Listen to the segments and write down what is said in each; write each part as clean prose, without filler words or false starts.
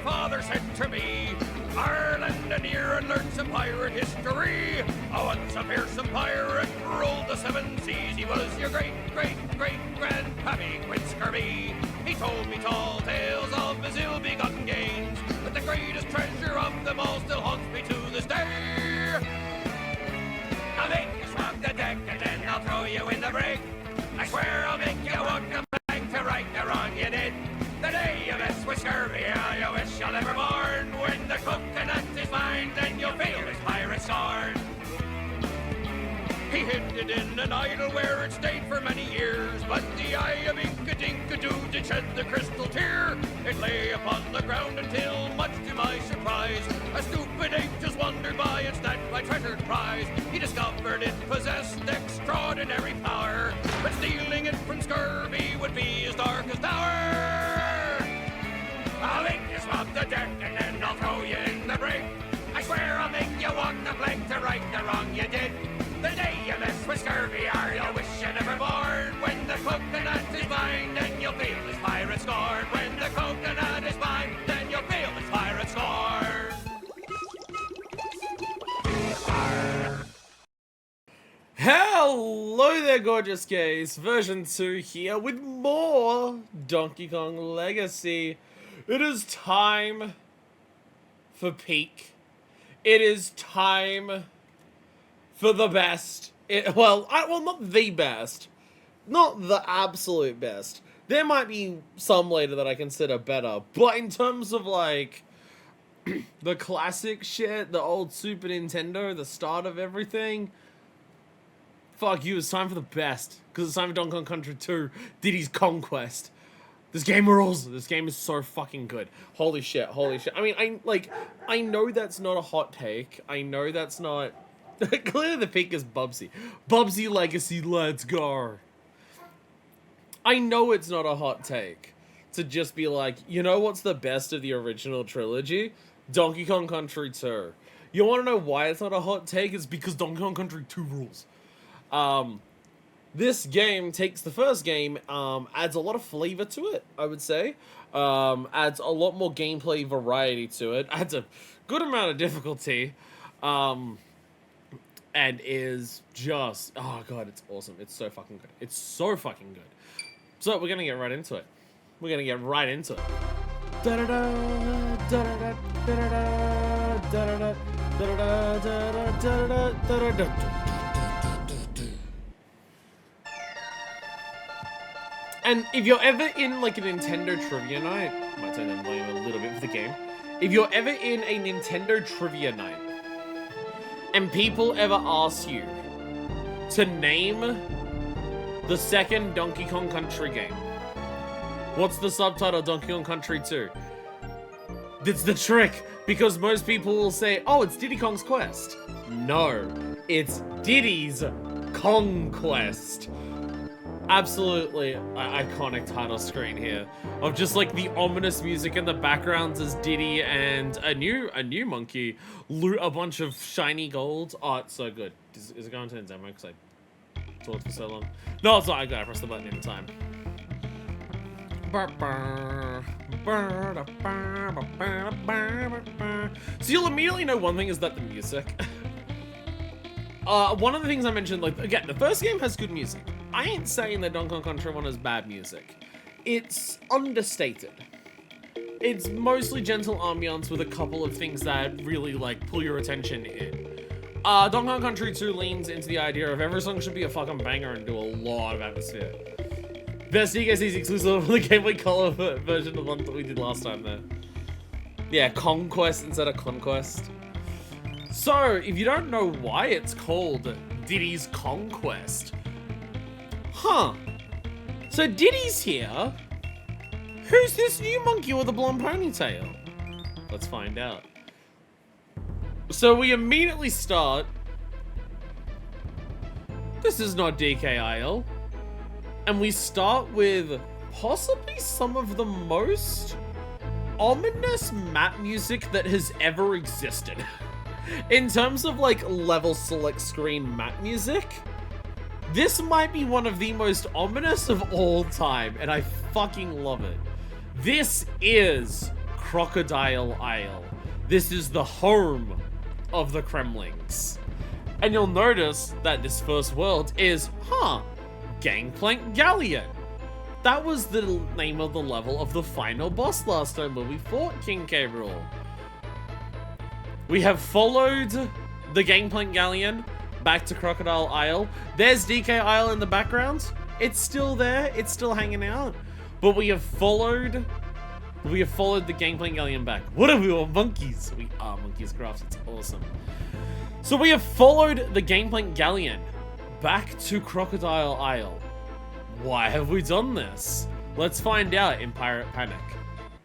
father said to me, Ireland and here and learn some pirate history. Once a fearsome pirate ruled the seven seas. He was your great-great-great-grandpappy Quint Scurvy. He told me tall tales of his ill-begotten gains, but the greatest treasure of them all still haunts me to this day. I'll make you swab the deck and then I'll throw you in the brig. I swear I'll make you walk the plank to right the wrong you did. The day you mess with scurvy, you wish you'll never mourn. When the coconut is mine, then you'll feel his pirate scorn. He hid it in an idol where it stayed for many years, but the eye of Inka-Dinka-Doo did shed the crystal tear. It lay upon the ground until, much to my surprise, a stupid ape just wandered by and snatched my treasured prize. He discovered it possessed extraordinary power, but stealing it from scurvy would be his darkest hour. I'll make you swab the deck and then I'll throw you in the brig. I swear I'll make you walk the plank to right the wrong you did. The day you mess with scurvy, you'll wish you never born. When the coconut is mine, then you'll feel his pirate scorn. When the coconut is mine, then you'll feel his pirate scorn. Hello there, gorgeous gays. Version 2 here with more Donkey Kong Legacy. It is time for peak. It is time for the best. Well, not the best. Not the absolute best. There might be some later that I consider better, but in terms of, like, the classic shit, the old Super Nintendo, the start of everything, fuck you, it's time for the best. Because it's time for Donkey Kong Country 2, Diddy's Conquest. This game rules. This game is so fucking good. Holy shit, holy shit. I mean, I know that's not a hot take. I know that's not... Clearly the peak is Bubsy. Bubsy Legacy, let's go. I know it's not a hot take to just be like, you know what's the best of the original trilogy? Donkey Kong Country 2. You want to know why it's not a hot take? It's because Donkey Kong Country 2 rules. This game takes the first game, adds a lot of flavor to it, I would say. Adds a lot more gameplay variety to it. Adds a good amount of difficulty. And is just, oh god, it's awesome. It's so fucking good. It's so fucking good. So we're gonna get right into it. We're gonna get right into it. And if you're ever in like a Nintendo trivia night, I might turn down the volume a little bit for the game. If you're ever in a Nintendo trivia night, and people ever ask you to name the second Donkey Kong Country game, what's the subtitle? Donkey Kong Country 2. That's the trick, because most people will say, oh, it's Diddy Kong's Quest. No, it's Diddy's Conquest. Absolutely iconic title screen here of just like the ominous music in the background as Diddy and a new monkey loot a bunch of shiny gold. Oh, it's so good. Is it going to the demo because I talked for so long? No, it's not. I gotta press the button in time. So you'll immediately know one thing is that the music. One of the things I mentioned, like, again, the first game has good music. I ain't saying that Donkey Kong Country 1 has bad music. It's understated. It's mostly gentle ambiance with a couple of things that really, like, pull your attention in. Donkey Kong Country 2 leans into the idea of every song should be a fucking banger and do a lot of atmosphere. Best DKC's exclusive on the Game Boy Color version of the one that we did last time there. Yeah, Conquest instead of Conquest. So, if you don't know why it's called Diddy's Conquest, huh? So Diddy's here. Who's this new monkey with a blonde ponytail? Let's find out. So we immediately start. This is not DKIL. And we start with possibly some of the most ominous map music that has ever existed. In terms of like level select screen map music, this might be one of the most ominous of all time, and I fucking love it. This is Crocodile Isle. This is the home of the Kremlings. And you'll notice that this first world is, Gangplank Galleon. That was the name of the level of the final boss last time where we fought King K. Rool. We have followed the Gangplank Galleon back to Crocodile Isle. There's DK Isle in the background. It's still there. It's still hanging out. But we have followed the Gangplank Galleon back. What are we all monkeys? We are monkeys, Crafts. It's awesome. So we have followed the Gangplank Galleon back to Crocodile Isle. Why have we done this? Let's find out in Pirate Panic.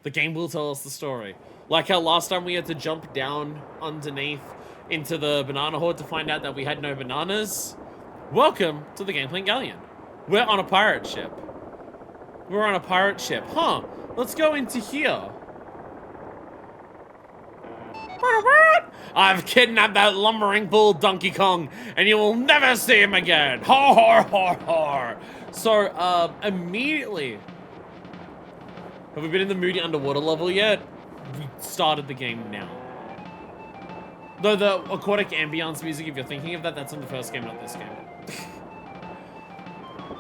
The game will tell us the story. Like how last time we had to jump down underneath into the banana hoard to find out that we had no bananas. Welcome to the Gangplank Galleon. We're on a pirate ship. We're on a pirate ship. Let's go into here. I've kidnapped that lumbering bull Donkey Kong, and you will never see him again. Har har har har. So, immediately. Have we been in the Moody Underwater level yet? We started the game now. Though the aquatic ambience music, if you're thinking of that, that's in the first game, not this game.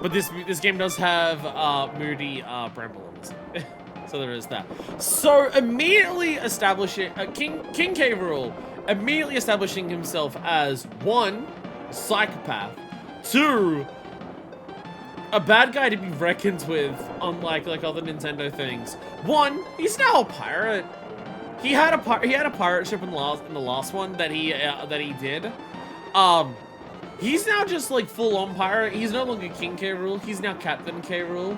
But this game does have Moody Bramble levels. So there is that. So immediately establishing King K. Rool, immediately establishing himself as 1, a psychopath, 2, a bad guy to be reckoned with, unlike like other Nintendo things. 1, he's now a pirate. He had a pirate ship in the last one that he did. He's now just like full-on pirate. He's no longer King K. Rool. He's now Captain K. Rool.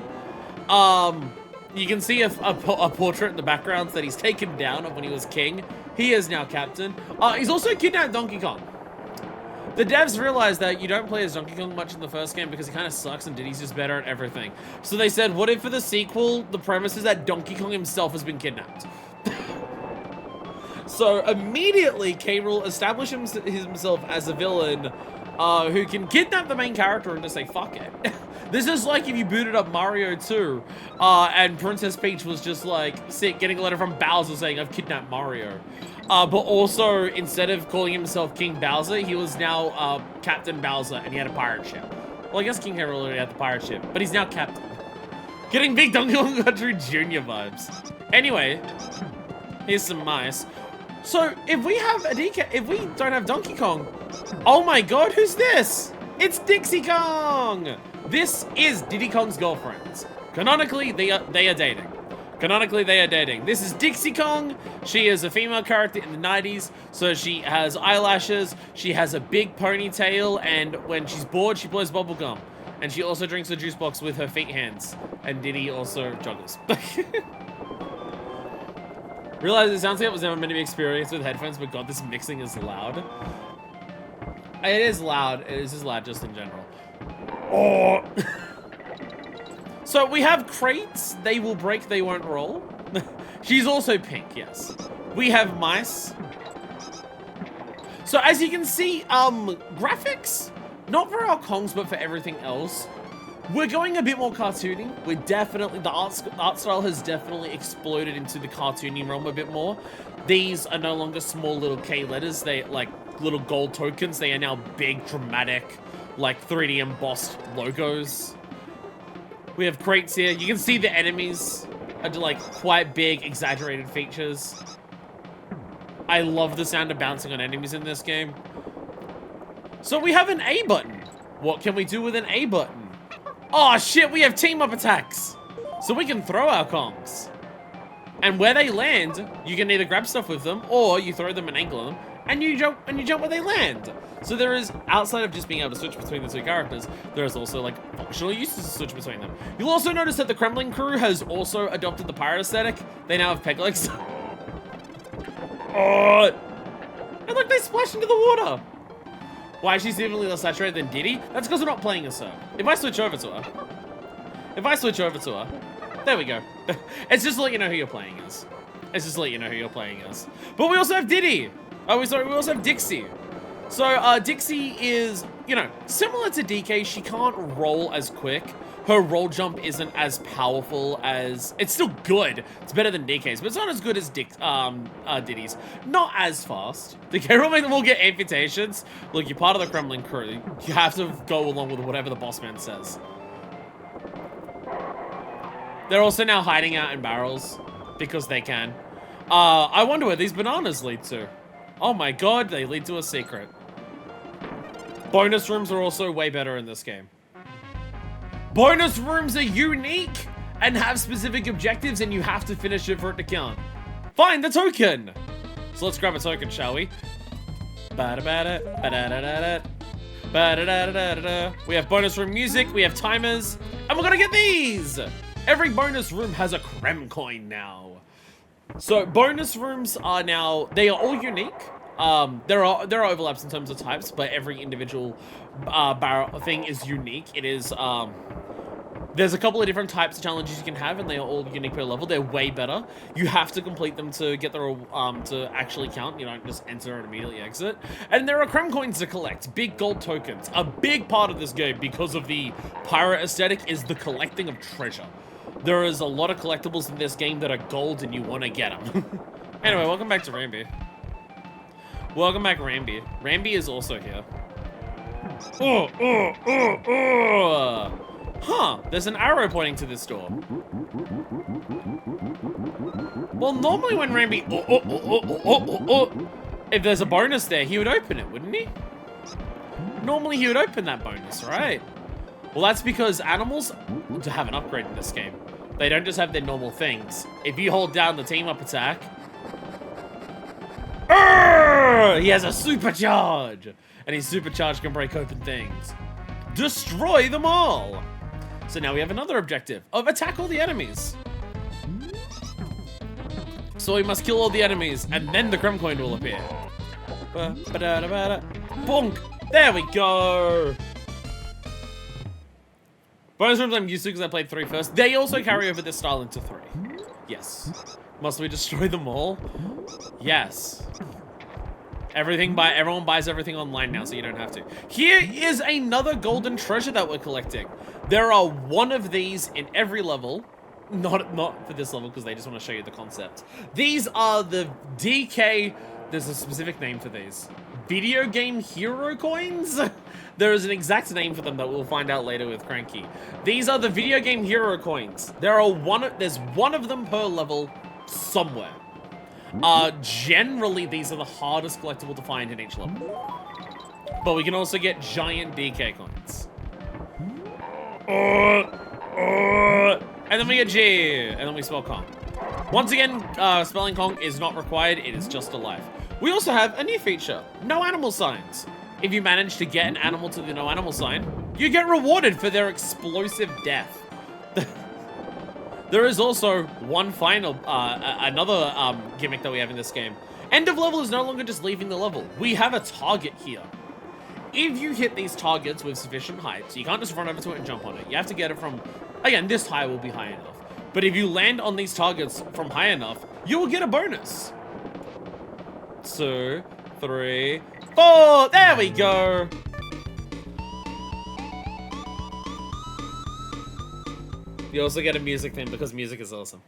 You can see a portrait in the background that he's taken down of when he was king. He is now captain. He's also kidnapped Donkey Kong. The devs realized that you don't play as Donkey Kong much in the first game because he kind of sucks and Diddy's just better at everything. So they said, what if for the sequel, the premise is that Donkey Kong himself has been kidnapped? So immediately, K. Rool established himself as a villain who can kidnap the main character and just say, fuck it. This is like if you booted up Mario 2 and Princess Peach was just like getting a letter from Bowser saying, I've kidnapped Mario. But also, instead of calling himself King Bowser, he was now Captain Bowser and he had a pirate ship. Well, I guess King K. Rool already had the pirate ship, but he's now captain. Getting big Donkey Kong Country Jr. vibes. Anyway, here's some mice. So, if we don't have Donkey Kong, oh my god, who's this? It's Dixie Kong! This is Diddy Kong's girlfriend. Canonically, they are dating. Canonically, they are dating. This is Dixie Kong. She is a female character in the 90s, so she has eyelashes, she has a big ponytail, and when she's bored, she blows bubblegum. And she also drinks a juice box with her feet hands. And Diddy also joggers. Realize it sounds like it was never meant to be experienced with headphones, but god, this mixing is loud. It is loud. It is just loud just in general. Oh. So we have crates. They will break, they won't roll. She's also pink, yes. We have mice. So as you can see, graphics, not for our Kongs, but for everything else. We're going a bit more cartoony. We're definitely, the art style has definitely exploded into the cartoony realm a bit more. These are no longer small little K letters. They like little gold tokens. They are now big, dramatic, like 3D embossed logos. We have crates here. You can see the enemies are like quite big, exaggerated features. I love the sound of bouncing on enemies in this game. So we have an A button. What can we do with an A button? Oh shit, we have team up attacks. So we can throw our Kongs. And where they land, you can either grab stuff with them or you throw them and angle them and you jump where they land. So there is, outside of just being able to switch between the two characters, there is also like functional uses to switch between them. You'll also notice that the Kremling crew has also adopted the pirate aesthetic. They now have peg legs. Oh, and look, they splash into the water. Why is she significantly less saturated than Diddy? That's because we're not playing as her. If I switch over to her, there we go. It's just to let you know who you're playing as. It's just to let you know who you're playing as. But we also have Diddy. Oh, sorry, we also have Dixie. So Dixie is, you know, similar to DK. She can't roll as quick. Her roll jump isn't as powerful as... It's still good. It's better than DK's, but it's not as good as Diddy's. Not as fast. DK will get amputations. Look, you're part of the Kremlin crew. You have to go along with whatever the boss man says. They're also now hiding out in barrels because they can. I wonder where these bananas lead to. Oh my god, they lead to a secret. Bonus rooms are also way better in this game. Bonus rooms are unique and have specific objectives, and you have to finish it for it to count. Find the token! So let's grab a token, shall we? We have bonus room music, we have timers, and we're gonna get these! Every bonus room has a Krem coin now. So bonus rooms are now, they are all unique. There are overlaps in terms of types, but every individual barrel thing is unique. It is, there's a couple of different types of challenges you can have, and they are all unique per level. They're way better. You have to complete them to get the to actually count. You don't just enter and immediately exit. And there are Krem coins to collect, big gold tokens. A big part of this game, because of the pirate aesthetic, is the collecting of treasure. There is a lot of collectibles in this game that are gold, and you want to get them. Anyway, welcome back to Rambi. Welcome back, Rambi. Rambi is also here. Huh, there's an arrow pointing to this door. Well, normally when Rambi... if there's a bonus there, he would open it, wouldn't he? Normally he would open that bonus, right? Well, that's because animals have an upgrade in this game. They don't just have their normal things. If you hold down the team-up attack... he has a supercharge! And his supercharge can break open things. Destroy them all! So now we have another objective of attack all the enemies. So we must kill all the enemies, and then the Krem coin will appear. Bonk! There we go! Bonus rooms I'm used to because I played 3 first. They also carry over this style into 3. Yes. Must we destroy them all? Yes. Everyone buys everything online now, so you don't have to. Here is another golden treasure that we're collecting. There are one of these in every level. Not for this level, because they just want to show you the concept. These are the DK... There's a specific name for these. Video game hero coins? There is an exact name for them that we'll find out later with Cranky. These are the video game hero coins. There's one of them per level somewhere. Generally, these are the hardest collectible to find in each level. But we can also get giant DK coins. And then we get G, and then we spell Kong. Once again, spelling Kong is not required, it is just a life. We also have a new feature, no animal signs. If you manage to get an animal to the no animal sign, you get rewarded for their explosive death. There is also one final, another gimmick that we have in this game. End of level is no longer just leaving the level. We have a target here. If you hit these targets with sufficient height, so you can't just run over to it and jump on it. You have to get it from, again, this high will be high enough. But if you land on these targets from high enough, you will get a bonus. 2, 3, 4, there we go. You also get a music thing because music is awesome.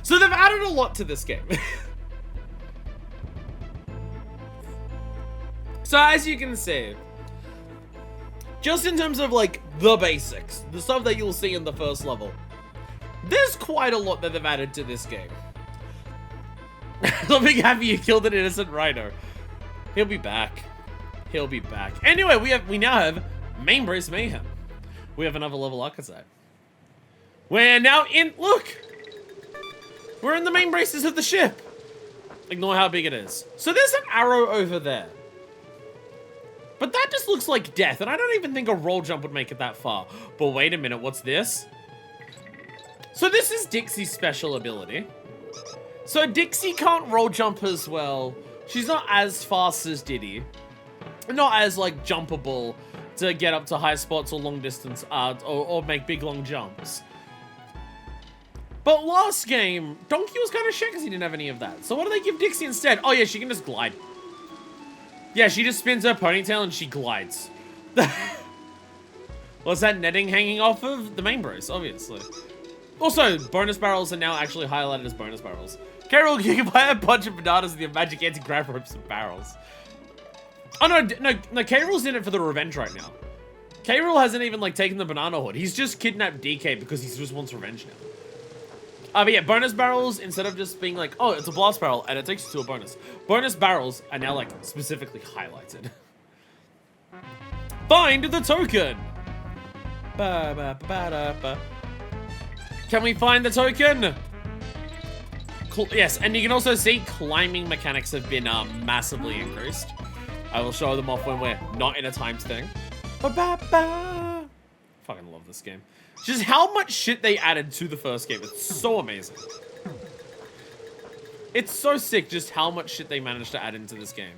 So they've added a lot to this game. So as you can see, just in terms of like the basics, the stuff that you'll see in the first level, there's quite a lot that they've added to this game. I'm happy you killed an innocent rhino. He'll be back. He'll be back. Anyway, we now have Main Brace Mayhem. We have another level archetype. We're now in, look! We're in the main braces of the ship. Ignore how big it is. So there's an arrow over there. But that just looks like death, and I don't even think a roll jump would make it that far. But wait a minute, what's this? So this is Dixie's special ability. So Dixie can't roll jump as well. She's not as fast as Diddy. Not as, like, jumpable to get up to high spots or long distance, or make big long jumps. But last game, Donkey was kind of shit because he didn't have any of that. So what do they give Dixie instead? Oh yeah, she can just glide. Yeah, she just spins her ponytail and she glides. What's that netting hanging off of? The main brace, obviously. Also, bonus barrels are now actually highlighted as bonus barrels. K-Rool, you can buy a bunch of bananas with your magic anti-grab ropes and barrels. Oh, no, K-Rool's in it for the revenge right now. K-Rool hasn't even, like, taken the banana hood. He's just kidnapped DK because he just wants revenge now. But yeah, bonus barrels, instead of just being like, oh, it's a blast barrel, and it takes you to a bonus. Bonus barrels are now, like, specifically highlighted. Find the token! Can we find the token? Yes, and you can also see climbing mechanics have been massively increased. I will show them off when we're not in a timed thing. Fucking love this game. Just how much shit they added to the first game. It's so amazing. It's so sick just how much shit they managed to add into this game.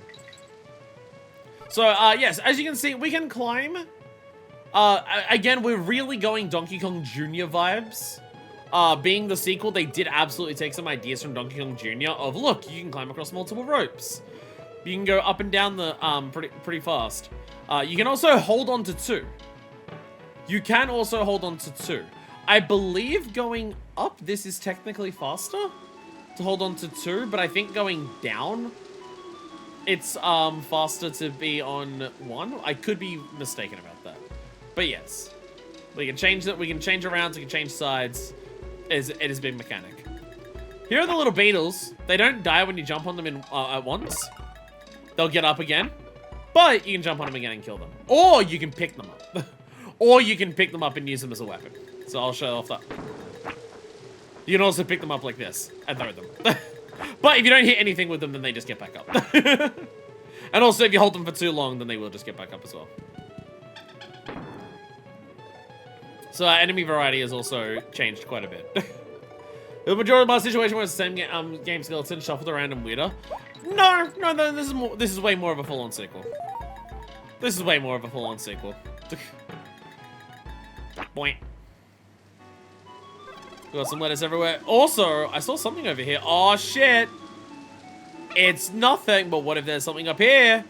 So, yes, as you can see, we can climb. Again, we're really going Donkey Kong Jr. vibes. Being the sequel, they did absolutely take some ideas from Donkey Kong Jr. of, look, you can climb across multiple ropes. You can go up and down the, pretty fast. You can also hold on to 2. You can also hold on to 2. I believe going up, this is technically faster to hold on to 2, but I think going down, it's faster to be on 1. I could be mistaken about that. But yes, we can change that. We can change around. We can change sides. It is a big mechanic. Here are the little beetles. They don't die when you jump on them at once. They'll get up again, but you can jump on them again and kill them. Or you can pick them up. Or you can pick them up and use them as a weapon. So I'll show off that. You can also pick them up like this and throw them. But if you don't hit anything with them, then they just get back up. And also, if you hold them for too long, then they will just get back up as well. So enemy variety has also changed quite a bit. The majority of my situation was the same game skeleton shuffled around and weirder. No, this is way more of a full-on sequel. This is way more of a full-on sequel. Boink. Got some letters everywhere. Also, I saw something over here. Oh shit! It's nothing, but what if there's something up here?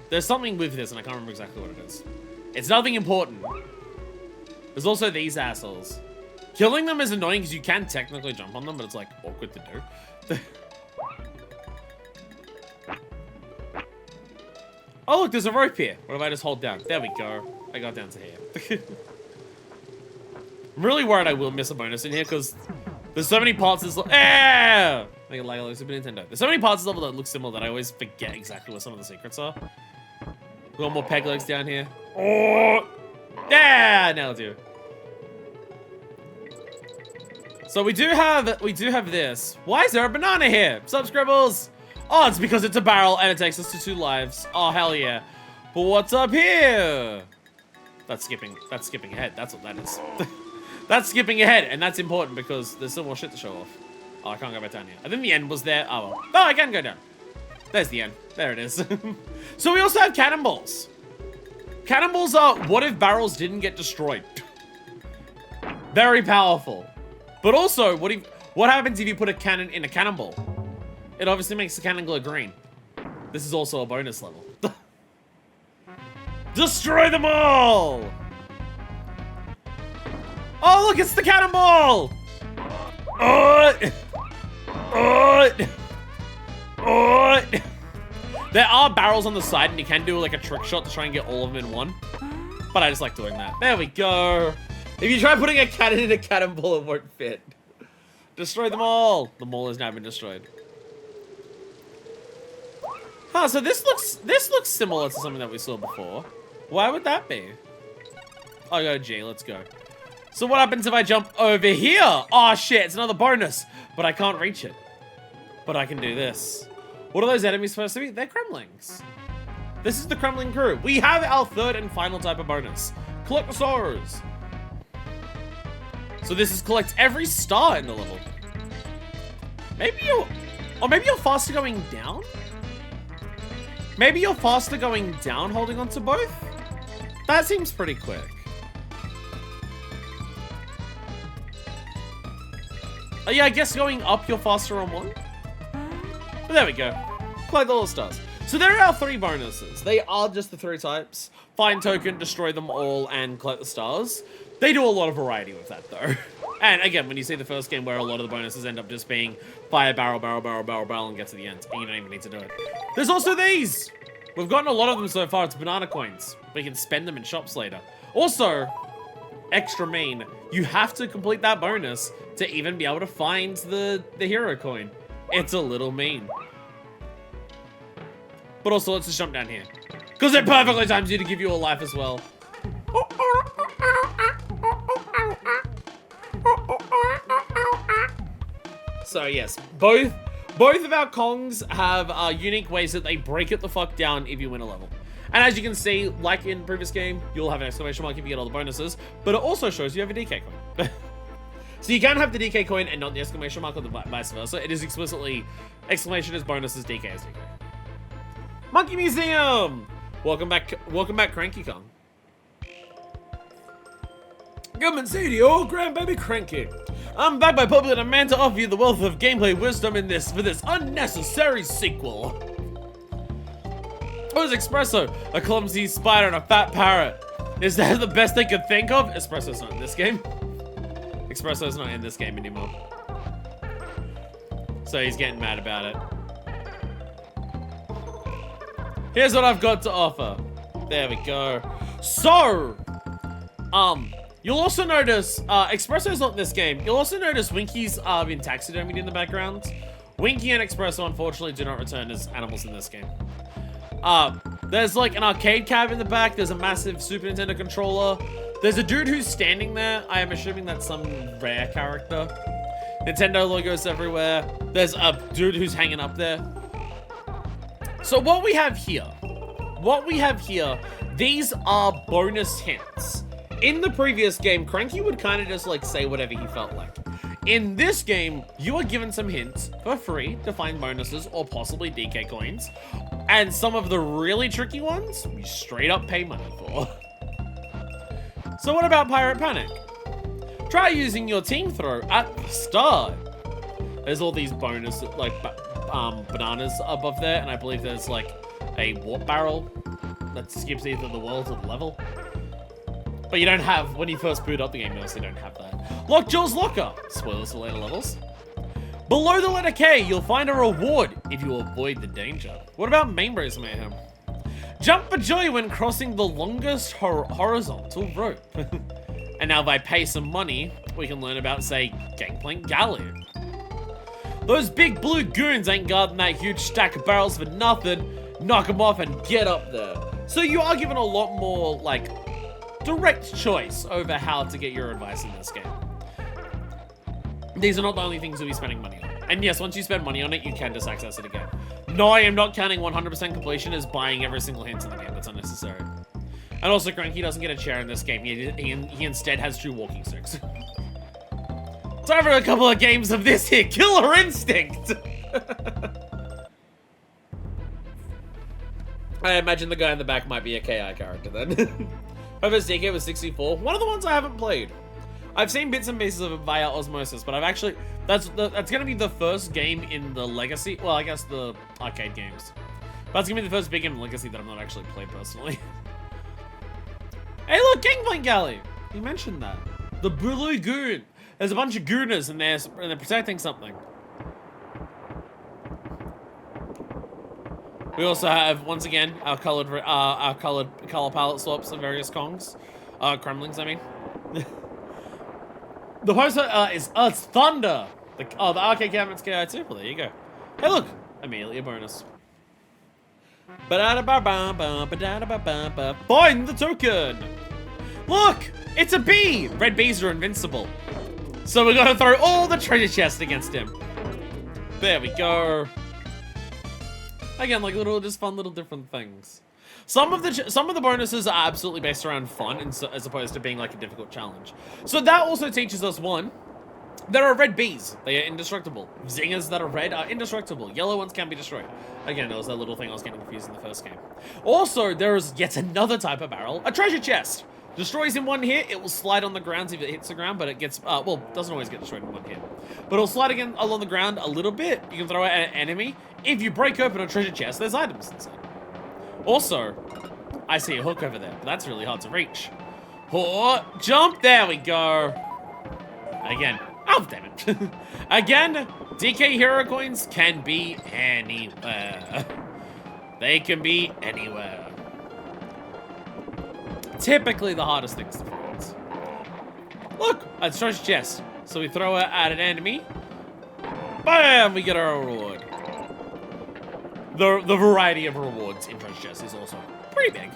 There's something with this, and I can't remember exactly what it is. It's nothing important. There's also these assholes. Killing them is annoying because you can technically jump on them, but it's like awkward to do. Oh look, there's a rope here. What if I just hold down? There we go. I got down to here. I'm really worried I will miss a bonus in here because there's so many parts of this level. Make it like Super Nintendo. There's so many parts of this level that look similar that I always forget exactly what some of the secrets are. We got more peg legs down here. Oh! Yeah, now do. So we do have this. Why is there a banana here? Sup, Scribbles? Oh, it's because it's a barrel and it takes us to 2 lives. Oh, hell yeah. But what's up here? That's skipping ahead. That's what that is. That's skipping ahead, and that's important because there's still more shit to show off. Oh, I can't go back down here. I think the end was there. Oh, well. Oh, I can go down. There's the end. There it is. So we also have cannonballs. Cannonballs are what if barrels didn't get destroyed? Very powerful. But also, what happens if you put a cannon in a cannonball? It obviously makes the cannon glow green. This is also a bonus level. Destroy them all! Oh, look, it's the cannonball! There are barrels on the side, and you can do like a trick shot to try and get all of them in one. But I just like doing that. There we go. If you try putting a cannon in a cannonball, it won't fit. Destroy them all. The mall has now been destroyed. Huh, so this looks similar to something that we saw before. Why would that be? Oh, I got a G. Let's go. So what happens if I jump over here? Oh, shit. It's another bonus. But I can't reach it. But I can do this. What are those enemies supposed to be? They're Kremlings. This is the Kremling crew. We have our third and final type of bonus. Collect the stars. So this is collect every star in the level. Maybe you're faster going down? Maybe you're faster going down holding on to both? That seems pretty quick. Oh yeah, I guess going up you're faster on one. But there we go. Collect all the stars. So there are 3 bonuses. They are just the 3 types. Find token, destroy them all, and collect the stars. They do a lot of variety with that, though. And again, when you see the first game where a lot of the bonuses end up just being fire, barrel, barrel, barrel, barrel, barrel, and get to the end, and you don't even need to do it. There's also these! We've gotten a lot of them so far. It's banana coins. We can spend them in shops later. Also, extra mean, you have to complete that bonus to even be able to find the hero coin. It's a little mean. But also, let's just jump down here. Because it perfectly times you to give you a life as well. So yes, both of our Kongs have unique ways that they break it the fuck down if you win a level. And as you can see, like in previous game, you'll have an exclamation mark if you get all the bonuses, but it also shows you have a DK coin. So you can have the DK coin and not the exclamation mark, or the vice versa. It is explicitly exclamation is bonuses, DK is DK. Monkey Museum! Welcome back, Cranky Kong. Government CDO, Grandbaby Cranky. I'm back by popular demand to offer you the wealth of gameplay wisdom for this unnecessary sequel. What is Espresso? A clumsy spider and a fat parrot. Is that the best they could think of? Espresso's not in this game. Espresso's not in this game anymore. So he's getting mad about it. Here's what I've got to offer. There we go. So, you'll also notice, Espresso's not in this game. You'll also notice Winky's been taxidermied in the background. Winky and Espresso, unfortunately, do not return as animals in this game. There's like an arcade cab in the back. There's a massive Super Nintendo controller. There's a dude who's standing there. I am assuming that's some rare character. Nintendo logos everywhere. There's a dude who's hanging up there. So what we have here, these are bonus hints. In the previous game, Cranky would kind of just like say whatever he felt like. In this game, you are given some hints for free to find bonuses or possibly DK coins. And some of the really tricky ones, you straight up pay money for. So what about Pirate Panic? Try using your team throw at the start. There's all these bonus, like, bananas above there, and I believe there's like a warp barrel that skips either the world or the level. But you don't have, when you first boot up the game, you obviously don't have that. Lockjaw's Locker. Spoilers for later levels. Below the letter K, you'll find a reward if you avoid the danger. What about Mainbrace Mayhem? Jump for joy when crossing the longest horizontal rope. And now if I pay some money, we can learn about, say, Gangplank Galley. Those big blue goons ain't guarding that huge stack of barrels for nothing. Knock them off and get up there. So you are given a lot more, like, direct choice over how to get your advice in this game. These are not the only things you'll be spending money on. And yes, once you spend money on it, you can just access it again. No, I am not counting 100% completion as buying every single hint in the game. That's unnecessary. And also, Cranky doesn't get a chair in this game. He instead has 2 walking sticks. Time for a couple of games of this here. Killer Instinct! I imagine the guy in the back might be a KI character then. First DK was 64. One of the ones I haven't played. I've seen bits and pieces of it via osmosis, but I've actually... That's gonna be the first game in the Legacy... Well, I guess the arcade games. But it's gonna be the first big game in Legacy that I've not actually played personally. Hey look, Gangplank Galley! You mentioned that. The Blue Goon. There's a bunch of gooners in there, and they're protecting something. We also have, once again, our color palette swaps of various Kongs. Kremlings, I mean. The poster is Earth's Thunder. The arcade cabinet's KI too. Well, there you go. Hey, look, immediately a bonus. Find the token. Look, it's a bee. Red bees are invincible. So we're gonna throw all the treasure chests against him. There we go. Again, like just fun little different things. Some of the bonuses are absolutely based around fun, as opposed to being like a difficult challenge. So that also teaches us, one, there are red bees. They are indestructible. Zingers that are red are indestructible. Yellow ones can be destroyed. Again, that was that little thing I was getting confused in the first game. Also, there is yet another type of barrel, a treasure chest. Destroys in one hit, it will slide on the ground if it hits the ground, but it gets, well, doesn't always get destroyed in one hit. But it'll slide again along the ground a little bit. You can throw it at an enemy. If you break open a treasure chest, there's items inside. Also, I see a hook over there, but that's really hard to reach. Oh, jump, there we go. Again, oh, damn it. Again, DK hero coins can be anywhere. They can be anywhere. Typically the hardest things to find. Look, a treasure chest. So we throw it at an enemy. Bam, we get our reward. The variety of rewards in treasure chests is also pretty big.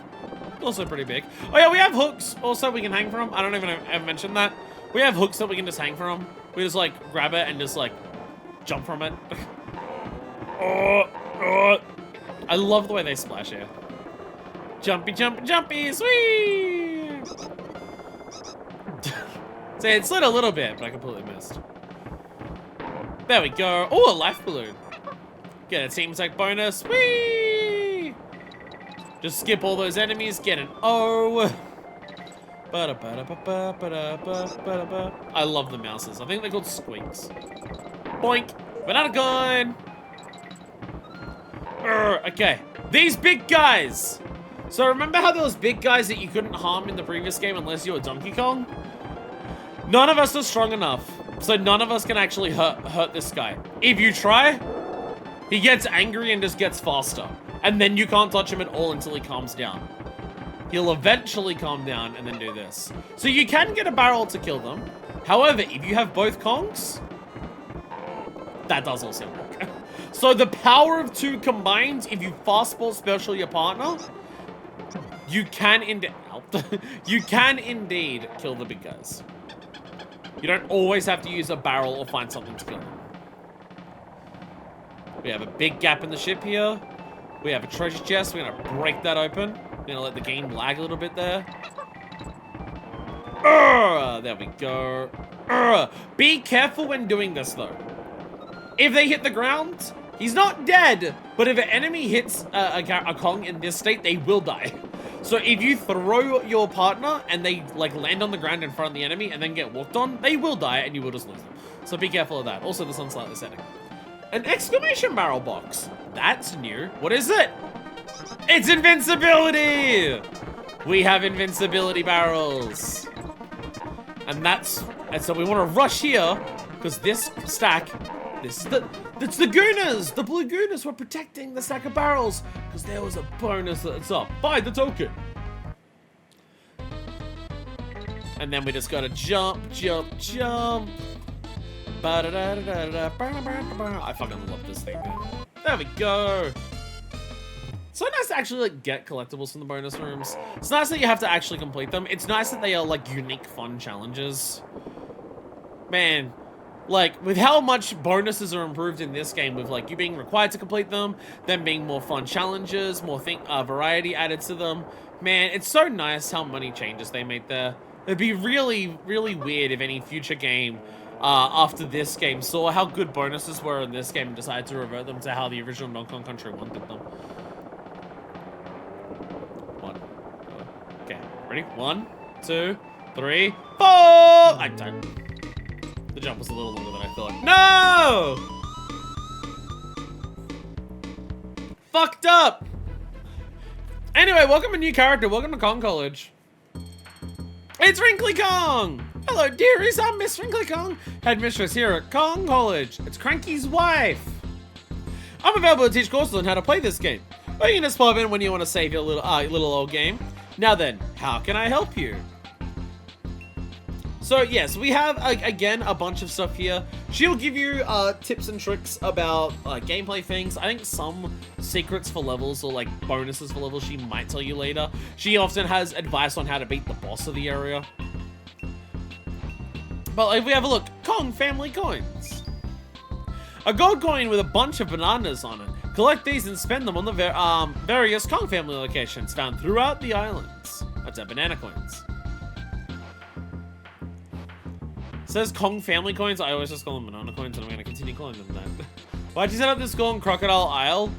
Also pretty big. Oh yeah, we have hooks also we can hang from. I don't even ever mentioned that. We have hooks that we can just hang from. We just like grab it and just like jump from it. I love the way they splash here. Jumpy, jumpy, jumpy, sweet! See, it slid a little bit, but I completely missed. There we go. Oh, a life balloon. Get a team attack bonus. Whee! Just skip all those enemies, get an O. I love the mouses. I think they're called squeaks. Boink. Banana gun. Okay. These big guys. So remember how there was big guys that you couldn't harm in the previous game unless you were Donkey Kong? None of us are strong enough. So none of us can actually hurt this guy. If you try, he gets angry and just gets faster. And then you can't touch him at all until he calms down. He'll eventually calm down and then do this. So you can get a barrel to kill them. However, if you have both Kongs, that does also work. So the power of two combined, if you fastball special your partner, you can indeed kill the big guys. You don't always have to use a barrel or find something to kill them. We have a big gap in the ship here. We have a treasure chest. We're gonna break that open. We're gonna let the game lag a little bit there. There we go. Be careful when doing this though. If they hit the ground, he's not dead. But if an enemy hits a Kong in this state, they will die. So if you throw your partner and they like land on the ground in front of the enemy and then get walked on, they will die and you will just lose them. So be careful of that. Also, the sun's slightly setting. An exclamation barrel box. That's new. What is it? It's invincibility! We have invincibility barrels. And so we want to rush here because this stack, it's the Goonas, the blue Goonas were protecting the stack of barrels because there was a bonus that's up. Buy the token. And then we just gotta jump, jump, jump. I fucking love this thing, man. There we go. It's so nice to actually like get collectibles from the bonus rooms. It's nice that you have to actually complete them. It's nice that they are like unique, fun challenges. Man, like with how much bonuses are improved in this game, with like you being required to complete them, them being more fun challenges, more variety added to them. Man, it's so nice how many changes they made there. It'd be really, really weird if any future game after this game saw how good bonuses were in this game and decided to revert them to how the original Donkey Kong Country 1 did them. Okay, ready? 1, 2, 3, 4! I don't. The jump was a little longer than I thought. No! Fucked up! Anyway, welcome a new character. Welcome to Kong College. It's Wrinkly Kong! Hello, dearies. I'm Miss Wrinkly Kong, headmistress here at Kong College. It's Cranky's wife. I'm available to teach courses on how to play this game. Or you can just pop in when you want to save your little old game. Now then, how can I help you? So yes, we have again a bunch of stuff here. She'll give you tips and tricks about gameplay things. I think some secrets for levels or like bonuses for levels she might tell you later. She often has advice on how to beat the boss of the area. But if we have a look, Kong family coins. A gold coin with a bunch of bananas on it. Collect these and spend them on the various Kong family locations found throughout the islands. That's our banana coins. It says Kong family coins. I always just call them banana coins, and I'm going to continue calling them that. Why'd you set up this school in Crocodile Isle?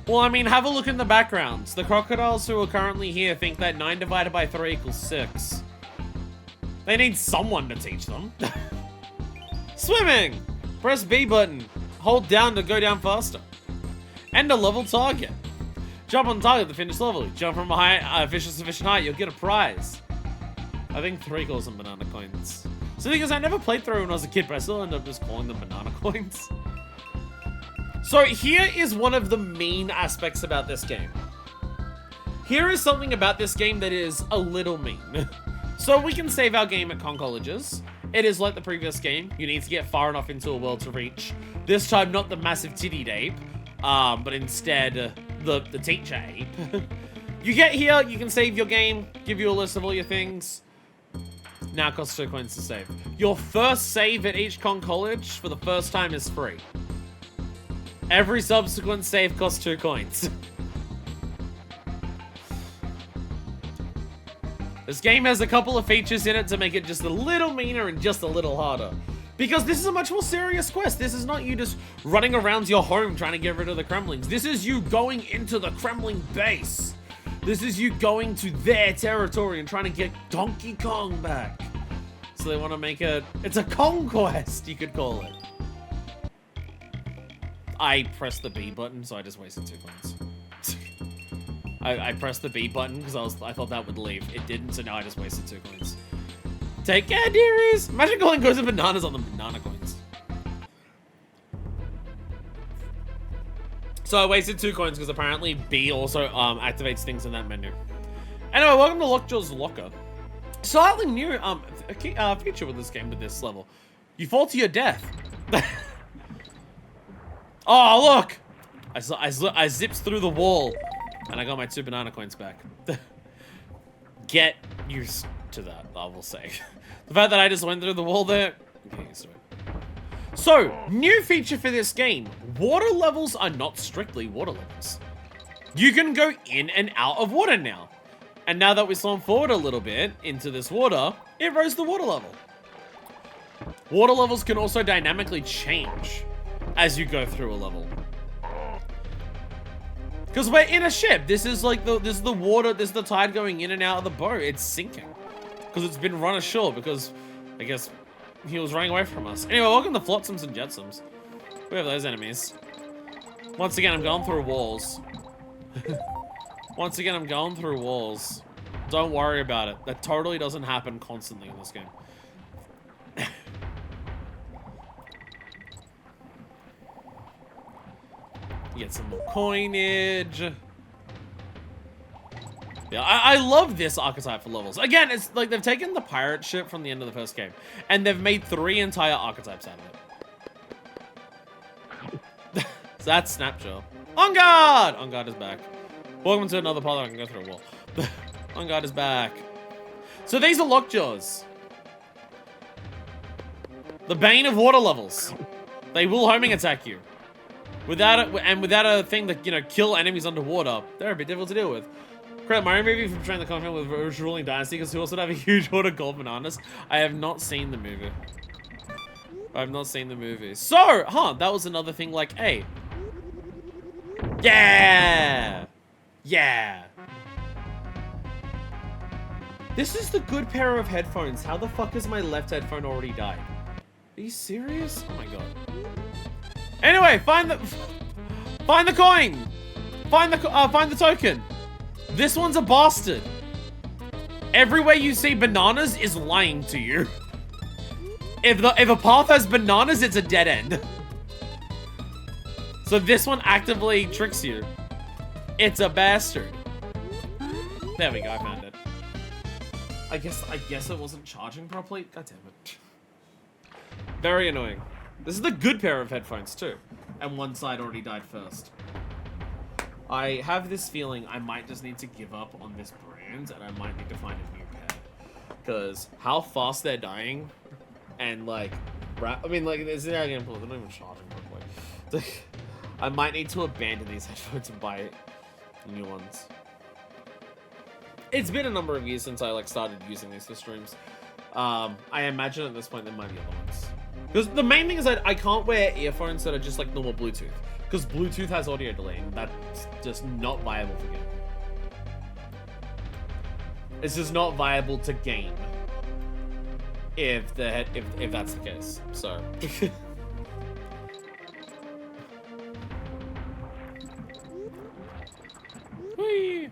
Well, I mean, have a look in the backgrounds. The crocodiles who are currently here think that 9 divided by 3 equals 6. They need someone to teach them. Swimming! Press B button. Hold down to go down faster. And a level target. Jump on target to finish level. Jump from a high, fish a sufficient height, you'll get a prize. I think 3 calls them banana coins. So the thing is, I never played through when I was a kid, but I still end up just calling them banana coins. So here is one of the main aspects about this game. Here is something about this game that is a little mean. So we can save our game at Kong Colleges. It is like the previous game. You need to get far enough into a world to reach. This time, not the massive titty ape, but instead the teacher ape. You get here, you can save your game, give you a list of all your things. Now it costs 2 coins to save. Your first save at each Kong College for the first time is free. Every subsequent save costs 2 coins. This game has a couple of features in it to make it just a little meaner and just a little harder. Because this is a much more serious quest. This is not you just running around your home trying to get rid of the Kremlings. This is you going into the Kremling base. This is you going to their territory and trying to get Donkey Kong back. So they want to make it's a conquest, you could call it. I pressed the B button, so I just wasted 2 coins. I pressed the B button because I thought that would leave. It didn't, so now I just wasted 2 coins. Take care, dearies! Imagine calling coins and bananas on the banana coins. So I wasted 2 coins because apparently B also activates things in that menu. Anyway, welcome to Lockjaw's Locker. Slightly new feature with this game with this level. You fall to your death. Oh, look! I zipped through the wall and I got my 2 banana coins back. Get used to that, I will say. The fact that I just went through the wall there, okay, used to it. So, new feature for this game. Water levels are not strictly water levels. You can go in and out of water now. And now that we swam forward a little bit into this water, it rose the water level. Water levels can also dynamically change as you go through a level. Because we're in a ship. This is like this is the water, this is the tide going in and out of the boat. It's sinking. Because it's been run ashore because, I guess, he was running away from us. Anyway, welcome to Flotsams and Jetsams. We have those enemies. Once again, I'm going through walls. Once again, I'm going through walls. Don't worry about it. That totally doesn't happen constantly in this game. Get some more coinage. Yeah, I love this archetype for levels. Again, it's like they've taken the pirate ship from the end of the first game, and they've made 3 entire archetypes out of it. So that's Snapjaw. On guard! On guard is back. Welcome to another part that I can go through a wall. On guard is back. So these are Lockjaws. The bane of water levels. They will homing attack you. Without a thing that, you know, kill enemies underwater, they're a bit difficult to deal with. Credit Mario movie for portraying the conflict with Rouge ruling dynasty because who also have a huge horde of gold bananas. I have not seen the movie. I have not seen the movie. So, that was another thing like, hey. Yeah! Yeah! This is the good pair of headphones. How the fuck has my left headphone already died? Are you serious? Oh my god. Anyway, find the coin. Find the token. This one's a bastard. Everywhere you see bananas is lying to you. If a path has bananas, it's a dead end. So this one actively tricks you. It's a bastard. There we go, I found it. I guess it wasn't charging properly. God damn it. Very annoying. This is the good pair of headphones too. And one side already died first. I have this feeling I might just need to give up on this brand and I might need to find a new pair. Because how fast they're dying and like, I mean like, there's an example, they're not even charging properly. I might need to abandon these headphones and buy new ones. It's been a number of years since I like started using these for streams. I imagine at this point there might be other ones. Because the main thing is that I can't wear earphones that are just like normal Bluetooth. Because Bluetooth has audio delay, and that's just not viable for game. It's just not viable to game. If that's the case. So Whee!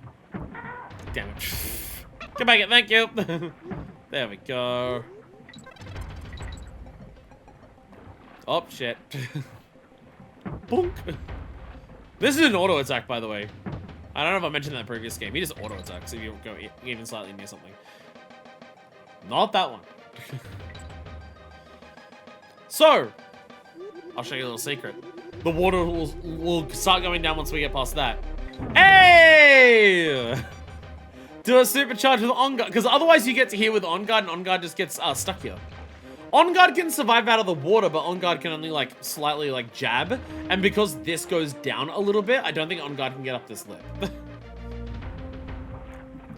Damn it. Come back, thank you. There we go. Oh shit. Bonk. This is an auto attack, by the way. I don't know if I mentioned that in the previous game. He just auto attacks if you go even slightly near something. Not that one. So, I'll show you a little secret. The water will start going down once we get past that. Hey! Do a supercharge with On Guard, because otherwise you get to here with On Guard, and On Guard just gets stuck here. On Guard can survive out of the water, but On Guard can only like slightly like jab. And because this goes down a little bit, I don't think On Guard can get up this lip.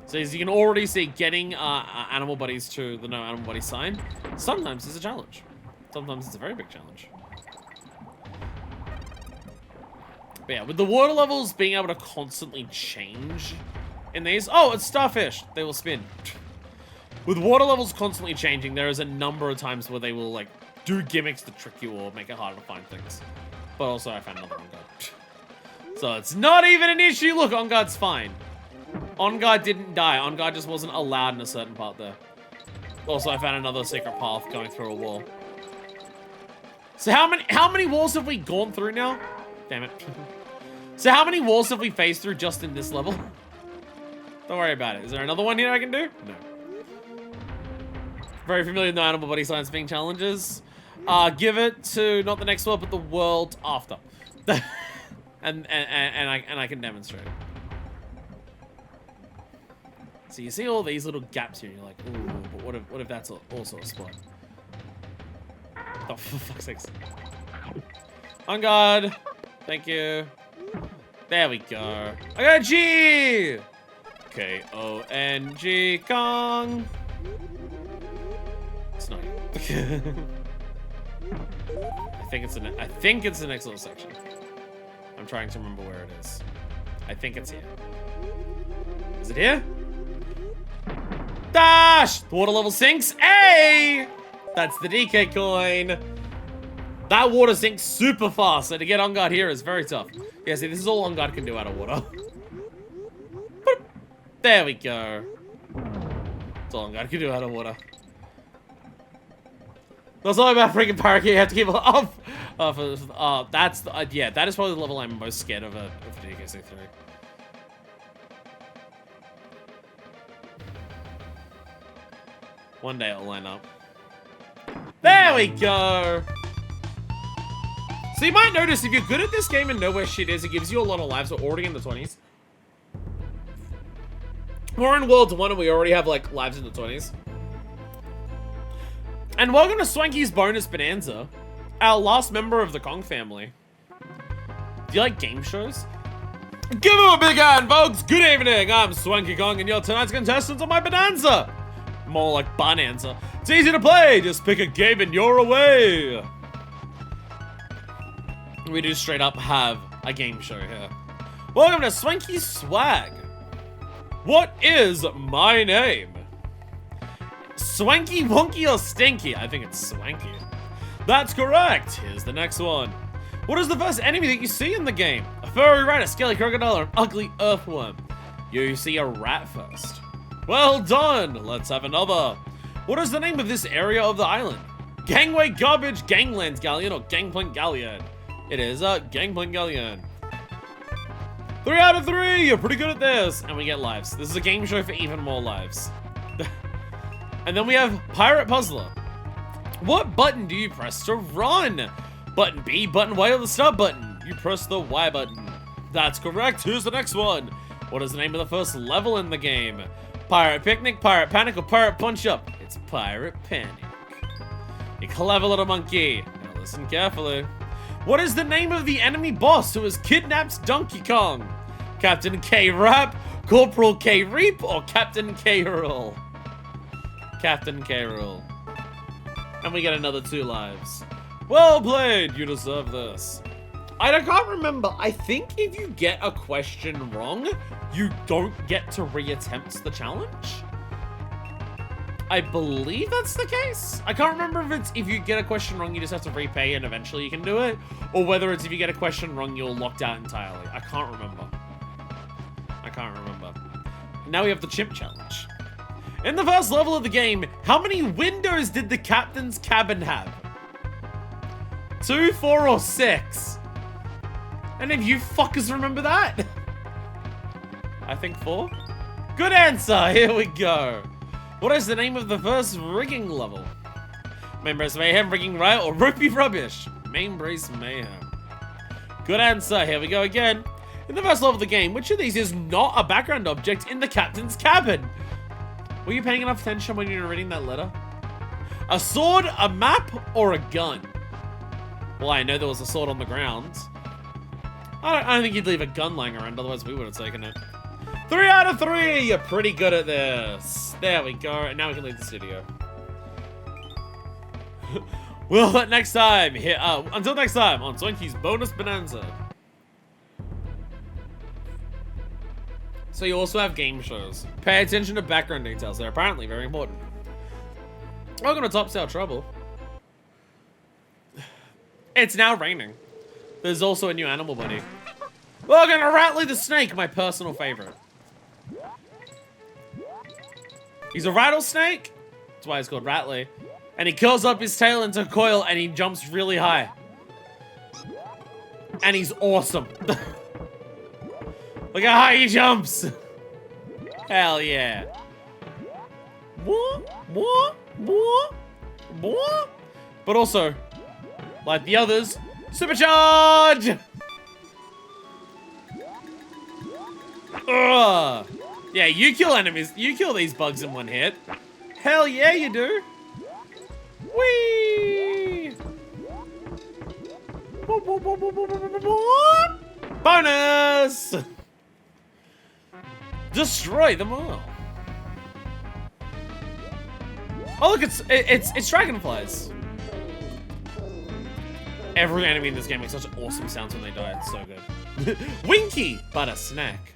So as you can already see, getting animal buddies to the no animal buddy sign sometimes is a challenge. Sometimes it's a very big challenge. But yeah, with the water levels being able to constantly change in these, oh, it's starfish. They will spin. With water levels constantly changing, there is a number of times where they will like do gimmicks to trick you or make it harder to find things. But also, I found another On Guard. So it's not even an issue. Look, On Guard's fine. On Guard didn't die. On Guard just wasn't allowed in a certain part there. Also, I found another secret path going through a wall. So how many walls have we gone through now? Damn it. So how many walls have we faced through just in this level? Don't worry about it. Is there another one here I can do? No. Very familiar with no animal body science being challenges. Give it to not the next world, but the world after. and I can demonstrate. So you see all these little gaps here, and you're like, ooh, but what if that's also a spot? Oh, for fuck's sakes. On guard. Thank you. There we go. I got a G! K-O-N-G, Kong. It's not you. I think it's the next little section. I'm trying to remember where it is. I think it's here. Is it here? Dash! The water level sinks. Hey! That's the DK coin. That water sinks super fast, so to get On Guard here is very tough. Yeah, see, this is all On Guard can do out of water. There we go. That's all On Guard can do out of water. That's all about freaking parakeet. You have to keep it off. Yeah, that is probably the level I'm most scared of DKC3. One day it'll line up. There we go. So you might notice if you're good at this game and know where shit is, it gives you a lot of lives. We're already in the 20s. We're in World 1 and we already have like lives in the 20s. And welcome to Swanky's Bonus Bonanza, our last member of the Kong family. Do you like game shows? Give him a big hand, folks! Good evening, I'm Swanky Kong and you're tonight's contestants on my Bonanza. More like Bonanza. It's easy to play, just pick a game and you're away. We do straight up have a game show here. Welcome to Swanky Swag. What is my name? Swanky, Wonky, or Stinky? I think it's Swanky. That's correct. Here's the next one. What is the first enemy that you see in the game? A furry rat, a scaly crocodile, or an ugly earthworm? You see a rat first. Well done. Let's have another. What is the name of this area of the island? Gangway, Garbage, Ganglands Galleon, or Gangplank Galleon? It is a Gangplank Galleon. 3 out of 3. You're pretty good at this. And we get lives. This is a game show for even more lives. And then we have Pirate Puzzler. What button do you press to run? Button B, button Y, or the start button? You press the Y button. That's correct. Here's the next one. What is the name of the first level in the game? Pirate Picnic, Pirate Panic, or Pirate Punch Up? It's Pirate Panic. You clever little monkey. Now listen carefully. What is the name of the enemy boss who has kidnapped Donkey Kong? Captain K-Rap, Corporal K-Reap, or Captain K-Rool? Captain K-Rool. And we get another 2 lives. Well played, you deserve this. I can't remember. I think if you get a question wrong, you don't get to reattempt the challenge. I believe that's the case. I can't remember if it's if you get a question wrong, you just have to repay and eventually you can do it, or whether it's if you get a question wrong, you're locked out entirely. I can't remember. Now we have the chimp challenge. In the first level of the game, how many windows did the captain's cabin have? 2, 4, or 6? And if you fuckers remember that? I think 4. Good answer, here we go. What is the name of the first rigging level? Main Brace Mayhem, Rigging Riot, or Ropey Rubbish? Main Brace Mayhem. Good answer, here we go again. In the first level of the game, which of these is not a background object in the captain's cabin? Were you paying enough attention when you were reading that letter? A sword, a map, or a gun? Well, I know there was a sword on the ground. I don't think you'd leave a gun lying around, otherwise we would have taken it. 3 out of 3! You're pretty good at this. There we go, and now we can leave the studio. Well, next time, here, until next time on Zoinky's Bonus Bonanza. So you also have game shows. Pay attention to background details, they're apparently very important. Welcome to Top Sale Trouble. It's now raining. There's also a new animal buddy. Welcome to Rattly the Snake, my personal favorite. He's a rattlesnake. That's why he's called Rattly. And he curls up his tail into a coil and he jumps really high. And he's awesome. Look how high he jumps. Hell yeah. But also, like the others, supercharge! Ugh. Yeah, you kill enemies. You kill these bugs in one hit. Hell yeah, you do. Whee! Bonus! Destroy them all. Oh look, it's dragonflies. Every enemy in this game makes such awesome sounds when they die. It's so good. Winky, but a snack.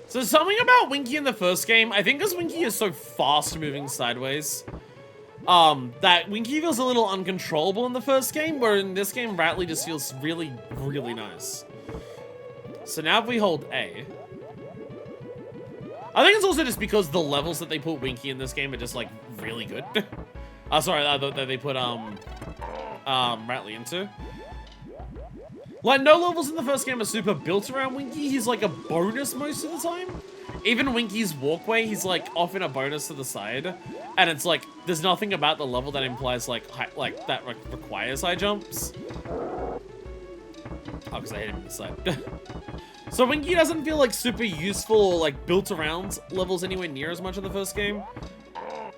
So something about Winky in the first game, I think because Winky is so fast moving sideways, that Winky feels a little uncontrollable in the first game, where in this game, Rattly just feels really, really nice. So now if we hold A, I think it's also just because the levels that they put Winky in this game are just like really good. Sorry, that they put Rattly into. Like, no levels in the first game are super built around Winky. He's like a bonus most of the time. Even Winky's walkway, he's like off in a bonus to the side. And it's like, there's nothing about the level that implies like that requires high jumps. Oh, because I hit him in the side. So Winky doesn't feel like super useful or like built around levels anywhere near as much in the first game.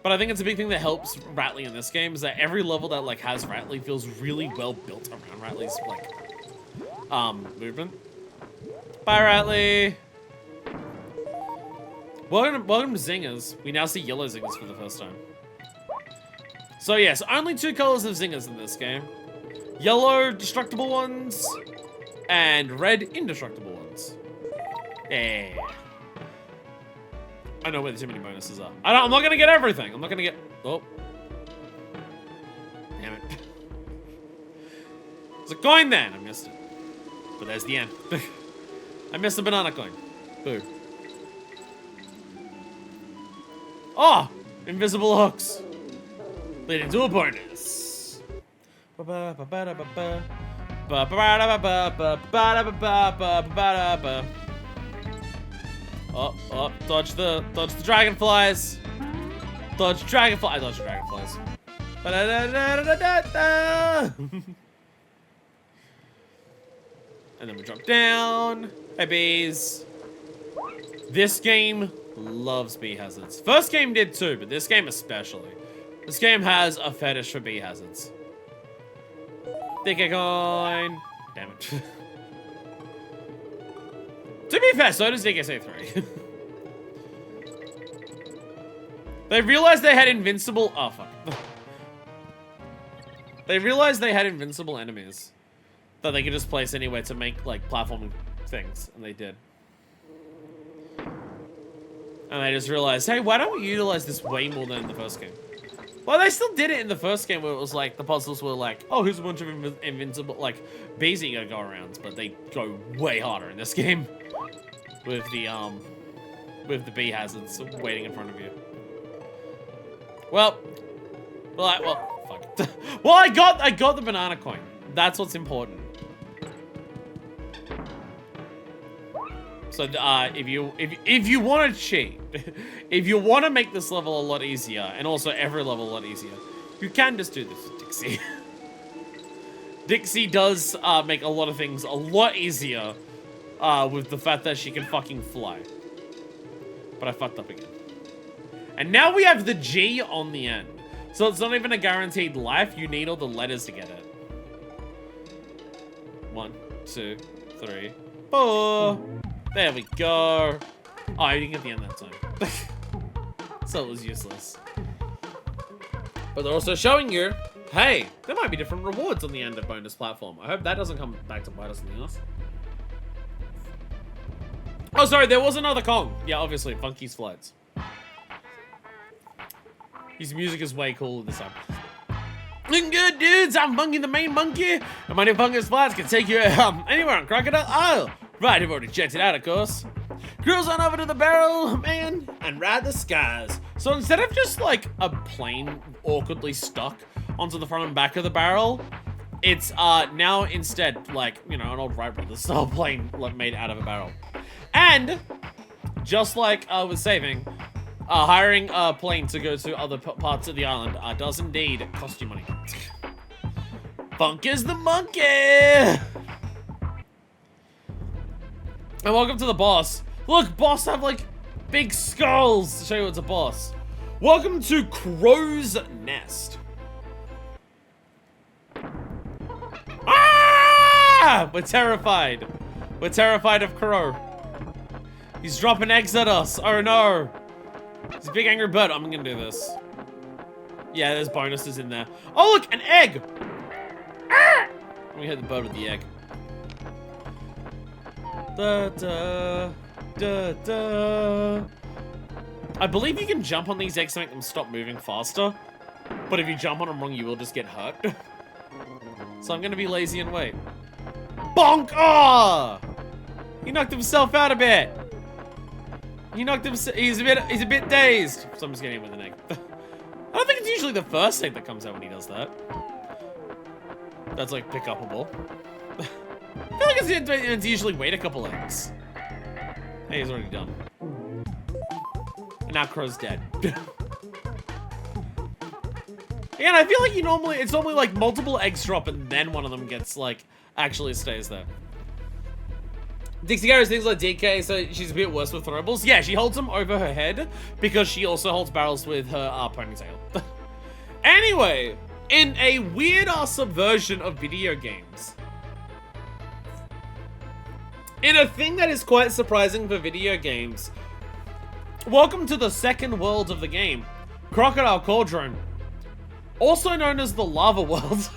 But I think it's a big thing that helps Rattly in this game is that every level that like has Rattly feels really well built around Rattly's like movement. Bye, Rattly. Welcome to Zingers. We now see yellow Zingers for the first time. So yes, only 2 colors of Zingers in this game. Yellow, destructible ones, and red, indestructible ones. Yeah. I know where the too many bonuses are. I'm not gonna get everything. I'm not gonna get, oh. Damn it. There's a coin then, I missed it. But there's the end. I missed the banana coin. Boo. Oh! Invisible hooks. Leading to a bonus. Oh, dodge the dragonflies. Dodge dragonfly. I dodged dragonflies. And then we drop down. Hey, bees. This game loves bee hazards. First game did too, but this game especially. This game has a fetish for bee hazards. DK coin. Damn it. To be fair, so does DKC 3. They realized they had invincible... Oh, fuck. They realized they had invincible enemies that they could just place anywhere to make, like, platforming things. And they did. And they just realized, hey, why don't we utilize this way more than in the first game? Well, they still did it in the first game where it was like, the puzzles were like, oh, here's a bunch of invincible, like, bees that you gotta go around. But they go way harder in this game. With the bee hazards waiting in front of you. Well, fuck. Well, I got the banana coin. That's what's important. So, if you want to cheat, if you want to make this level a lot easier, and also every level a lot easier, you can just do this with Dixie. Dixie does make a lot of things a lot easier with the fact that she can fucking fly. But I fucked up again. And now we have the G on the end. So it's not even a guaranteed life. You need all the letters to get it. 1, 2, 3, 4. There we go. Oh, I didn't get the end that time. So it was useless. But they're also showing you, hey, there might be different rewards on the end of bonus platform. I hope that doesn't come back to bite us something else. Oh, sorry, there was another Kong. Yeah, obviously, Funky's Flights. His music is way cooler this time. Looking good, dudes. I'm Funky the main monkey. And my new Funky's Flights can take you anywhere on Crocodile Isle. Right, I've already checked it out, of course. Cruise on over to the barrel, man, and ride the skies. So instead of just, like, a plane awkwardly stuck onto the front and back of the barrel, it's now instead, like, you know, an old Wright Brothers style plane like, made out of a barrel. And, just like with saving, hiring a plane to go to other parts of the island does indeed cost you money. Funk is the monkey! And welcome to the boss. Look, boss have, like, big skulls to show you it's a boss. Welcome to Crow's Nest. Ah! We're terrified. We're terrified of Crow. He's dropping eggs at us. Oh, no. He's a big angry bird. I'm gonna do this. Yeah, there's bonuses in there. Oh, look, an egg. Ah! Let me hit the bird with the egg. Da, da, da, da. I believe you can jump on these eggs to make them stop moving faster. But if you jump on them wrong, you will just get hurt. So I'm gonna be lazy and wait. Bonk! Ah! Oh! He knocked himself out a bit. He knocked himself. He's a bit dazed. So I'm just getting him with an egg. I don't think it's usually the first egg that comes out when he does that. That's like pick upable. I feel like it's usually wait a couple eggs. Hey, he's already done. And now Crow's dead. And I feel like it's normally like multiple eggs drop and then one of them gets like actually stays there. Dixie carries things like DK, so she's a bit worse with throwables. Yeah, she holds them over her head because she also holds barrels with her ponytail. Anyway, in a weird-ass subversion of video games, in a thing that is quite surprising for video games, welcome to the second world of the game, Crocodile Cauldron, also known as the Lava World.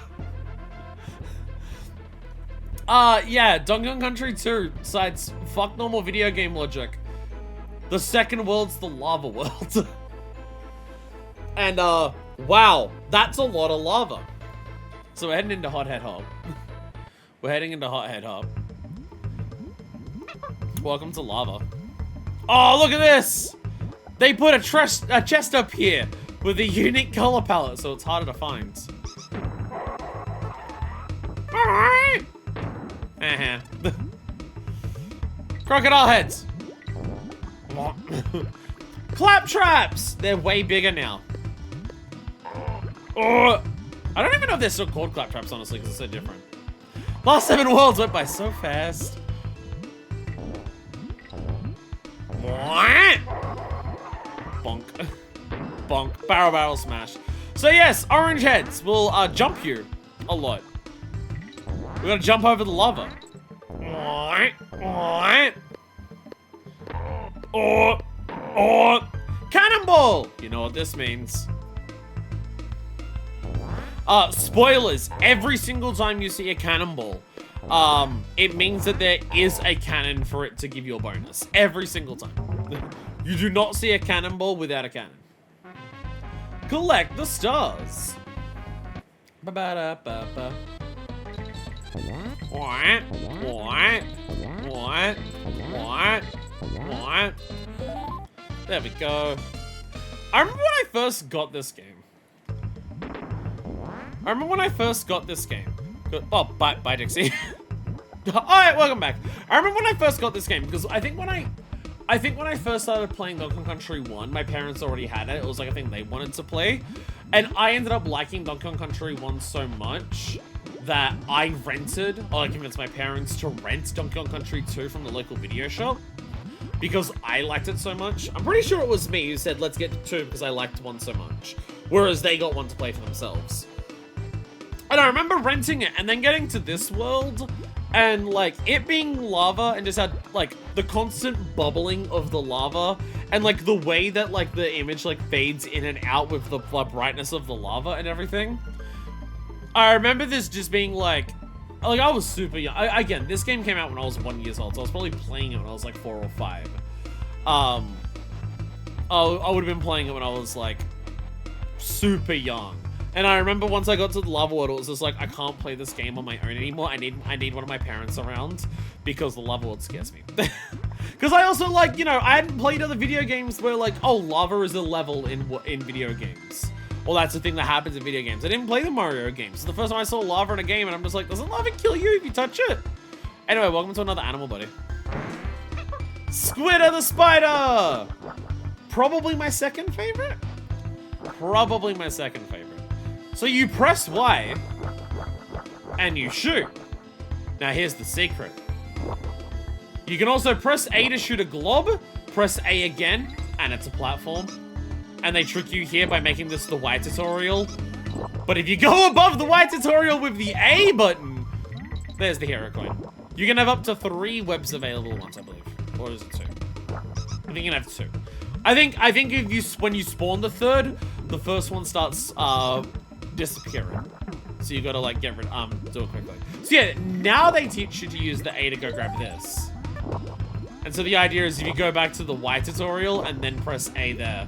Yeah, Donkey Kong Country 2 cites fuck normal video game logic. The second world's the Lava World. And, wow, that's a lot of lava. So we're heading into Hothead Hub. We're heading into Hothead Hub. Welcome to lava. Oh, look at this! They put a chest up here with a unique color palette, so it's harder to find. Alright! Crocodile heads! Clap traps! They're way bigger now. Oh, I don't even know if they're still called clap traps, honestly, because they're so different. Last 7 worlds went by so fast. Bonk. Bonk. Barrel smash. So yes, orange heads will jump you a lot. We're gonna jump over the lava. Oh, cannonball! cannonball! You know what this means. Spoilers. Every single time you see a cannonball, it means that there is a cannon for it to give you a bonus. Every single time. You do not see a cannonball without a cannon. Collect the stars. Ba-ba-da-ba-ba. What? What? What? What? What? There we go. I remember when I first got this game. Oh, bye, Dixie. Alright, welcome back. I remember when I first got this game, because I think when I first started playing Donkey Kong Country 1, my parents already had it. It was like a thing they wanted to play. And I ended up liking Donkey Kong Country 1 so much that I rented, or I convinced my parents to rent Donkey Kong Country 2 from the local video shop. Because I liked it so much. I'm pretty sure it was me who said, let's get 2 because I liked 1 so much. Whereas they got 1 to play for themselves. And I remember renting it and then getting to this world and like it being lava and just had like the constant bubbling of the lava and like the way that like the image like fades in and out with the brightness of the lava and everything. I remember this just being like I was super young. Again, this game came out when I was 1 year old, so I was probably playing it when I was like 4 or 5. I would have been playing it when I was like super young. And I remember once I got to the lava world, it was just like, I can't play this game on my own anymore. I need one of my parents around because the lava world scares me. Because I also like, you know, I hadn't played other video games where like, oh, lava is a level in video games. Well, that's the thing that happens in video games. I didn't play the Mario games. So the first time I saw lava in a game and I'm just like, doesn't lava kill you if you touch it? Anyway, welcome to another animal buddy. Squidder the spider! Probably my second favorite? Probably my second favorite. So you press Y, and you shoot. Now here's the secret. You can also press A to shoot a glob, press A again, and it's a platform. And they trick you here by making this the Y tutorial. But if you go above the Y tutorial with the A button, there's the hero coin. You can have up to 3 webs available at once, I believe. Or is it 2? I think you can have 2. I think if when you spawn the third, the first one starts disappearing. So you gotta like get rid do it quickly. So yeah, now they teach you to use the A to go grab this. And so the idea is if you go back to the Y tutorial and then press A there,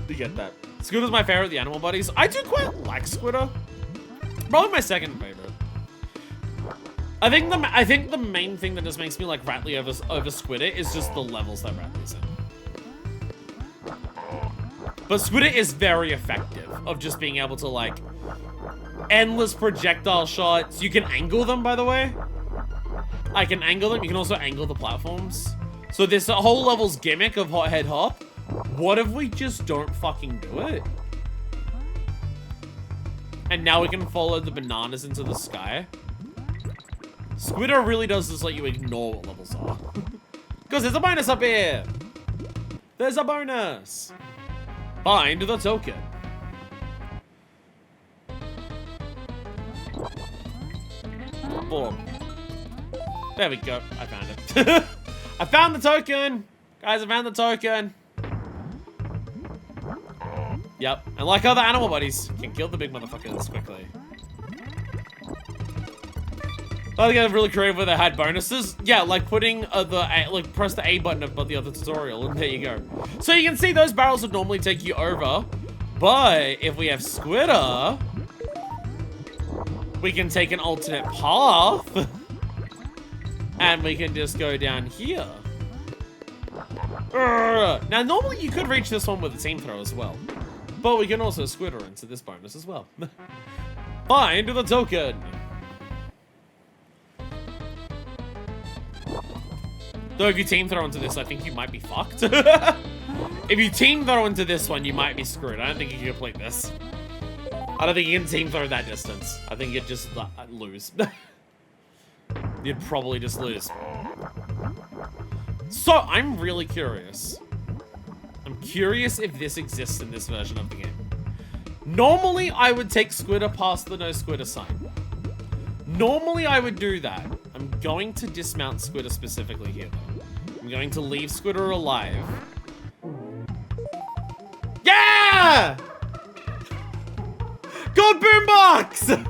you get that. Squidder's my favorite of the animal buddies. I do quite like Squidder. Probably my second favorite. I think the main thing that just makes me like Rattly over Squidder is just the levels that Rattly's in. But Squidder is very effective of just being able to like endless projectile shots. You can angle them, by the way. I can angle them. You can also angle the platforms. So this whole level's gimmick of hot head hop. What if we just don't fucking do it? And now we can follow the bananas into the sky. Squidder really does just let you ignore what levels are. Because there's a bonus up here. There's a bonus. Find the token. Boom. There we go. I found it. I found the token. Guys, I found the token. Yep. And like other animal buddies, you can kill the big motherfuckers quickly. I think I'm really creative where they had bonuses. Yeah, like putting press the A button above the other tutorial, and there you go. So you can see those barrels would normally take you over, but if we have Squidder, we can take an alternate path, and we can just go down here. Now, normally you could reach this one with a team throw as well, but we can also Squidder into this bonus as well. Find the token. Though if you team throw into this, I think you might be fucked. If you team throw into this one, you might be screwed. I don't think you can complete this. I don't think you can team throw that distance. I think you'd just lose. You'd probably just lose. So, I'm really curious. I'm curious if this exists in this version of the game. Normally, I would take Squidder past the no Squidder sign. Normally, I would do that. I'm going to dismount Squidder specifically here, though. I'm going to leave Squidder alive. Yeah! Gold Boombox!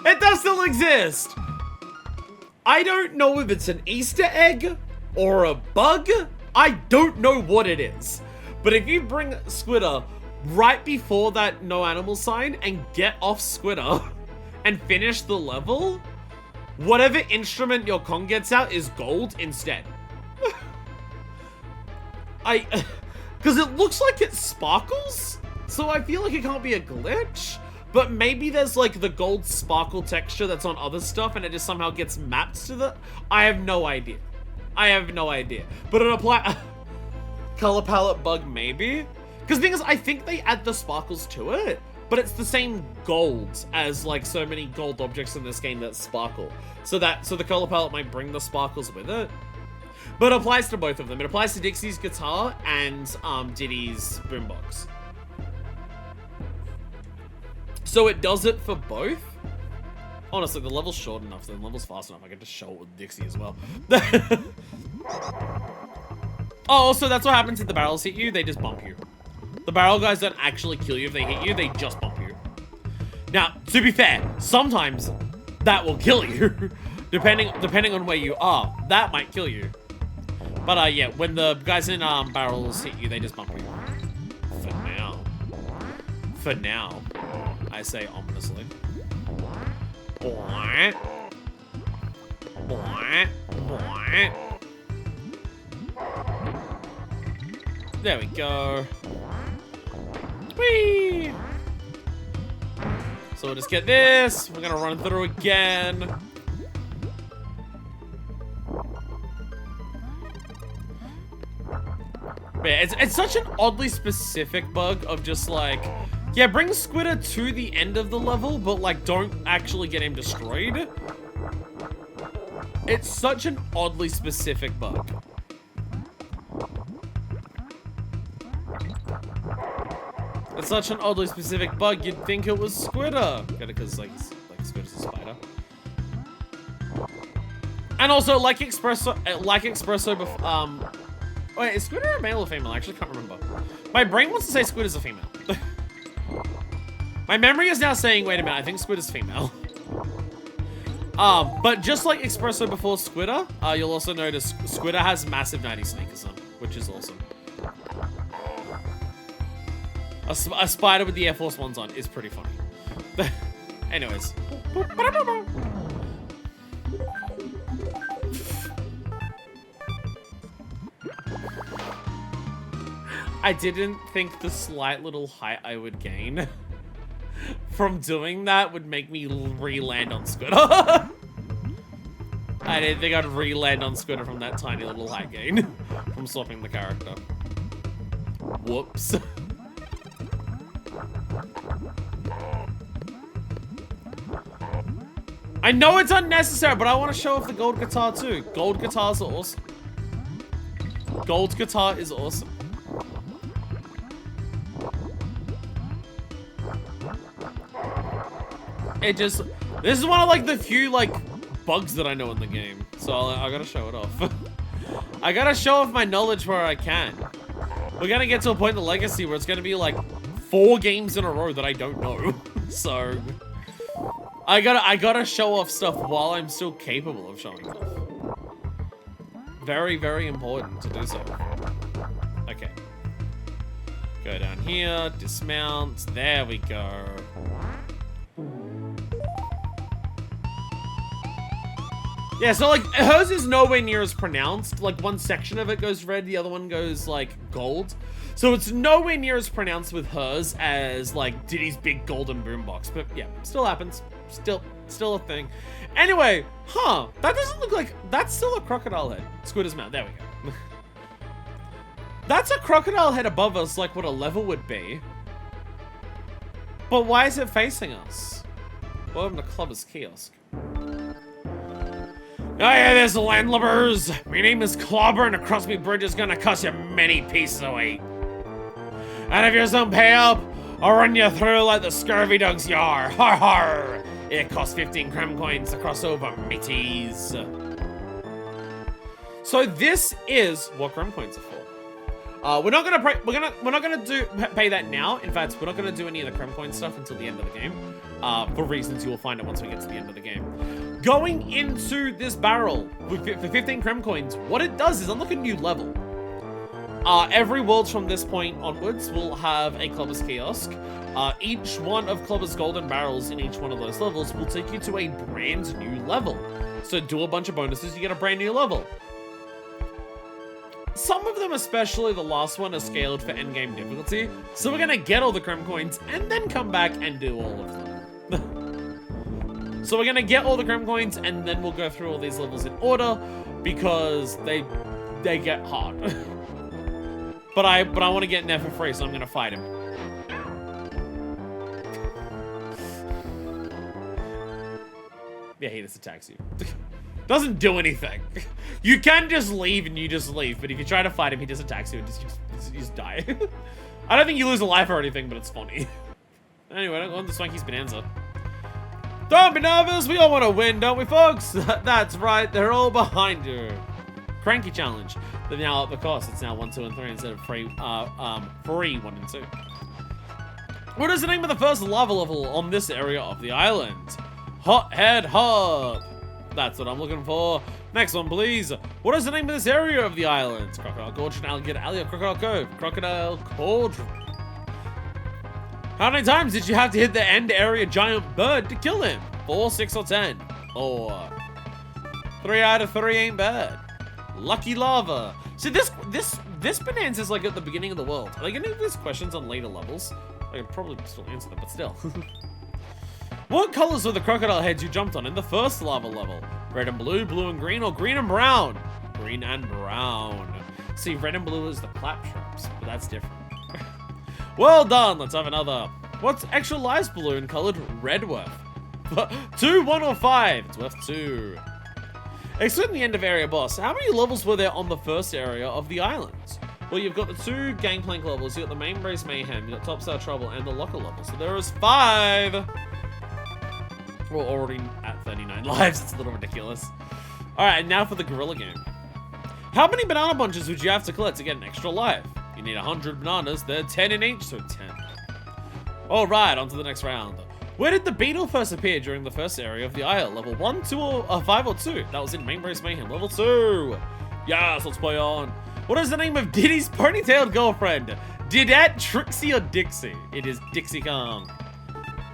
It does still exist. I don't know if it's an Easter egg or a bug. I don't know what it is. But if you bring Squitter right before that no animal sign and get off Squitter and finish the level, whatever instrument your Kong gets out is gold instead. Because it looks like it sparkles, so I feel like it can't be a glitch. But maybe there's like the gold sparkle texture that's on other stuff and it just somehow gets mapped to the... I have no idea. I have no idea. But it apply... Color palette bug, maybe? Because the thing is, I think they add the sparkles to it, but it's the same golds as like so many gold objects in this game that sparkle. So the color palette might bring the sparkles with it. But it applies to both of them. It applies to Dixie's guitar and Diddy's boombox. So it does it for both. Honestly, the level's short enough, the level's fast enough. I can just show it with Dixie as well. Oh, also, that's what happens if the barrels hit you. They just bump you. The barrel guys don't actually kill you if they hit you. They just bump you. Now, to be fair, sometimes that will kill you. depending on where you are. That might kill you. But, yeah, when the guys in barrels hit you, they just bump you. For now. For now. I say ominously. Boing. Boing. Boing. There we go. Whee! So we'll just get this. We're gonna run through again. But yeah, it's such an oddly specific bug of just like, yeah, bring Squitter to the end of the level, but like don't actually get him destroyed. It's such an oddly specific bug. It's such an oddly specific bug, you'd think it was Squitter. Get it, because like Squitter's a spider. And also, like Espresso, wait, is Squitter a male or female? I actually can't remember. My brain wants to say Squitter's a female. My memory is now saying, wait a minute, I think Squitter's female. But just like Espresso before Squitter, you'll also notice Squitter has massive 90 sneakers on, which is awesome. A spider with the Air Force Ones on is pretty funny. Anyways. I didn't think the slight little height I would gain from doing that would make me re-land on Squitter. I didn't think I'd re-land on Squitter from that tiny little height gain from swapping the character. Whoops. I know it's unnecessary, but I want to show off the gold guitar too. Gold guitars are awesome. Gold guitar is awesome. It just... This is one of like the few like bugs that I know in the game. So I gotta show it off. I gotta show off my knowledge where I can. We're gonna get to a point in the Legacy where it's gonna be like 4 games in a row that I don't know. So... I gotta show off stuff while I'm still capable of showing off. Very, very important to do so. Okay. Go down here, dismount, there we go. Yeah, so like, hers is nowhere near as pronounced. Like, one section of it goes red, the other one goes like gold. So it's nowhere near as pronounced with hers as like Diddy's big golden boombox. But yeah, still happens. Still a thing. Anyway, that doesn't look like... That's still a crocodile head. Squitter's mouth. There we go. That's a crocodile head above us, like what a level would be. But why is it facing us? Welcome to Clubber's Kiosk. Oh yeah, there's the landlubbers. My name is Clobber, and a cross-me bridge is gonna cost you many pieces of weight. And if you don't pay up, I'll run you through like the scurvy dogs you are. Har har! It costs 15 cram coins to cross over, mateys. So this is what cram coins are for. We're not gonna pay that now. In fact, we're not gonna do any of the Creme Coin stuff until the end of the game. For reasons you will find out once we get to the end of the game. Going into this barrel for 15 Creme Coins, what it does is unlock a new level. Every world from this point onwards will have a Clubber's Kiosk. Each one of Clubber's golden barrels in each one of those levels will take you to a brand new level. So do a bunch of bonuses, you get a brand new level. Some of them, especially the last one, are scaled for endgame difficulty. So we're gonna get all the Creme Coins and then come back and do all of them. So we're gonna get all the Creme Coins and then we'll go through all these levels in order because they get hard. But I want to get Neff for free, so I'm gonna fight him. Yeah, he just attacks you. Doesn't do anything. You can just leave and you just leave, but if you try to fight him, he just attacks you and you just die. I don't think you lose a life or anything, but it's funny. Anyway, on the Swanky's Bonanza. Don't be nervous, we all want to win, don't we, folks? That's right, they're all behind you. Cranky challenge. They're now at the cost. It's now 1, 2, and 3 instead of free 1 and 2. What is the name of the first lava level on this area of the island? Hothead Hub. That's what I'm looking for. Next one, please. What is the name of this area of the island? Crocodile Gorge and Alligator Alley or Crocodile Cove? Crocodile Cauldron. How many times did you have to hit the end area giant bird to kill him? 4, 6, or 10? Or 3 out of 3 ain't bad. Lucky lava. See, this Bonanza is like at the beginning of the world. Are they gonna give these questions on later levels? I could probably still answer them, but still. What colors were the crocodile heads you jumped on in the first lava level? Red and blue, blue and green, or green and brown? Green and brown. See, red and blue is the claptraps, but that's different. Well done, let's have another. What's extra lives balloon colored red worth? 2, 1, or 5? It's worth 2. Excluding the end of area boss, how many levels were there on the first area of the island? Well, you've got the 2 Gangplank levels, you've got the Main Base Mayhem, you've got Top Star Trouble, and the Locker level. So there is 5! We're already at 39 lives, it's a little ridiculous. Alright, and now for the Gorilla game. How many banana bunches would you have to collect to get an extra life? You need 100 bananas, they're 10 in each, so 10. Alright, on to the next round. Where did the beetle first appear during the first area of the isle? Level 1, 2, or 5, or 2? That was in Main Base Mayhem. Level 2! Yes, let's play on. What is the name of Diddy's ponytailed girlfriend? Didette, Trixie, or Dixie? It is Dixie Kong.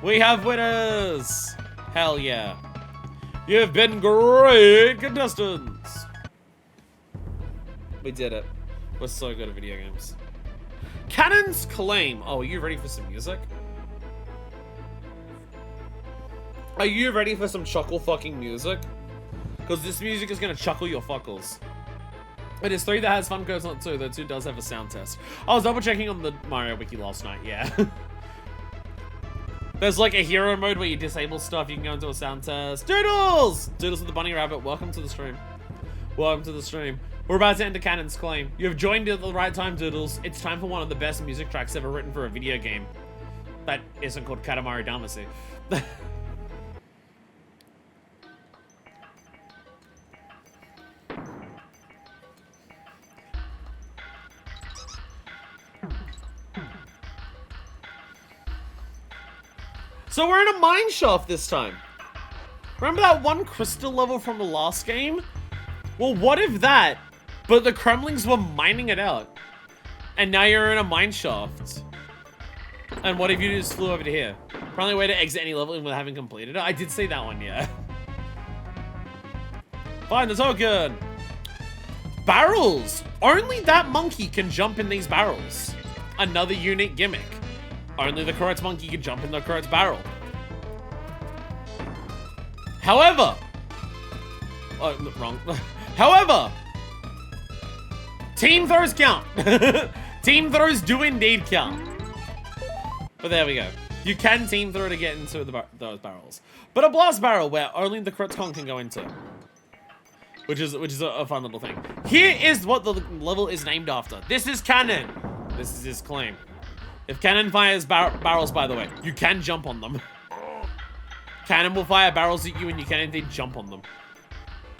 We have winners! Hell yeah. You've been great contestants! We did it. We're so good at video games. Cannon's Claim. Oh, are you ready for some music? Are you ready for some chuckle fucking music? Because this music is gonna chuckle your fuckles. It is 3 that has fun codes, not 2. The 2 does have a sound test. I was double checking on the Mario Wiki last night, yeah. There's like a hero mode where you disable stuff, you can go into a sound test. Doodles! Doodles with the bunny rabbit, welcome to the stream. Welcome to the stream. We're about to enter Cannon's Claim. You have joined at the right time, Doodles. It's time for one of the best music tracks ever written for a video game. That isn't called Katamari Damacy. So we're in a mine shaft this time. Remember that one crystal level from the last game? Well, what if that, but the Kremlings were mining it out. And now you're in a mine shaft. And what if you just flew over to here? Probably way to exit any level without having completed it. I did see that one, yeah. Find the token. Barrels. Only that monkey can jump in these barrels. Another unique gimmick. Only the correct monkey can jump in the correct barrel. However, oh, wrong. However, team throws count. Team throws do indeed count. But there we go. You can team throw to get into those barrels. But a blast barrel where only the correct con can go into. Which is a fun little thing. Here is what the level is named after. This is Cannon. This is his claim. If Cannon fires barrels, by the way, you can jump on them. Cannon will fire barrels at you and you can indeed jump on them.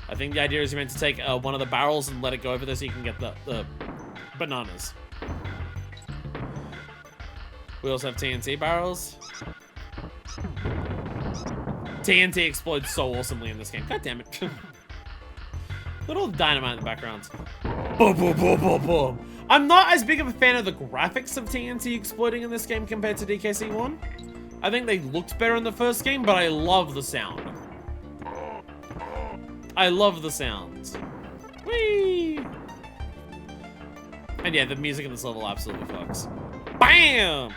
I think the idea is you're meant to take one of the barrels and let it go over there so you can get the bananas. We also have TNT barrels. TNT explodes so awesomely in this game. God damn it. Little dynamite in the background. Boom, boom, boom, boom, boom. I'm not as big of a fan of the graphics of TNT exploding in this game compared to DKC 1. I think they looked better in the first game, but I love the sound. I love the sound. Whee! And yeah, the music in this level absolutely fucks. BAM!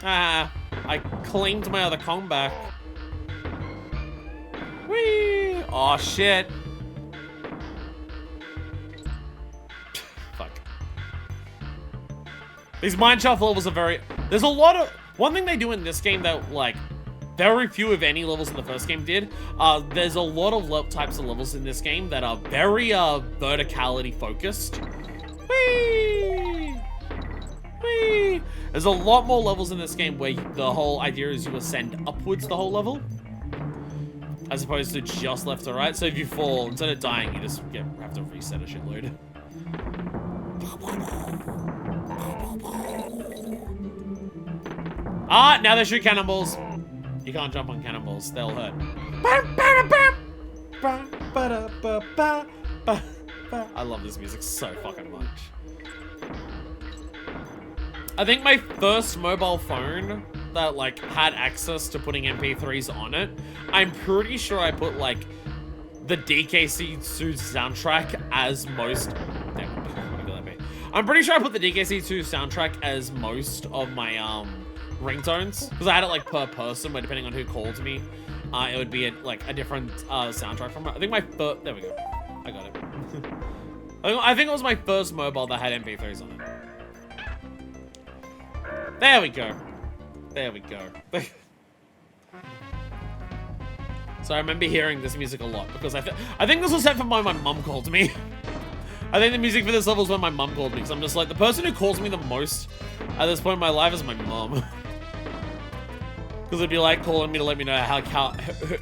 Ah, I claimed my other Kong back. Whee! Oh shit. Fuck. These mineshaft levels are very... There's a lot of... One thing they do in this game that, like, very few of any levels in the first game did, there's a lot of types of levels in this game that are very, verticality focused. Whee! Whee! There's a lot more levels in this game where the whole idea is you ascend upwards the whole level, as opposed to just left or right. So if you fall, instead of dying, you just have to reset a shitload. Ah, now they shoot cannonballs. You can't jump on cannonballs, they'll hurt. I love this music so fucking much. I think my first mobile phone that like had access to putting MP3s on it, I'm pretty sure I put like the DKC2 soundtrack as most... I'm pretty sure I put the DKC2 soundtrack as most of my ringtones, because I had it like per person, but depending on who called me, it would be like a different soundtrack from it. I think my first... There we go. I got it. I think it was my first mobile that had MP3s on it. There we go. There we go. So I remember hearing this music a lot, because I think this was set for when my mum called me. I think the music for this level is when my mum called me, because I'm just like, the person who calls me the most at this point in my life is my mum. Because it'd be like calling me to let me know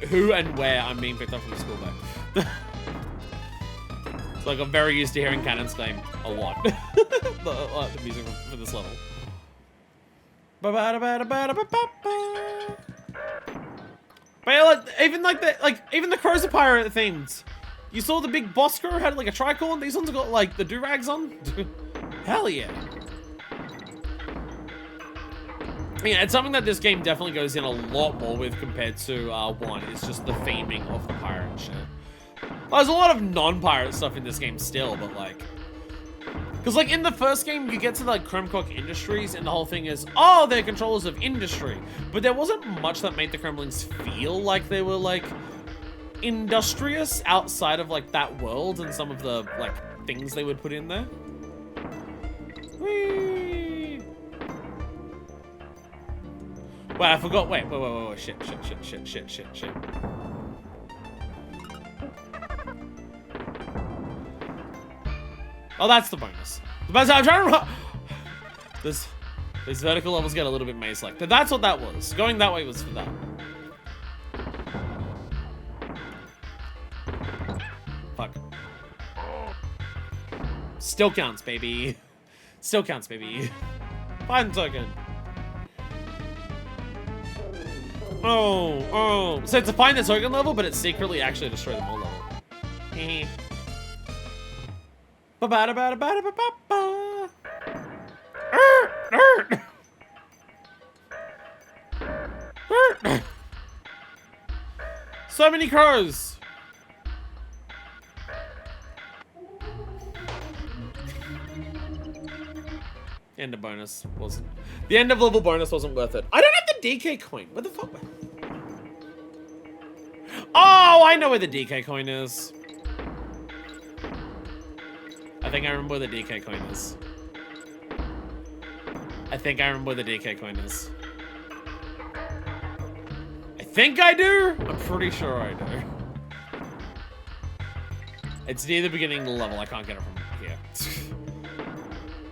who and where I'm being picked up from the school bag. So I got very used to hearing Cannon's name a lot. the music for this level. But yeah, even the Crows are pirate themed. You saw the big boss crow had like a tricorn. These ones have got like the do-rags on. Hell yeah. Yeah, it's something that this game definitely goes in a lot more with compared to 1. It's just the theming of the pirate shit. Well, there's a lot of non-pirate stuff in this game still, but like... Because like in the first game, you get to like Kremcock Industries and the whole thing is, oh, they're controllers of industry. But there wasn't much that made the Kremlings feel like they were like industrious outside of like that world and some of the like things they would put in there. Whee! Wait, I forgot. Wait, shit. Oh, that's the bonus. I'm trying to run. These vertical levels get a little bit maze-like. But that's what that was. Going that way was for that. Fuck. Still counts, baby. Still counts, baby. Find token. Oh. So it's to find the token level, but it's secretly actually destroy the whole level. So many crows. End of bonus wasn't. The end of level bonus wasn't worth it. I don't have the DK coin. Where the fuck? Oh, I know where the DK coin is. I think I remember where the DK coin is. I think I remember where the DK coin is. I think I do. I'm pretty sure I do. It's near the beginning of the level. I can't get it from here.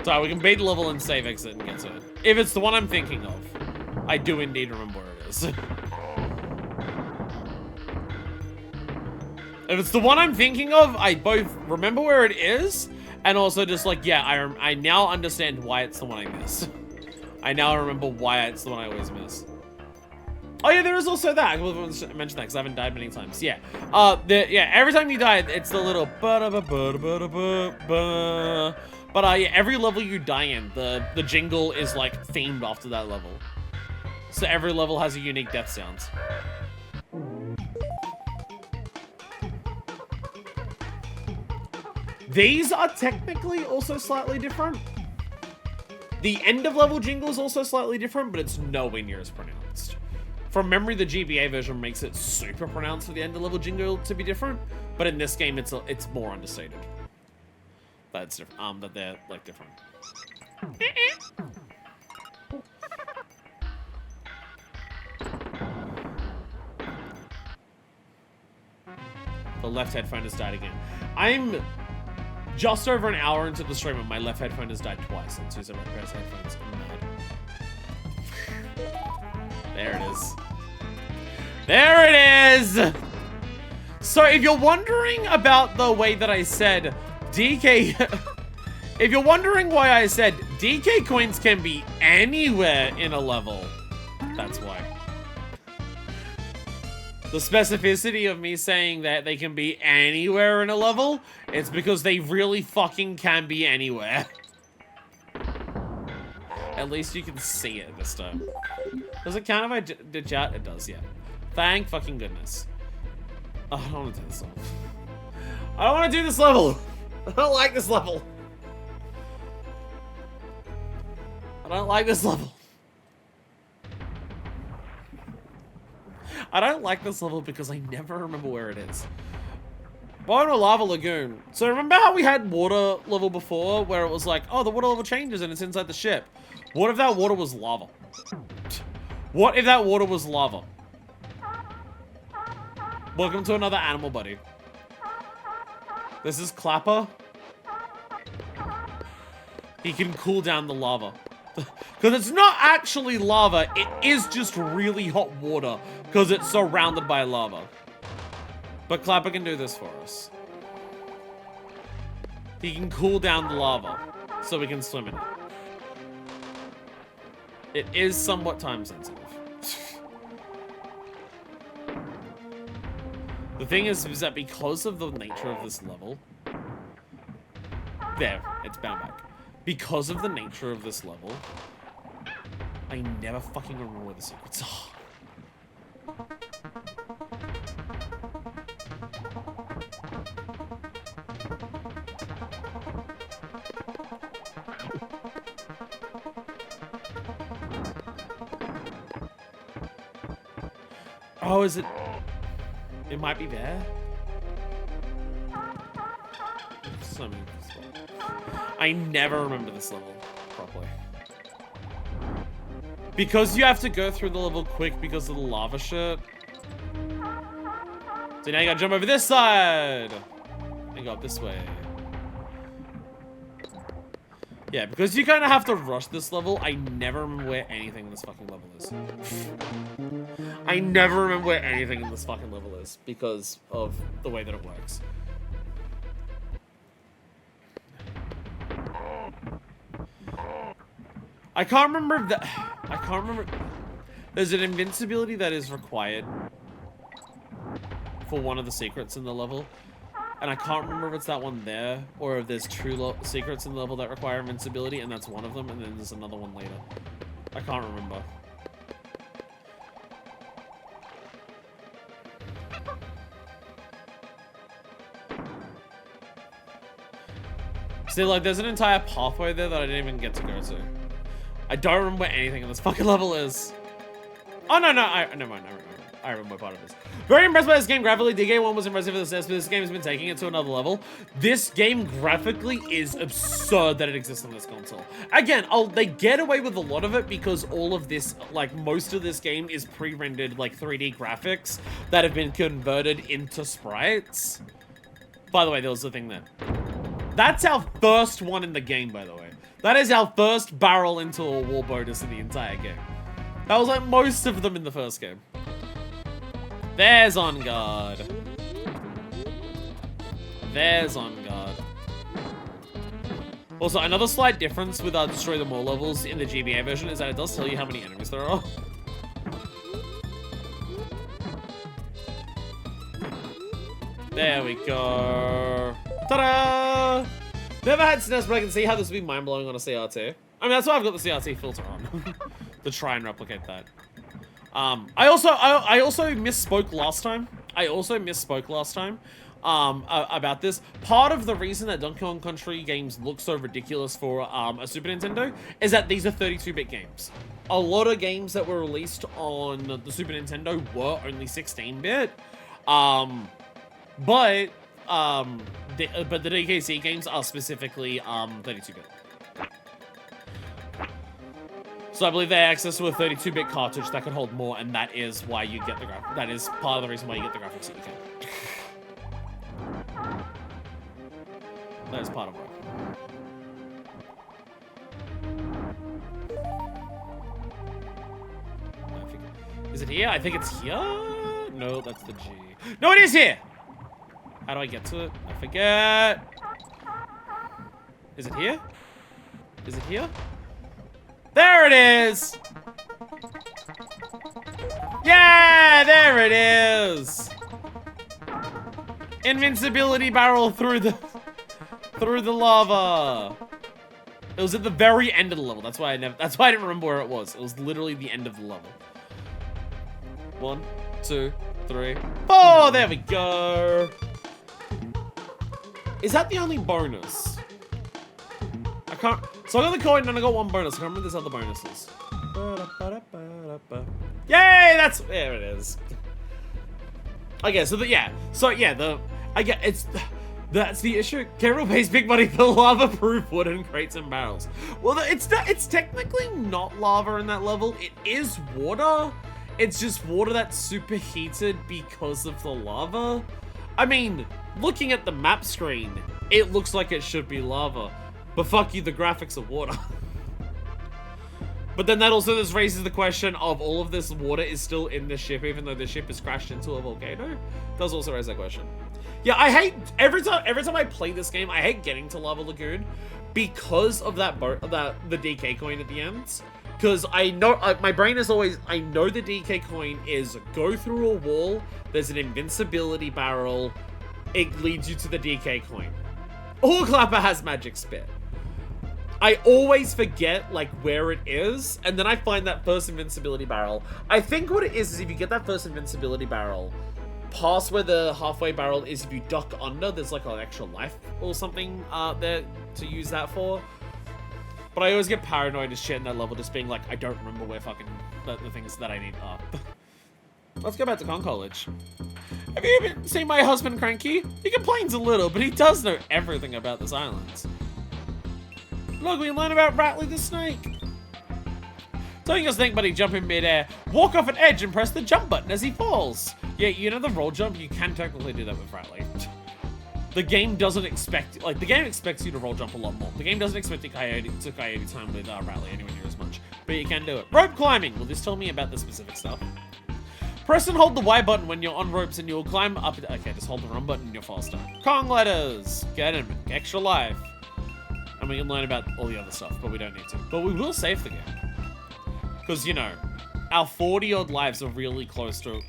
So we can beat the level and save exit and get to it. If it's the one I'm thinking of, I do indeed remember where it is. If it's the one I'm thinking of, I both remember where it is, and also just like, yeah, I now understand why it's the one I missed. I now remember why it's the one I always miss. Oh yeah, there is also that. I will mention that because I haven't died many times. Yeah. Yeah, every time you die, it's the little but yeah, every level you die in, the jingle is like themed after that level. So every level has a unique death sounds. These are technically also slightly different. The end of level jingle is also slightly different, but it's nowhere near as pronounced. From memory, the GBA version makes it super pronounced for the end of level jingle to be different, but in this game, it's more understated. That's different. That they're like different. The left headphone has died again. I'm just over an hour into the stream and my left headphone has died twice on two separate pairs of headphones. I'm mad. There it is. There it is! So if you're wondering about the way that I said DK... if you're wondering why I said DK coins can be anywhere in a level, that's why. The specificity of me saying that they can be anywhere in a level, it's because they really fucking can be anywhere. At least you can see it this time. Does it count if I did chat? It does, yeah. Thank fucking goodness. Oh, I don't want to do this level. I don't want to do this level. I don't like this level. I don't like this level. I don't like this level because I never remember where it is. Bono Lava Lagoon. So remember how we had water level before where it was like, oh, the water level changes and it's inside the ship. What if that water was lava? What if that water was lava? Welcome to another animal buddy. This is Clapper. He can cool down the lava. Because it's not actually lava, it is just really hot water. Because it's surrounded by lava. But Clapper can do this for us. He can cool down the lava. So we can swim in it. It is somewhat time sensitive. The thing is that because of the nature of this level... There, it's bound back. Because of the nature of this level, I never fucking remember where the secrets are. Oh, is it? It might be there. I never remember this level properly. Because you have to go through the level quick because of the lava shit. So now you gotta jump over this side. And go up this way. Yeah, because you kind of have to rush this level, I never remember where anything in this fucking level is. I never remember where anything in this fucking level is because of the way that it works. I can't remember that. I can't remember. There's an invincibility that is required for one of the secrets in the level. And I can't remember if it's that one there or if there's two secrets in the level that require invincibility and that's one of them and then there's another one later. I can't remember. See, like, there's an entire pathway there that I didn't even get to go to. I don't remember where anything in this fucking level is. Oh, no, never mind. I remember part of this. Very impressed by this game graphically. DK1 was impressive for the sets, but this game has been taking it to another level. This game graphically is absurd that it exists on this console. Again, they get away with a lot of it because all of this, like, most of this game is pre-rendered, like, 3D graphics that have been converted into sprites. By the way, there was the thing there. That's our first one in the game, by the way. That is our first barrel into a war bonus in the entire game. That was like most of them in the first game. There's On Guard. There's On Guard. Also, another slight difference with Destroy Them All levels in the GBA version is that it does tell you how many enemies there are. There we go. Ta-da! Never had SNES, but I can see how this would be mind-blowing on a CRT. I mean, that's why I've got the CRT filter on. To try and replicate that. I also misspoke last time. About this. Part of the reason that Donkey Kong Country games look so ridiculous for a Super Nintendo is that these are 32-bit games. A lot of games that were released on the Super Nintendo were only 16-bit. But the DKC games are specifically 32-bit. So I believe they have access to a 32-bit cartridge that can hold more, and that is why you get the that is part of the reason why you get the graphics that you can. That is part of it. Is it here? I think it's here. No, that's the G. No, it is here! How do I get to it? I forget. Is it here? Is it here? There it is! Yeah, there it is! Invincibility barrel through the lava. It was at the very end of the level. That's why I didn't remember where it was. It was literally the end of the level. 1, 2, 3, 4. There we go. Is that the only bonus? I can't. So I got the coin and I got one bonus. I can't remember there's other bonuses. Yay! There it is. Okay, so that's the issue. Carol pays big money for lava-proof wooden crates and barrels. Well, it's technically not lava in that level. It is water. It's just water that's superheated because of the lava. I mean, looking at the map screen, it looks like it should be lava. But fuck you, the graphics are water. But then that also just raises the question of all of this water is still in the ship, even though the ship is crashed into a volcano. Does also raise that question. Yeah, I hate every time I play this game, I hate getting to Lava Lagoon because of the DK coin at the end. Because I know my brain is always I know the DK coin is go through a wall. There's an invincibility barrel. It leads you to the DK coin. All Clapper has magic spit. I always forget, like, where it is, and then I find that first invincibility barrel. I think what it is if you get that first invincibility barrel, past where the halfway barrel is, if you duck under, there's, like, an extra life or something there to use that for. But I always get paranoid as shit in that level, just being like, I don't remember where fucking the things that I need are. Let's go back to Kong College. Have you ever seen my husband, Cranky? He complains a little, but he does know everything about this island. Look, we learn about Rattly the snake. Telling a snake buddy jump in midair, walk off an edge and press the jump button as he falls. Yeah, you know the roll jump? You can technically do that with Rattly. The game doesn't expect, like, the game expects you to roll jump a lot more. The game doesn't expect to coyote time with Rattly anywhere near as much. But you can do it. Rope climbing. Will this tell me about the specific stuff? Press and hold the Y button when you're on ropes and you'll climb up. Okay, just hold the run button and you're faster. Kong letters. Get him. Extra life. And we can learn about all the other stuff, but we don't need to. But we will save the game. Because, you know, our 40-odd lives are really close to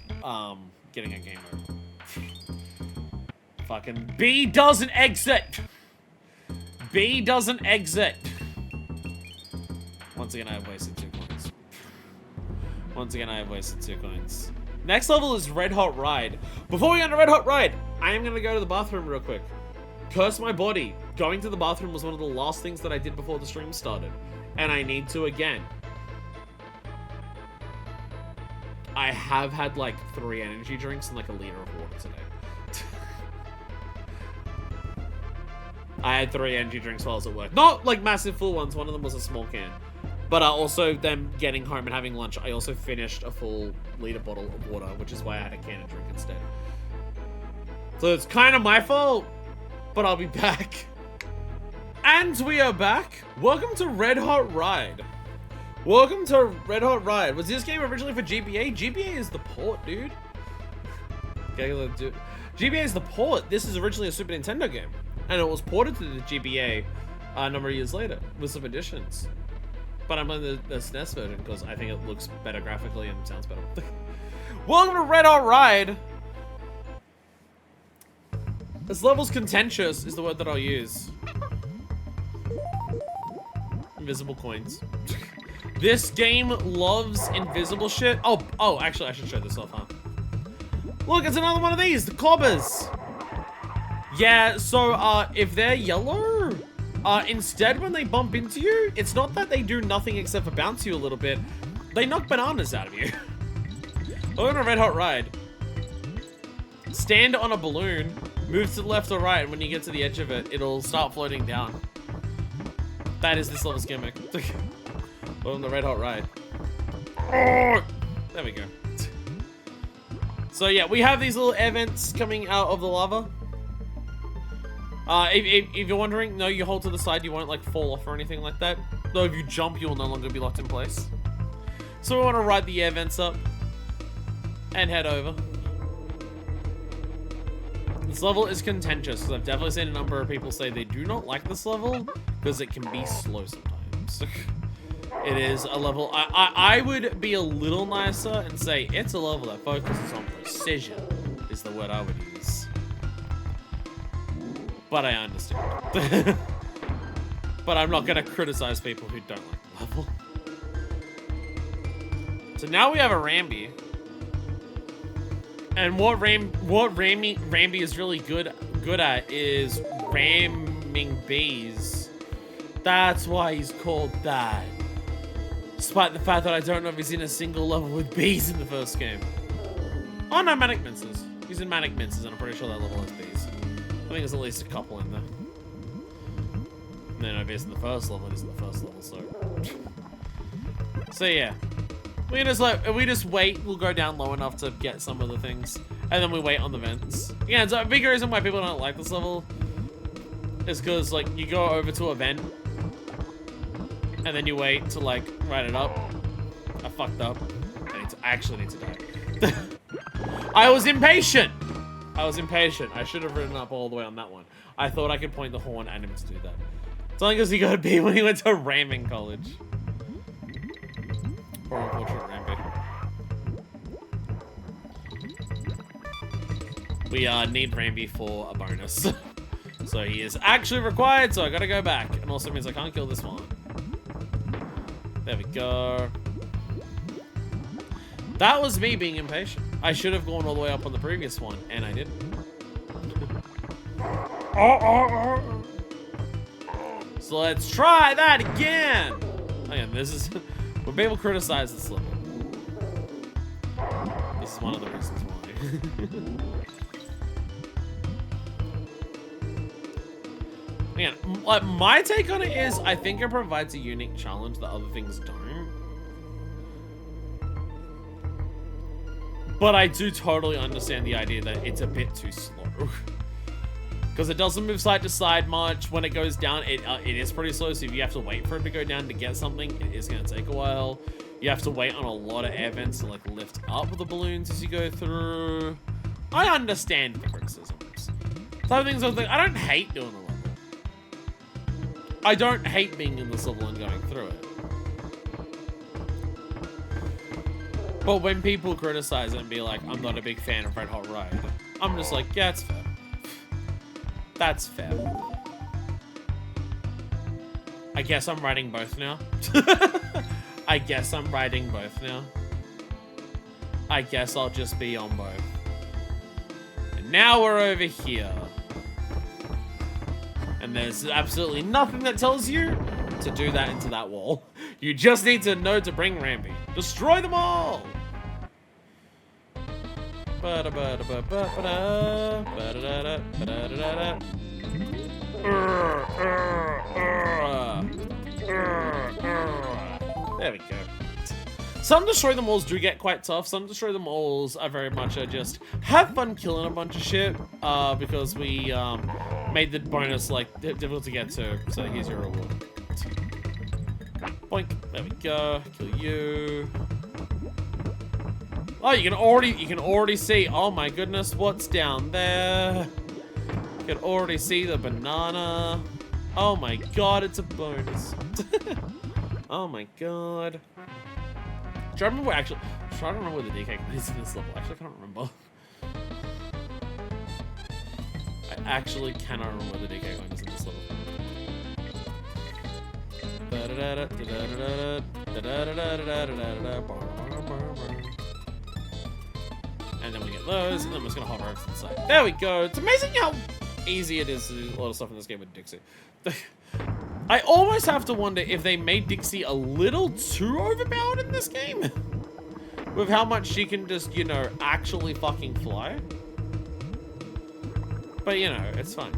getting a game over. Fucking B doesn't exit! B doesn't exit! Once again, I have wasted 2 coins. Once again, I have wasted 2 coins. Next level is Red Hot Ride. Before we go to Red Hot Ride, I am going to go to the bathroom real quick. Curse my body. Going to the bathroom was one of the last things that I did before the stream started. And I need to again. I have had like 3 energy drinks and like a liter of water today. I had 3 energy drinks while I was at work. Not like massive full ones. One of them was a small can. But also them getting home and having lunch, I also finished a full liter bottle of water, which is why I had a can of drink instead. So it's kind of my fault, but I'll be back. And we are back. Welcome to Red Hot Ride. Welcome to Red Hot Ride. Was this game originally for GBA? GBA is the port, dude. Okay, let's do. GBA is the port. This is originally a Super Nintendo game. And it was ported to the GBA a number of years later with some additions. But I'm on the SNES version because I think it looks better graphically and sounds better. Welcome to Red Hot Ride! This level's contentious is the word that I'll use. Invisible coins. This game loves invisible shit. Oh, actually I should show this off, huh? Look, it's another one of these, the clobbers. Yeah, so if they're yellow, instead when they bump into you, it's not that they do nothing except for bounce you a little bit. They knock bananas out of you. We're on a Red Hot Ride. Stand on a balloon, move to the left or right, and when you get to the edge of it, it'll start floating down. That is this level's gimmick. We're on the Red Hot Ride. Oh, there we go. So yeah, we have these little air vents coming out of the lava. If you're wondering, no, you hold to the side, you won't like fall off or anything like that. Though if you jump, you will no longer be locked in place. So we want to ride the air vents up and head over. This level is contentious because I've definitely seen a number of people say they do not like this level because it can be slow sometimes. It is a level, I would be a little nicer and say it's a level that focuses on precision, is the word I would use. But I understand. But I'm not going to criticize people who don't like the level. So now we have a Rambi. And what Rambi is really good at is ramming bees. That's why he's called that. Despite the fact that I don't know if he's in a single level with bees in the first game. Oh no, Manic Minces. He's in Manic Minces and I'm pretty sure that level has bees. I think there's at least a couple in there. And then if it's in the first level, it is in the first level, so. So yeah. We just wait, we'll go down low enough to get some of the things. And then we wait on the vents. Yeah, so a big reason why people don't like this level is because like you go over to a vent and then you wait to like ride it up. I fucked up. I actually need to die. I was impatient! I should have ridden up all the way on that one. I thought I could point the horn at him to do that. It's only because he got a B when he went to ramming college. Poor unfortunate Rambi. We need Rambi for a bonus. So he is actually required, so I gotta go back. And also means I can't kill this one. There we go. That was me being impatient. I should have gone all the way up on the previous one, and I didn't. So let's try that again. Again, this is when people criticize this level. This is one of the reasons why. Again, like my take on it is, I think it provides a unique challenge that other things don't. But I do totally understand the idea that it's a bit too slow. Because it doesn't move side to side much. When it goes down, it is pretty slow. So if you have to wait for it to go down to get something, it is going to take a while. You have to wait on a lot of air vents to like lift up the balloons as you go through. I understand the criticisms. Some things I think, I don't hate doing the level. I don't hate being in this level and going through it. But when people criticize it and be like, I'm not a big fan of Red Hot Ride, I'm just like, yeah, it's fair. That's fair. I guess I'm riding both now. I guess I'm riding both now. I guess I'll just be on both. And now we're over here. And there's absolutely nothing that tells you to do that into that wall. You just need to know to bring Rambi. Destroy them all! There we go. Some Destroy Them Alls do get quite tough. Some Destroy Them Alls are very much just have fun killing a bunch of shit because we made the bonus like difficult to get to. So here's your reward. Boink. There we go. Kill you. Oh, you can already see. Oh my goodness, what's down there? You can already see the banana. Oh my god, it's a bonus. Oh my god. Do I remember actually? I'm trying to remember where the DK coin is in this level. Actually, I can't remember. I actually cannot remember where the DK coin is in this level. And then we get those, and then we're just gonna hover over to the side. There we go. It's amazing how easy it is to do a lot of stuff in this game with Dixie. I almost have to wonder if they made Dixie a little too overpowered in this game. With how much she can just, you know, actually fucking fly. But, you know, it's fine.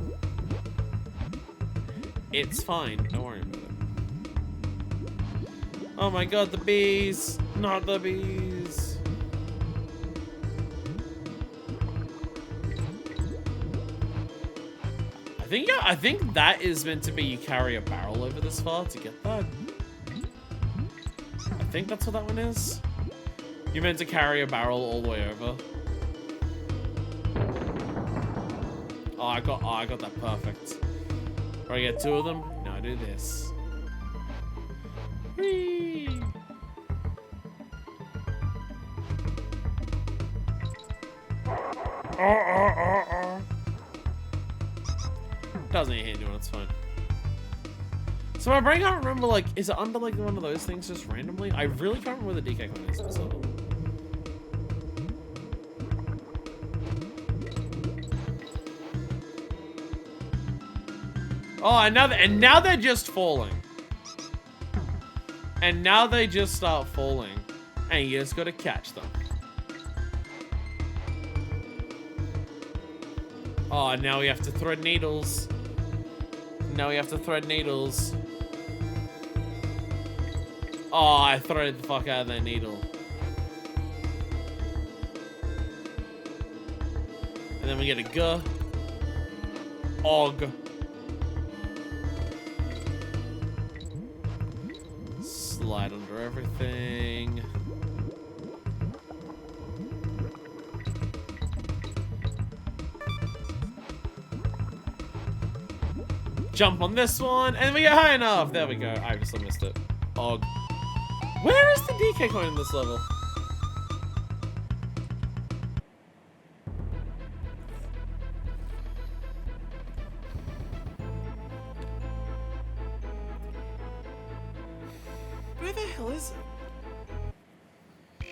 It's fine. Don't worry about it. Oh my god, the bees. Not the bees. I think that is meant to be you carry a barrel over this far to get that. I think that's what that one is. You're meant to carry a barrel all the way over. Oh, I got that perfect. Do I get two of them? No, I do this. Whee! Doesn't need to do it, it's fine. So my brain can't remember, like, is it under, like, one of those things just randomly? I really can't remember where the DK coin is in this level. Oh, and now they're just falling. And now they just start falling. And you just gotta catch them. Oh, now we have to thread needles. Now we have to thread needles. Oh, I threaded the fuck out of that needle. And then we get a G. Og. Slide under everything. Jump on this one, and we get high enough. There we go. I just missed it. Og. Where is the DK coin in this level? Where the hell is it?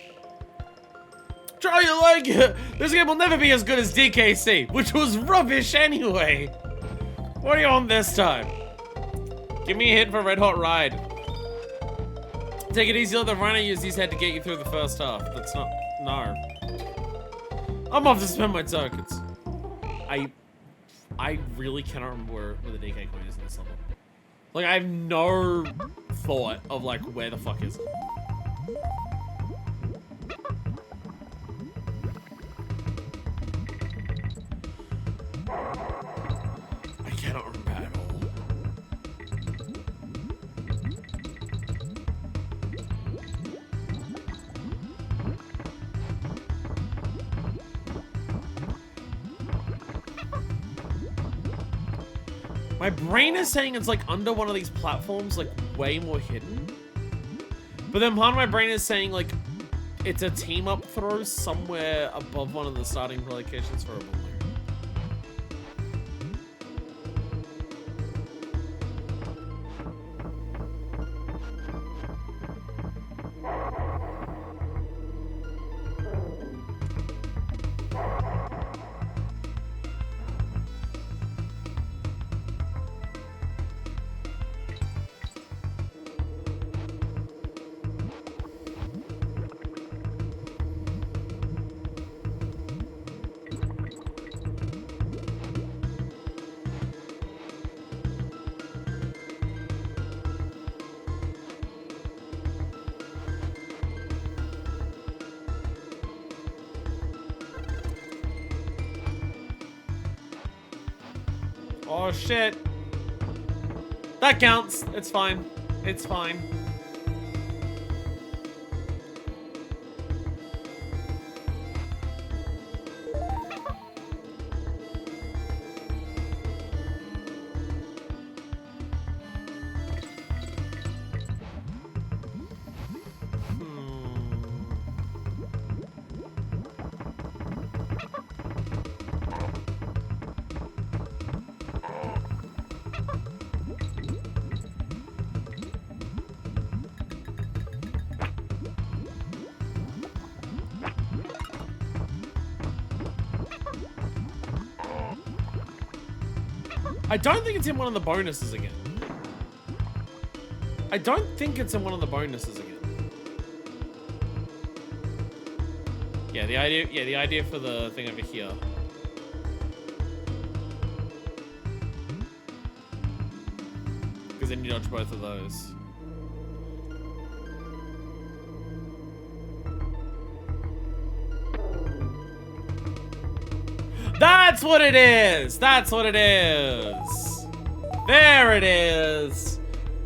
Try your luck! This game will never be as good as DKC, which was rubbish anyway. What do you want this time? Give me a hit for Red Hot Ride. Take it easy, let the runner use his head to get you through the first half. That's not... No. I'm off to spend my tokens. I really cannot remember where the DK coin is in this level. Like, I have no thought of, like, where the fuck is it. I cannot remember at all. My brain is saying it's like under one of these platforms, like way more hidden. But then part of my brain is saying like it's a team up throw somewhere above one of the starting locations for a balloon. Oh shit. That counts. It's fine. It's fine. I don't think it's in one of the bonuses again. I don't think it's in one of the bonuses again. Yeah, the idea for the thing over here. Because then you dodge both of those. That's what it is! That's what it is! There it is!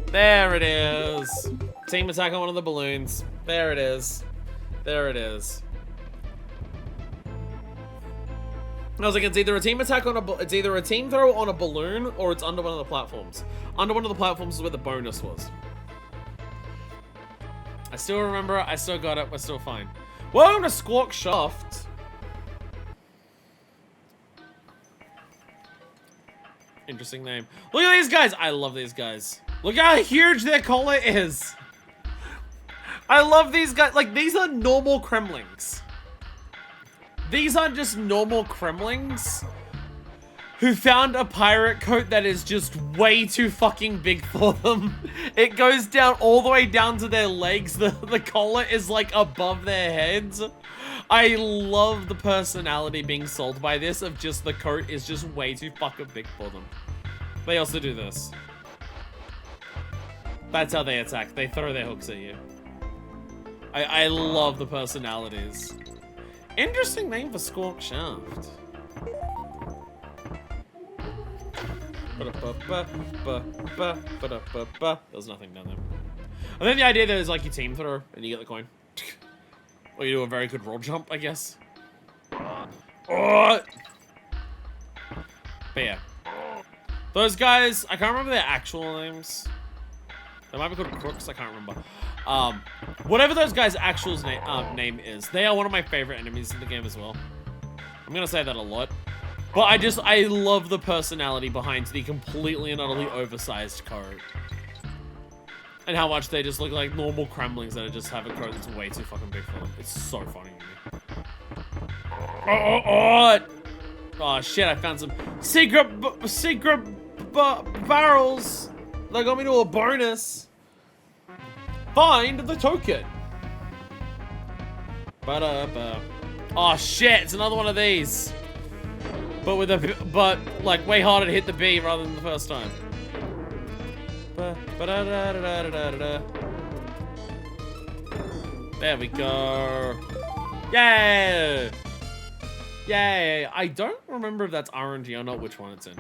There it is! Team attack on one of the balloons. There it is. There it is. I was like, it's either a team attack on it's either a team throw on a balloon or it's under one of the platforms. Under one of the platforms is where the bonus was. I still remember it. I still got it. We're still fine. Welcome to Squawk Shaft. Interesting name. Look at these guys. I love these guys. Look how huge their collar is. I love these guys. Like, these are normal Kremlings. These aren't just normal Kremlings who found a pirate coat that is just way too fucking big for them. It goes down all the way down to their legs. The collar is like above their heads. I love the personality being sold by this of just the coat is just way too fucking big for them. They also do this. That's how they attack. They throw their hooks at you. I love the personalities. Interesting name for Squawk Shaft. There's nothing down there. I think the idea there is like you team throw and you get the coin. Or you do a very good roll jump, I guess. But yeah. Those guys, I can't remember their actual names. They might be called crooks, I can't remember. Whatever those guys' actual name is, they are one of my favorite enemies in the game as well. I'm gonna say that a lot. But I love the personality behind the completely and utterly oversized coat. And how much they just look like normal Kremlings that just have a coat that's way too fucking big for them. It's so funny to me. Oh shit, I found some secret barrels that got me to a bonus. Find the token. Oh shit, it's another one of these. But with like way harder to hit the B rather than the first time. There we go. Yay! Yay! I don't remember if that's RNG or not, which one it's in.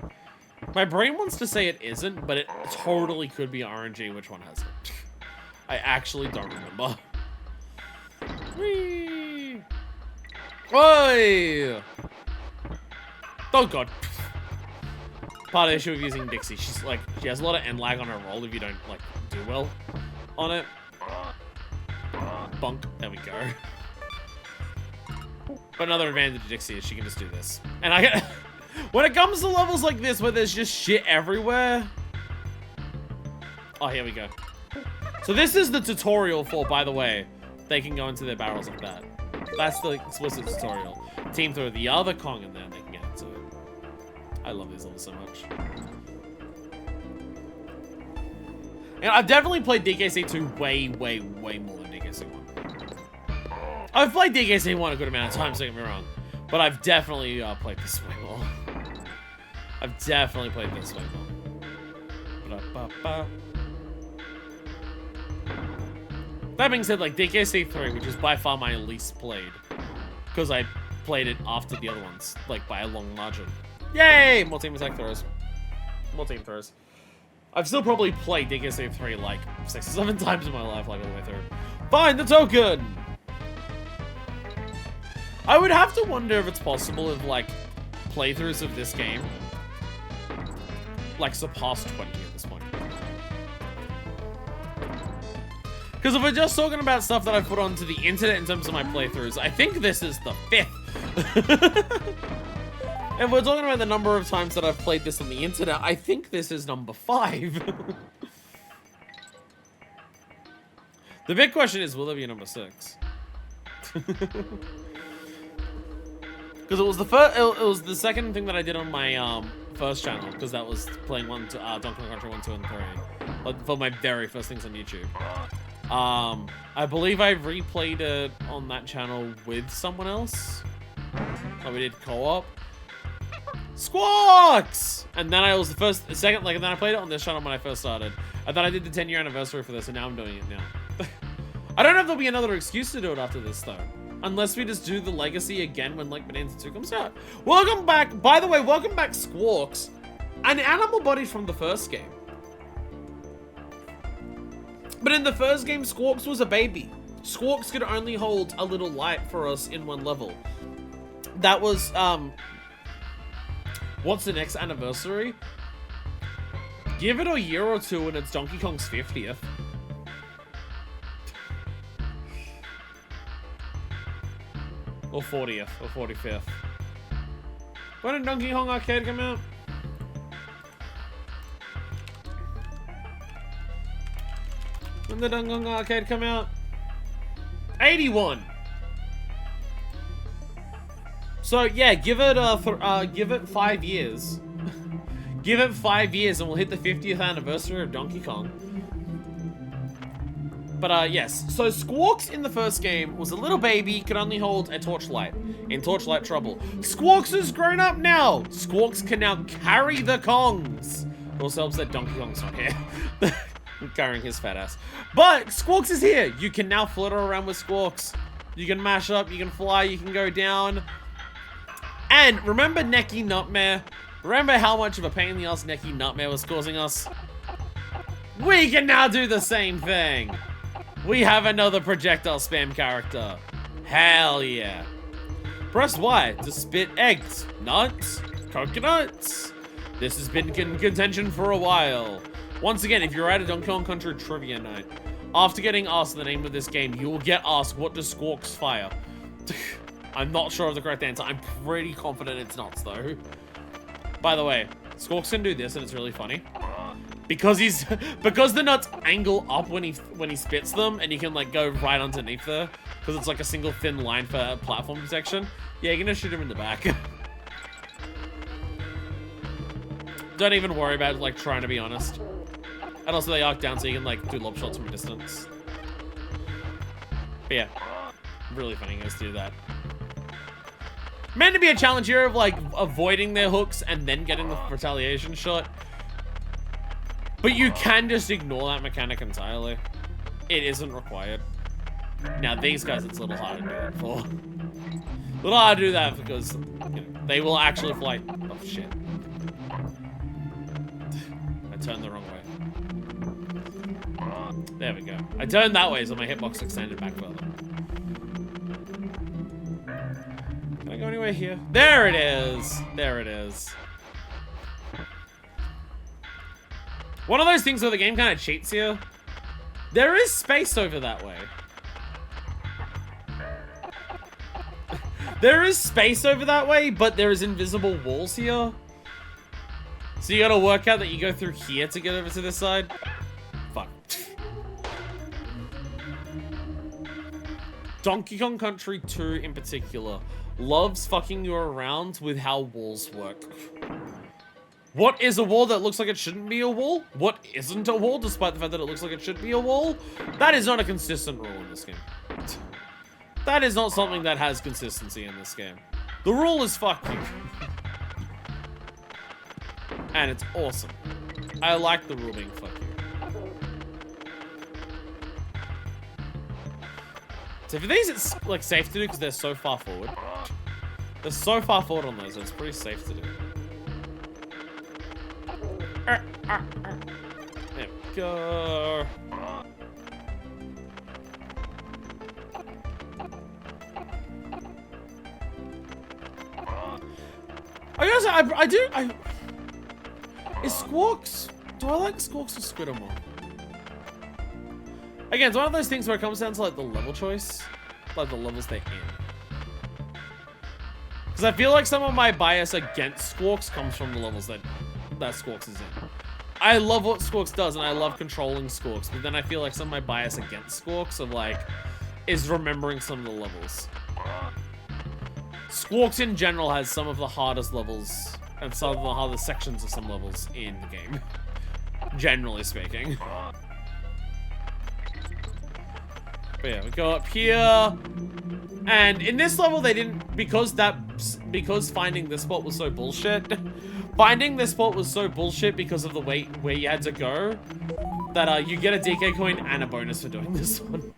My brain wants to say it isn't, but it totally could be RNG, which one has it. I actually don't remember. Whee! Oi! Oh god. Part of the issue of using Dixie, she has a lot of end lag on her roll if you don't like do well on it. Bunk. There we go. But another advantage of Dixie is she can just do this. And I get when it comes to levels like this where there's just shit everywhere. Oh, here we go. So this is the tutorial for, by the way, they can go into their barrels like that. That's the explicit tutorial. Team throw the other Kong in there and they can get into it. I love these levels so much. And I've definitely played DKC 2 way, way, way more than DKC 1. I've played DKC 1 a good amount of times, don't get me wrong. But I've definitely played this way more. I've definitely played this way more. That being said, like DKC 3, which is by far my least played, because I played it after the other ones, like by a long margin. Yay! More team attack throws. More team throws. I've still probably played DKC 3 like 6 or 7 times in my life, like all the way through. Find the token! I would have to wonder if it's possible if like playthroughs of this game like surpass 20 at this point. Because if we're just talking about stuff that I've put onto the internet in terms of my playthroughs, I think this is the 5th. If we're talking about the number of times that I've played this on the internet, I think this is number 5. The big question is, will there be a number 6? Because it was the second thing that I did on my first channel, because that was playing Donkey Kong Country 1, 2, and 3. Like, for my very first things on YouTube. I believe I replayed it on that channel with someone else. Like, we did co-op. Squawks! And then I was and then I played it on this channel when I first started. And then I did the 10-year anniversary for this, and now I'm doing it now. I don't know if there'll be another excuse to do it after this, though. Unless we just do the legacy again when Link Bonanza 2 comes out. Welcome back. By the way, welcome back, Squawks. An animal body from the first game. But in the first game, Squawks was a baby. Squawks could only hold a little light for us in one level. That was, what's the next anniversary? Give it a year or two and it's Donkey Kong's 50th. Or 40th, or 45th. When did Donkey Kong Arcade come out? When did Donkey Kong Arcade come out? 81. So yeah, give it 5 years. Give it 5 years and we'll hit the 50th anniversary of Donkey Kong. But yes, so Squawks in the first game was a little baby, could only hold a torchlight in torchlight trouble. Squawks has grown up now. Squawks can now carry the Kongs. Also helps that Donkey Kong's not here. Carrying his fat ass. But Squawks is here. You can now flutter around with Squawks. You can mash up, you can fly, you can go down. And remember Necky Nutmare? Remember how much of a pain in the ass Necky Nutmare was causing us? We can now do the same thing. We have another projectile spam character. Hell yeah. Press Y to spit eggs, nuts, coconuts. This has been in contention for a while. Once again, if you're at a Donkey Kong Country trivia night, after getting asked the name of this game, you will get asked, what does Squawks fire? I'm not sure of the correct answer. I'm pretty confident it's nuts, though. By the way, Squawks can do this, and it's really funny. Because the nuts angle up when he spits them, and you can like go right underneath there, because it's like a single thin line for platform protection. Yeah, you're gonna shoot him in the back. Don't even worry about like trying to be honest. And also they arc down so you can like do lob shots from a distance. But yeah, really funny guys do that. Meant to be a challenge here of like avoiding their hooks and then getting the retaliation shot. But you can just ignore that mechanic entirely. It isn't required. Now these guys, it's a little hard to do that for. A little hard to do that because you know, they will actually fly. Oh shit. I turned the wrong way. There we go. I turned that way so my hitbox extended back further. Can I go anywhere here? There it is. There it is. One of those things where the game kind of cheats you. There is space over that way. There is space over that way, but there is invisible walls here. So you gotta work out that you go through here to get over to this side. Fuck. Donkey Kong Country 2 in particular loves fucking you around with how walls work. What is a wall that looks like it shouldn't be a wall? What isn't a wall, despite the fact that it looks like it should be a wall? That is not a consistent rule in this game. That is not something that has consistency in this game. The rule is fuck you. And it's awesome. I like the rule being fuck you. So for these, it's like safe to do because they're so far forward. They're so far forward on those, it's pretty safe to do. There we go. Is Squawks? Do I like Squawks or Squidder more? Again, it's one of those things where it comes down to like the level choice, like the levels they're in. Because I feel like some of my bias against Squawks comes from the levels that Squawks is in. I love what Squawks does, and I love controlling Squawks, but then I feel like some of my bias against Squawks of like, is remembering some of the levels. Squawks in general has some of the hardest levels and some of the harder sections of some levels in the game. Generally speaking. But yeah, we go up here. And in this level, they didn't, because finding this spot was so bullshit. Finding this spot was so bullshit because of the way where you had to go, that you get a DK coin and a bonus for doing this one.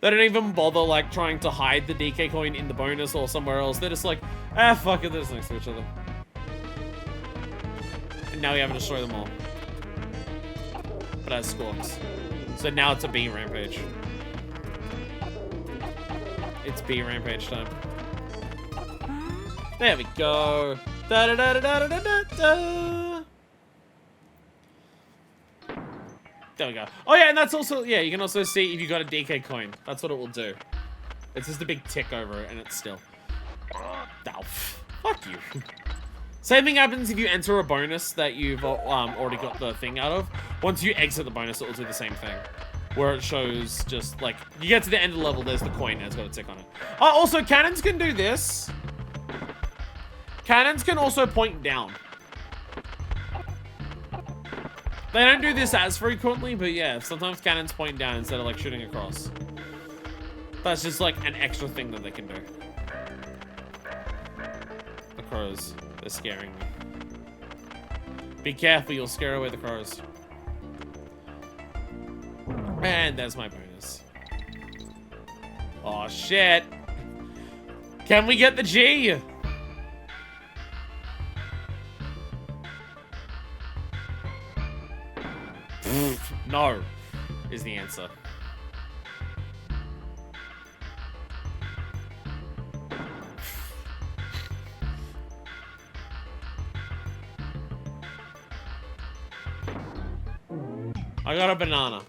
They don't even bother like trying to hide the DK coin in the bonus or somewhere else. They're just like, ah, fuck it, they're just next to each other. And now we have to destroy them all. But as squawks. So now it's a B rampage. It's B rampage time. There we go. Da da da da da da da da. There we go. Oh yeah, and that's also, yeah, you can also see if you got a DK coin. That's what it will do. It's just a big tick over it, and it's still. Oh, fuck you. Same thing happens if you enter a bonus that you've already got the thing out of. Once you exit the bonus, it will do the same thing. Where it shows just, like, you get to the end of the level, there's the coin, and it's got a tick on it. Also, cannons can do this. Cannons can also point down. They don't do this as frequently, but yeah, sometimes cannons point down instead of, like, shooting across. That's just, like, an extra thing that they can do. The crows. They're scaring me. Be careful, you'll scare away the crows. And there's my bonus. Oh shit. Can we get the G? No, is the answer. I got a banana.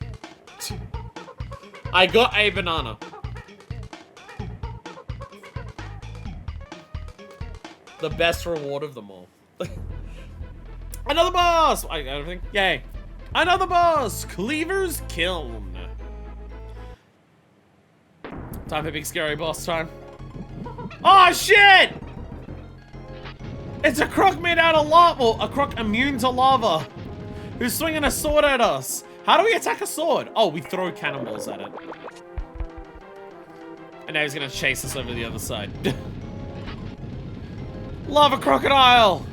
I got a banana. The best reward of them all. Another boss! I don't think. Yay. Another boss! Cleaver's Kiln. Time for big scary boss time. Oh shit! It's a croc made out of lava. Well, a croc immune to lava. Who's swinging a sword at us? How do we attack a sword? Oh, we throw cannonballs at it. And now he's gonna chase us over the other side. Lava crocodile!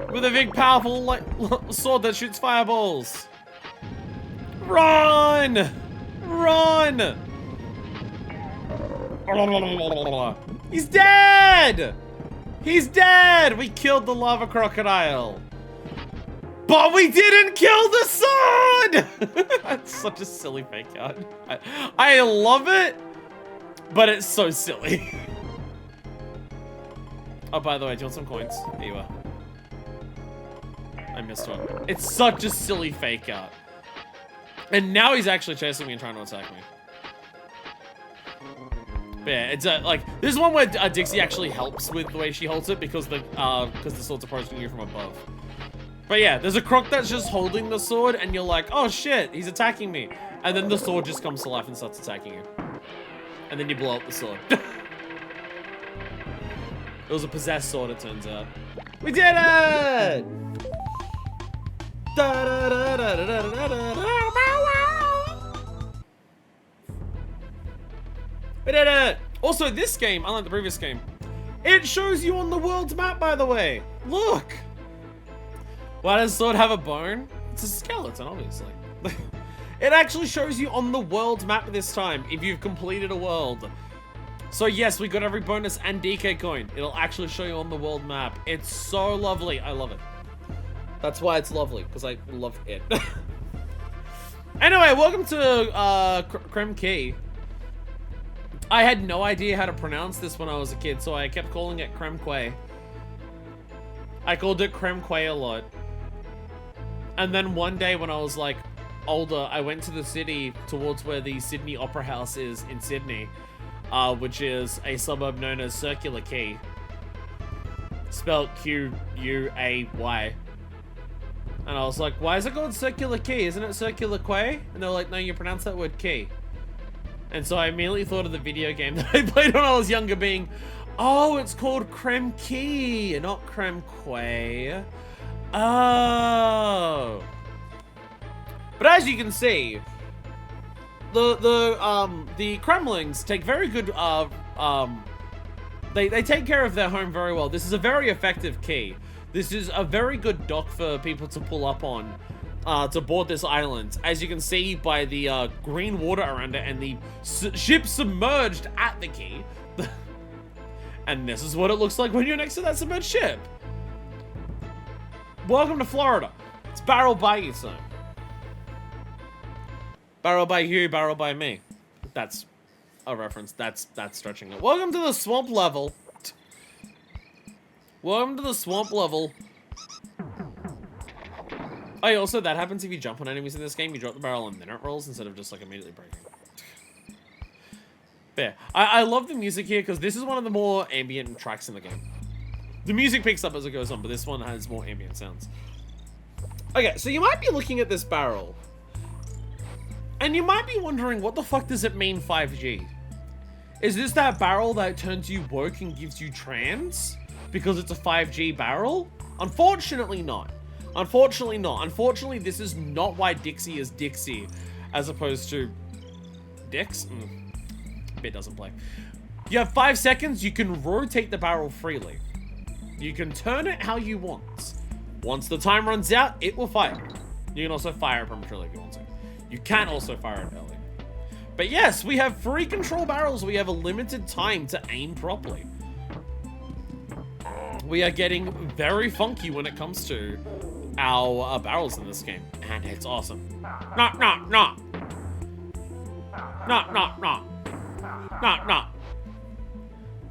With a big, powerful like, sword that shoots fireballs. Run! Run! He's dead! He's dead! We killed the lava crocodile. But we didn't kill the sword! That's such a silly fake out. I love it, but it's so silly. Oh, by the way, do you want some coins? There you are. I missed one. It's such a silly fake out. And now he's actually chasing me and trying to attack me. But yeah, it's like, this is one where Dixie actually helps with the way she holds it because the sword's approaching you from above. But yeah, there's a croc that's just holding the sword and you're like, oh shit, he's attacking me. And then the sword just comes to life and starts attacking you. And then you blow up the sword. It was a possessed sword, it turns out. We did it! We did it! Also, this game, unlike the previous game, it shows you on the world's map, by the way. Look! Why does sword have a bone? It's a skeleton, obviously. It actually shows you on the world map this time, if you've completed a world. So yes, we got every bonus and DK coin. It'll actually show you on the world map. It's so lovely. I love it. That's why it's lovely, because I love it. Anyway, welcome to Creme Key. I had no idea how to pronounce this when I was a kid, so I kept calling it Creme Quay. I called it Creme Quay a lot. And then one day when I was like older, I went to the city towards where the Sydney Opera House is in Sydney, which is a suburb known as Circular Quay. Spelled Q-U-A-Y. And I was like, why is it called Circular Quay? Isn't it Circular Quay? And they're like, no, you pronounce that word key. And so I immediately thought of the video game that I played when I was younger being, Oh, it's called Creme Key, not Creme Quay. Oh. But as you can see, the Kremlings take very good, they take care of their home very well. This is a very effective key. This is a very good dock for people to pull up on, to board this island. As you can see by the green water around it and the ship submerged at the key. And this is what it looks like when you're next to that submerged ship. Welcome to Florida. It's Barrel by you, son. Barrel by you, barrel by me. That's a reference. That's stretching it. Welcome to the swamp level. Welcome to the swamp level. Oh, yeah, also that happens if you jump on enemies in this game. You drop the barrel and then it rolls instead of just like immediately breaking. There. I love the music here because this is one of the more ambient tracks in the game. The music picks up as it goes on, but this one has more ambient sounds. Okay, so you might be looking at this barrel. And you might be wondering, what the fuck does it mean 5G? Is this that barrel that turns you woke and gives you trans? Because it's a 5G barrel? Unfortunately not. Unfortunately not. Unfortunately, this is not why Dixie is Dixie, as opposed to Dix? Bit doesn't play. You have 5 seconds. You can rotate the barrel freely. You can turn it how you want. Once the time runs out, it will fire. You can also fire it prematurely if you want to. You can also fire it early. But yes, we have free control barrels. We have a limited time to aim properly. We are getting very funky when it comes to our barrels in this game. And it's awesome. No.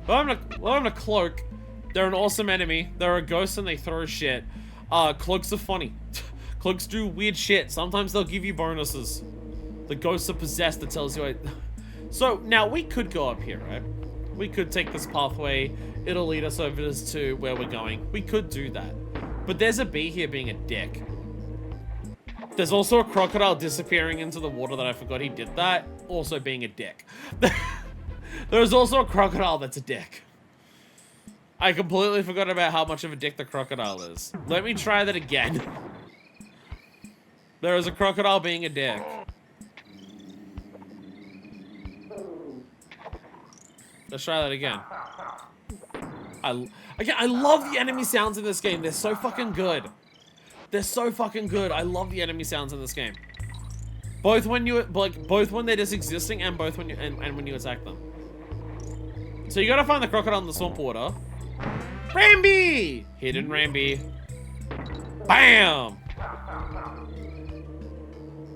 Well, I'm a cloak. They're an awesome enemy. They're a ghost and they throw shit. Cloaks are funny. Cloaks do weird shit. Sometimes they'll give you bonuses. The ghosts are possessed that tells you. So now we could go up here, right? We could take this pathway. It'll lead us over to where we're going. We could do that. But there's a bee here being a dick. There's also a crocodile disappearing into the water that I forgot he did that. Also being a dick. There's also a crocodile that's a dick. I completely forgot about how much of a dick the crocodile is. Let me try that again. There is a crocodile being a dick. Let's try that again. I love the enemy sounds in this game. They're so fucking good. They're so fucking good. I love the enemy sounds in this game. Both when they're just existing and both when you and when you attack them. So you gotta find the crocodile in the swamp water. Rambi! Hidden Rambi. Bam!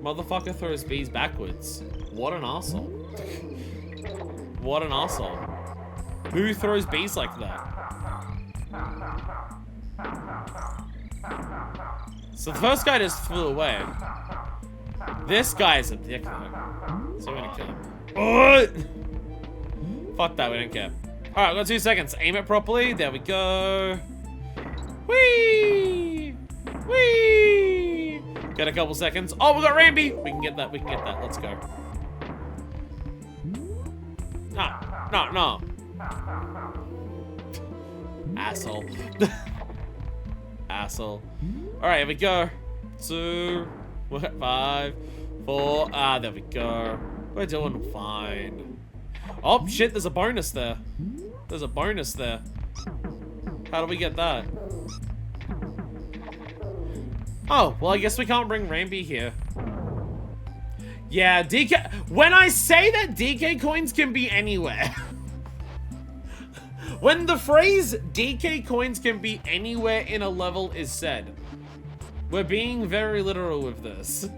Motherfucker throws bees backwards. What an asshole. What an asshole. Who throws bees like that? So the first guy just flew away. This guy's a dick though. So we're gonna kill him. Oh! Fuck that, we don't care. Alright, we've got 2 seconds. Aim it properly. There we go. Whee! Whee! Got a couple seconds. Oh, we got Rambi! We can get that, we can get that. Let's go. No. Asshole. Asshole. Alright, here we go. 2, 5, 4. Ah, there we go. We're doing fine. Oh, shit, there's a bonus there. There's a bonus there. How do we get that? Oh, well, I guess we can't bring Rambi here. Yeah, DK... When I say that DK coins can be anywhere... When the phrase DK coins can be anywhere in a level is said, we're being very literal with this.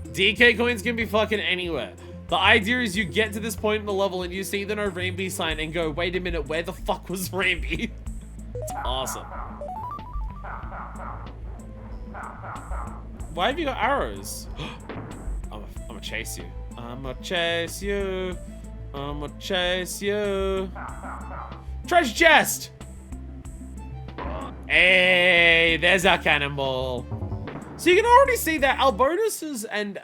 DK coins can be fucking anywhere. The idea is you get to this point in the level and you see the no Rambi sign and go, wait a minute, where the fuck was Rambi? It's awesome. Why have you got arrows? I'm gonna chase you. I'ma chase you. I'ma chase you. Treasure chest! Hey, there's our cannonball. So you can already see that our bonuses and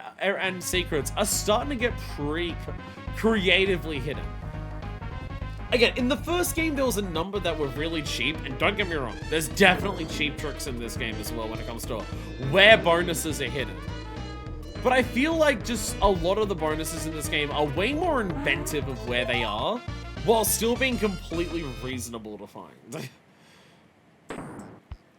secrets are starting to get pretty creatively hidden. Again, in the first game, there was a number that were really cheap, and don't get me wrong, there's definitely cheap tricks in this game as well when it comes to where bonuses are hidden. But I feel like just a lot of the bonuses in this game are way more inventive of where they are, while still being completely reasonable to find.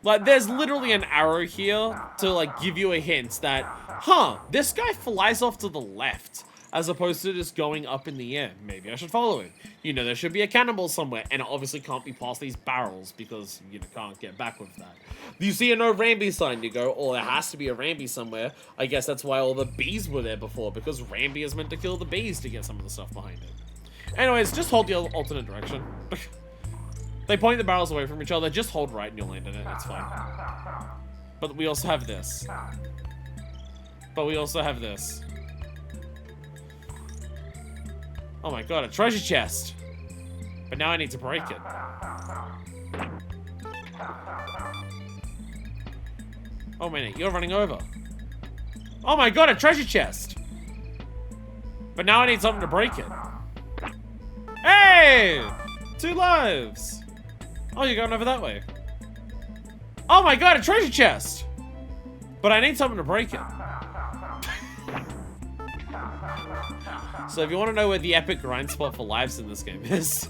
Like, there's literally an arrow here to, like, give you a hint that, huh, this guy flies off to the left, as opposed to just going up in the air. Maybe I should follow him. You know, there should be a cannonball somewhere, and it obviously can't be past these barrels, because you can't get back with that. You see a no Ramby sign, you go, oh, there has to be a Ramby somewhere. I guess that's why all the bees were there before, because Ramby is meant to kill the bees to get some of the stuff behind it. Anyways, just hold the alternate direction. They point the barrels away from each other, just hold right and you'll land in it, it's fine. But we also have this. But we also have this. Oh my god, a treasure chest! But now I need to break it. Oh man, you're running over. Oh my god, a treasure chest! But now I need something to break it. Hey! 2 lives! Oh, you're going over that way. Oh my god, a treasure chest! But I need something to break it. So if you want to know where the epic grind spot for lives in this game is...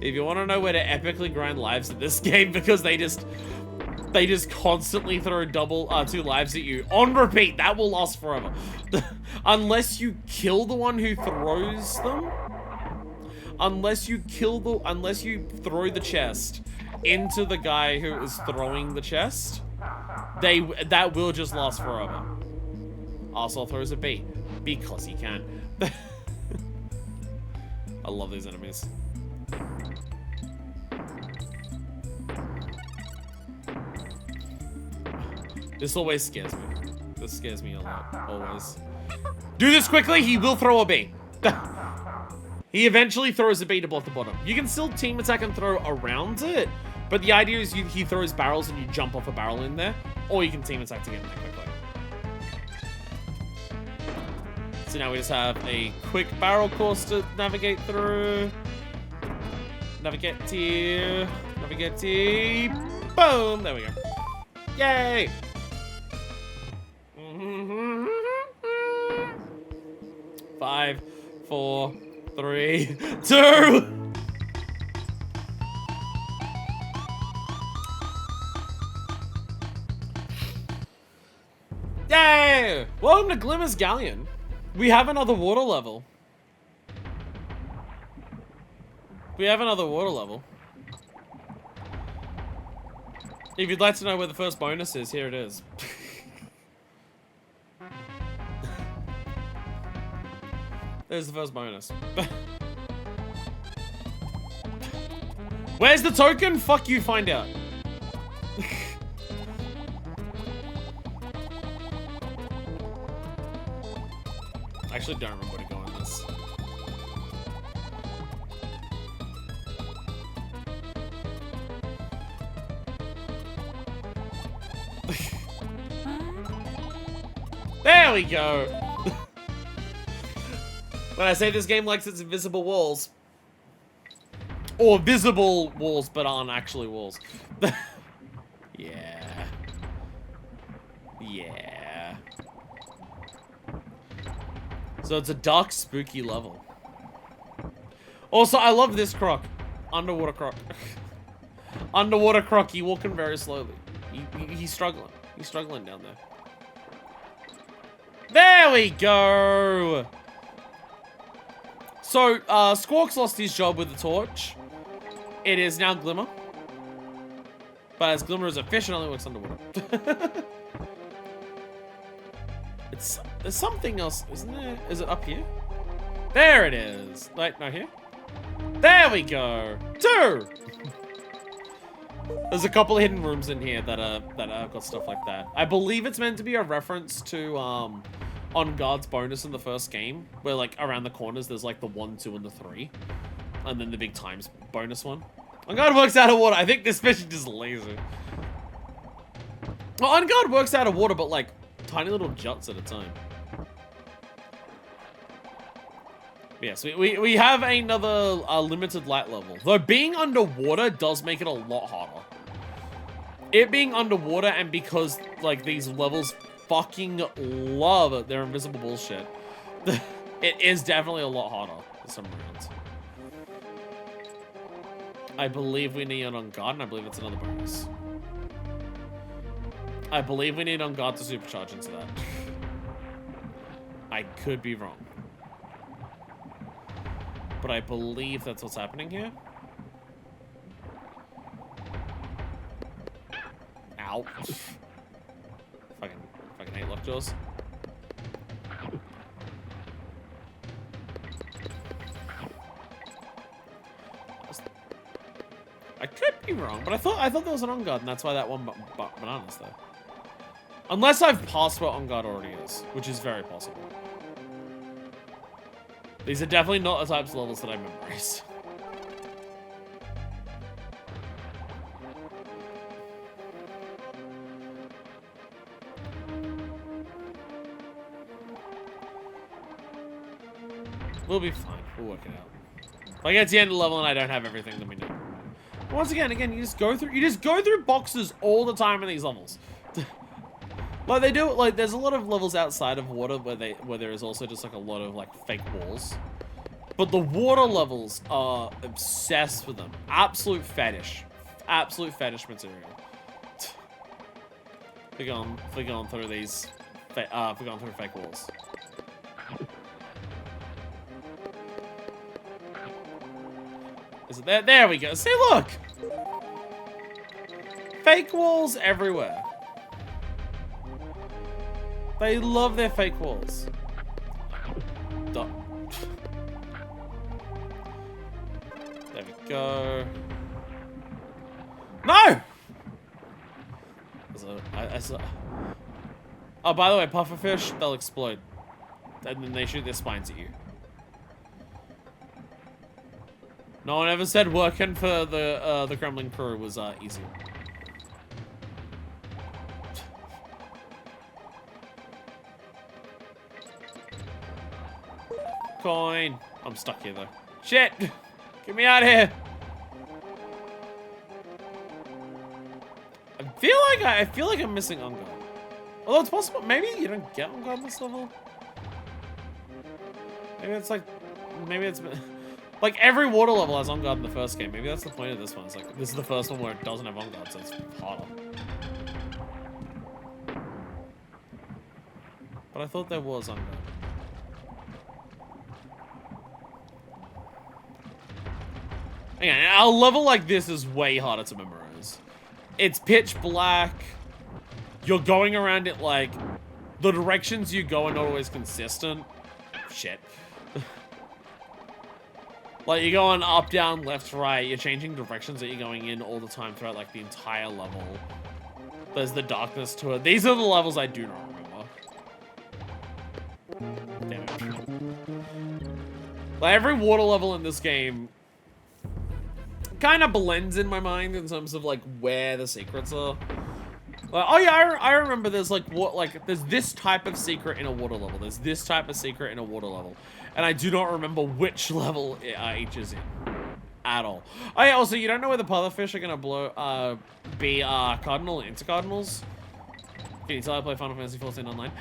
If you want to know where to epically grind lives in this game, because they just constantly throw 2 lives at you on repeat, that will last forever. Unless you kill the one who throws them. Unless you throw the chest into the guy who is throwing the chest, that will just last forever. Also throws a bee because he can. I love these enemies. This always scares me. This scares me a lot, always. Do this quickly, he will throw a bee. He eventually throws a bee to block the bottom. You can still team attack and throw around it, but the idea is he throws barrels and you jump off a barrel in there, or you can team attack to get in there quickly. So now we just have a quick barrel course to navigate through. Navigate here. Boom! There we go. Yay! 5, 4, 3, 2! Yay! Welcome to Glimmer's Galleon. We have another water level. If you'd like to know where the first bonus is, here it is. There's the first bonus. Where's the token? Fuck you, find out. I actually don't remember where to go on this. There we go. When I say this game likes its invisible walls. Or visible walls, but aren't actually walls. Yeah. Yeah. So it's a dark, spooky level. Also, I love this croc. Underwater croc. Underwater croc, he's walking very slowly. He's struggling. He's struggling down there. There we go! So, Squawks lost his job with the torch. It is now Glimmer. But as Glimmer is a fish, it only works underwater. There's something else, isn't there? Is it up here? There it is. Wait, no, here? There we go. 2! There's a couple of hidden rooms in here that have got stuff like that. I believe it's meant to be a reference to, On Guard's bonus in the first game, where like around the corners there's like the 1, 2, and the 3, and then the big times bonus one. On Guard works out of water. I think this fish is just lazy. Well, On Guard works out of water, but like tiny little juts at a time. Yes, we have another limited light level. Though being underwater does make it a lot harder. It being underwater, and because, like, these levels fucking love their invisible bullshit, it is definitely a lot harder for some rounds. I believe we need it on guard, and I believe it's another bonus. I believe we need on guard to supercharge into that. I could be wrong. But I believe that's what's happening here. Ow. Fucking hate lockjaws. I could be wrong, but I thought there was an on guard, and that's why that one banana's there. Unless I've passed what on guard already is, which is very possible. These are definitely not the types of levels that I memorized. We'll be fine. We'll work it out. If I get to the end of the level and I don't have everything, then we know. Once again, you just go through boxes all the time in these levels. Like they do, like there's a lot of levels outside of water where there is also just like a lot of like fake walls. But the water levels are obsessed with them. Absolute fetish material. We're going through these, we're going through fake walls. Is it there? There we go. See, look! Fake walls everywhere. They love their fake walls. Duh. There we go. No! Oh, by the way, pufferfish, they'll explode. And then they shoot their spines at you. No one ever said working for the Kremlin crew was easy. Coin. I'm stuck here though. Shit! Get me out of here! I feel like I'm missing on guard. Although it's possible, maybe you don't get on guard this level. Maybe it's like, maybe it's like every water level has on guard in the first game. Maybe that's the point of this one. It's like this is the first one where it doesn't have on guard, so it's harder. But I thought there was on guard. Again, a level like this is way harder to memorize. It's pitch black. You're going around it like the directions you go are not always consistent. Shit. Like you're going up, down, left, right. You're changing directions that you're going in all the time throughout like the entire level. There's the darkness to it. These are the levels I do not remember. Damn it. Like every water level in this game kind of blends in my mind in terms of like where the secrets are. Like, oh yeah, I remember there's like there's this type of secret in a water level. There's this type of secret in a water level. And I do not remember which level each is in at all. Oh yeah, also you don't know where the pufferfish are gonna be cardinal into cardinals. Can you tell I play Final Fantasy XIV online?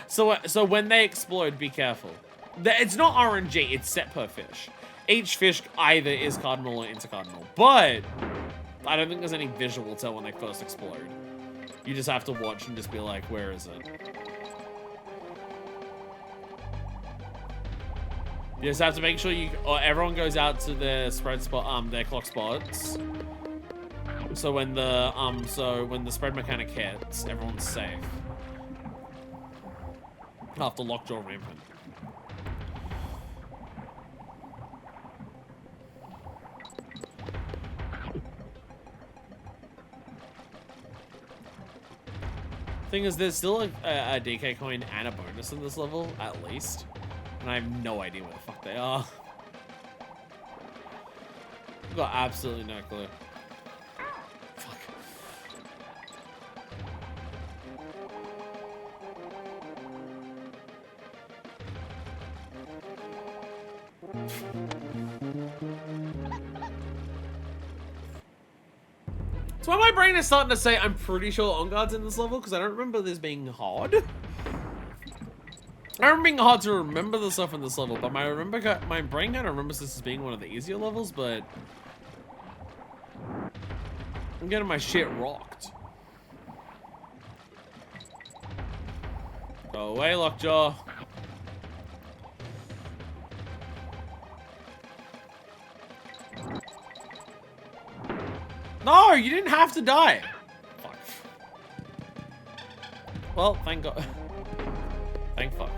So when they explode, be careful. It's not RNG, it's set per fish. Each fish either is cardinal or intercardinal, but I don't think there's any visual tell when they first explode. You just have to watch and just be like, where is it? You just have to make sure everyone goes out to their spread spot, their clock spots. So when the spread mechanic hits, everyone's safe. After lockjaw rampant. Thing is, there's still a DK coin and a bonus in this level, at least. And I have no idea where the fuck they are. I've got absolutely no clue. Fuck. So my brain is starting to say I'm pretty sure On Guard's in this level because I don't remember this being hard. I remember being hard to remember the stuff in this level, but my brain kind of remembers this as being one of the easier levels, but I'm getting my shit rocked. Go away, Lockjaw. No, you didn't have to die. Fuck. Well, thank God. Thank fuck.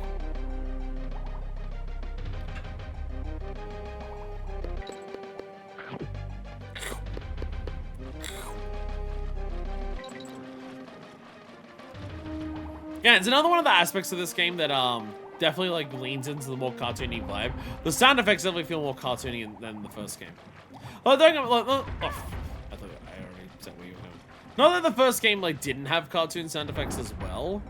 Yeah, it's another one of the aspects of this game that definitely like leans into the more cartoony vibe. The sound effects definitely feel more cartoony than the first game. Oh, I thought I already said where you were going. Not that the first game like didn't have cartoon sound effects as well,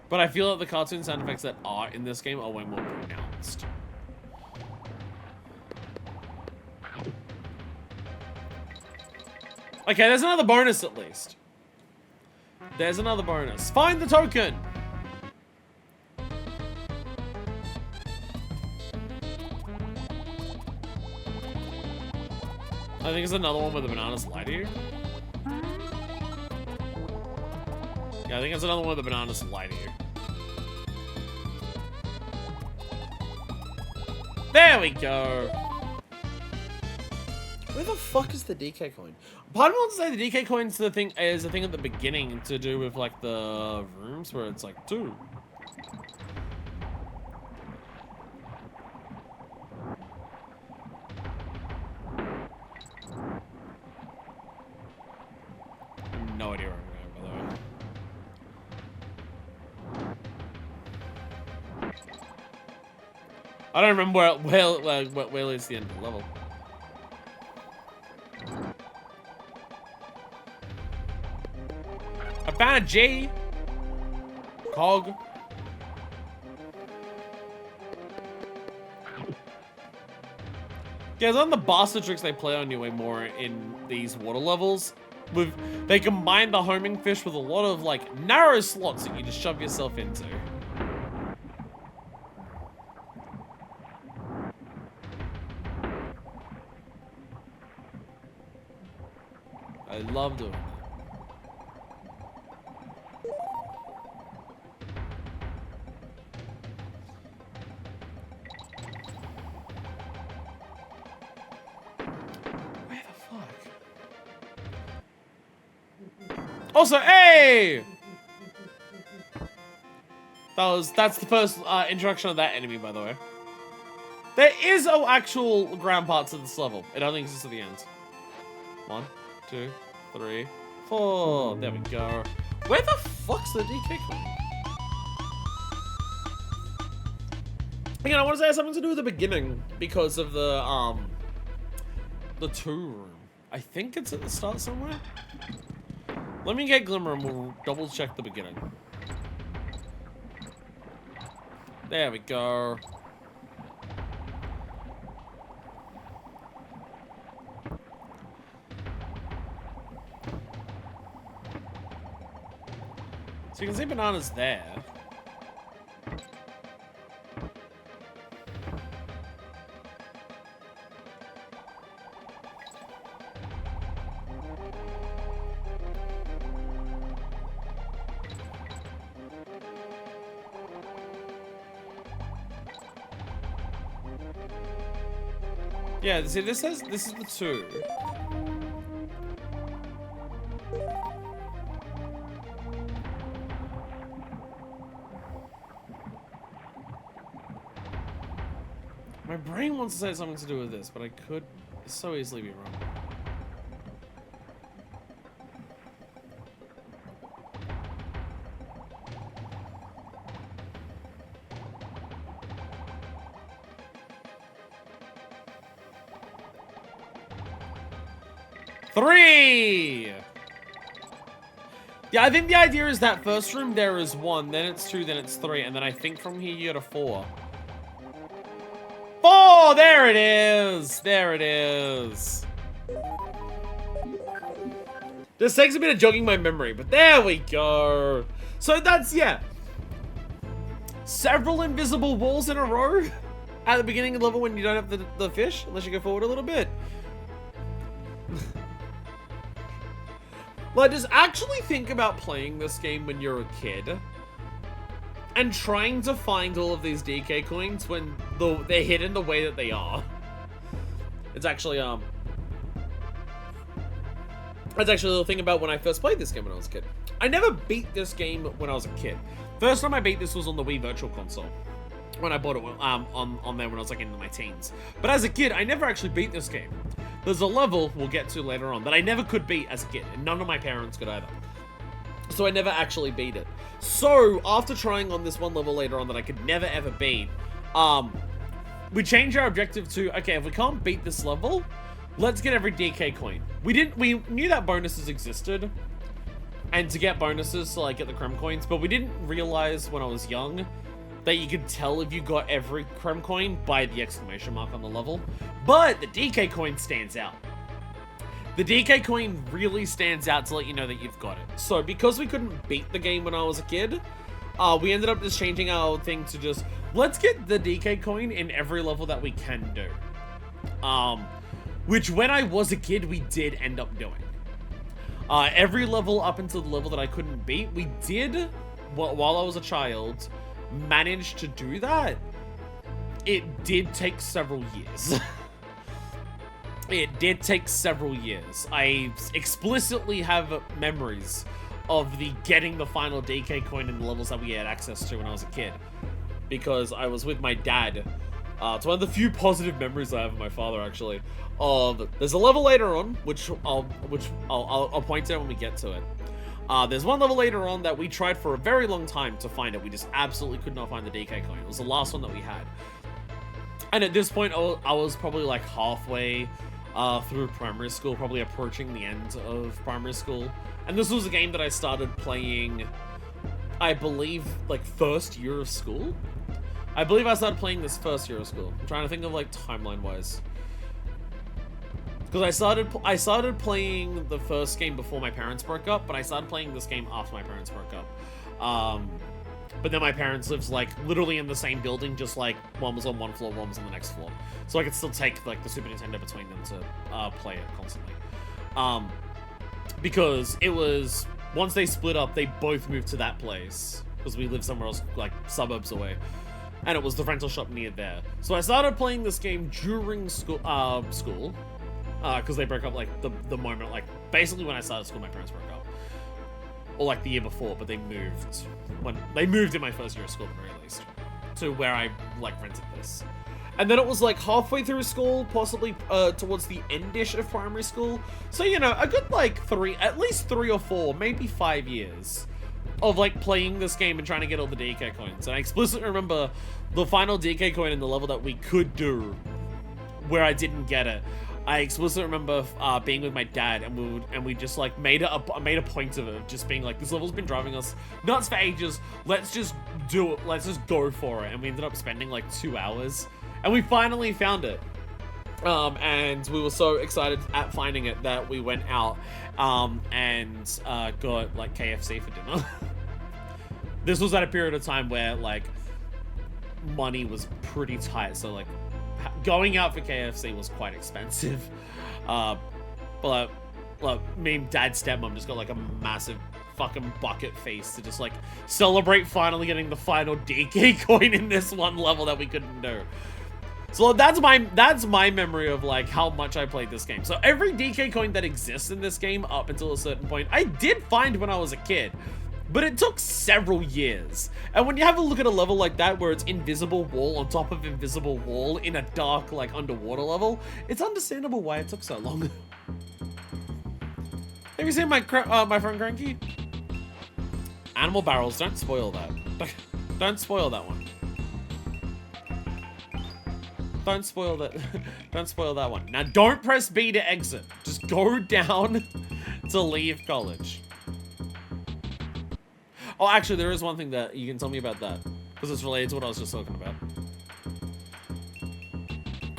but I feel like the cartoon sound effects that are in this game are way more pronounced. Okay, there's another bonus at least. There's another bonus. Find the token! I think it's another one where the bananas lie to you. Yeah, I think it's another one where the bananas lie to you. There we go! Where the fuck is the DK coin? Part of me wants to say the DK coin's the thing is a thing at the beginning to do with like the rooms where it's like 2. No idea where I'm going, by the way. I don't remember where is the end of the level. I found a G. Cog. Guys, on the bastard tricks they play on you way more in these water levels. They combine the homing fish with a lot of like narrow slots that you just shove yourself into. I love doing it. Also, hey! That's the first introduction of that enemy, by the way. There is actual ground parts of this level. It only exists at the end. 1, 2, 3, 4. There we go. Where the fuck's the DK coin? Again, I want to say it has something to do with the beginning because of the 2 room. I think it's at the start somewhere. Let me get Glimmer and we'll double check the beginning. There we go. So you can see bananas there. Yeah, see, this is the 2. My brain wants to say something to do with this, but I could so easily be wrong. Three! Yeah, I think the idea is that first room there is 1, then it's 2, then it's 3, and then I think from here you go to 4. 4! There it is! There it is. This takes a bit of jogging my memory, but there we go. So that's, yeah. Several invisible walls in a row at the beginning of the level when you don't have the fish, unless you go forward a little bit. Like, just actually think about playing this game when you're a kid and trying to find all of these DK coins when they're hidden the way that they are. It's actually, that's actually the thing about when I first played this game when I was a kid. I never beat this game when I was a kid. First time I beat this was on the Wii Virtual Console. When I bought it on there when I was like in my teens. But as a kid, I never actually beat this game. There's a level we'll get to later on that I never could beat as a kid, and none of my parents could either. So I never actually beat it. So after trying on this one level later on that I could never ever beat, we changed our objective to, okay, if we can't beat this level, let's get every DK coin. We knew that bonuses existed, and to get bonuses to like get the Creme coins, but we didn't realize when I was young that you could tell if you got every Creme coin by the exclamation mark on the level. But the DK coin stands out. The DK coin really stands out to let you know that you've got it. So because we couldn't beat the game when I was a kid, we ended up just changing our thing to just, let's get the DK coin in every level that we can do. Which when I was a kid, we did end up doing. Every level up until the level that I couldn't beat, we did, while I was a child, manage to do that. It did take several years. It did take several years. I explicitly have memories of getting the final DK coin in the levels that we had access to when I was a kid. Because I was with my dad. It's one of the few positive memories I have of my father, actually. There's a level later on, which I'll point out when we get to it. There's one level later on that we tried for a very long time to find it. We just absolutely could not find the DK coin. It was the last one that we had. And at this point, I was probably like halfway through primary school, probably approaching the end of primary school. And this was a game that I started playing, I believe, like first year of school. I believe I started playing this first year of school. I'm trying to think of like timeline-wise. Because I started playing the first game before my parents broke up, but I started playing this game after my parents broke up. But then my parents lived like literally in the same building, just like one was on one floor, one was on the next floor. So I could still take like the Super Nintendo between them to play it constantly. Because it was, once they split up, they both moved to that place. Because we lived somewhere else, like suburbs away. And it was the rental shop near there. So I started playing this game during school, because they broke up like the moment, like basically when I started school, my parents broke up. Or like the year before, but they moved in my first year of school at the very least, to where I like rented this. And then it was like halfway through school, possibly towards the end-ish of primary school. So, you know, a good like at least 3 or 4, maybe 5 years of like playing this game and trying to get all the DK coins. And I explicitly remember the final DK coin in the level that we could do, where I didn't get it. I explicitly remember being with my dad, and we just like made a point of it, just being like, this level's been driving us nuts for ages. Let's just do it. Let's just go for it. And we ended up spending like 2 hours, and we finally found it. And we were so excited at finding it that we went out and got like KFC for dinner. This was at a period of time where like money was pretty tight, so like going out for KFC was quite expensive. But me and dad's stepmom just got like a massive fucking bucket face to just like celebrate finally getting the final DK coin in this one level that we couldn't do. So that's my memory of like how much I played this game. So every DK coin that exists in this game up until a certain point, I did find when I was a kid. But it took several years. And when you have a look at a level like that, where it's invisible wall on top of invisible wall in a dark, like, underwater level, it's understandable why it took so long. Have you seen my friend Cranky? Animal barrels, don't spoil that. Don't spoil that one. Don't spoil that. Don't spoil that one. Now, don't press B to exit. Just go down to leave college. Oh, actually, there is one thing that you can tell me about that, because it's related to what I was just talking about.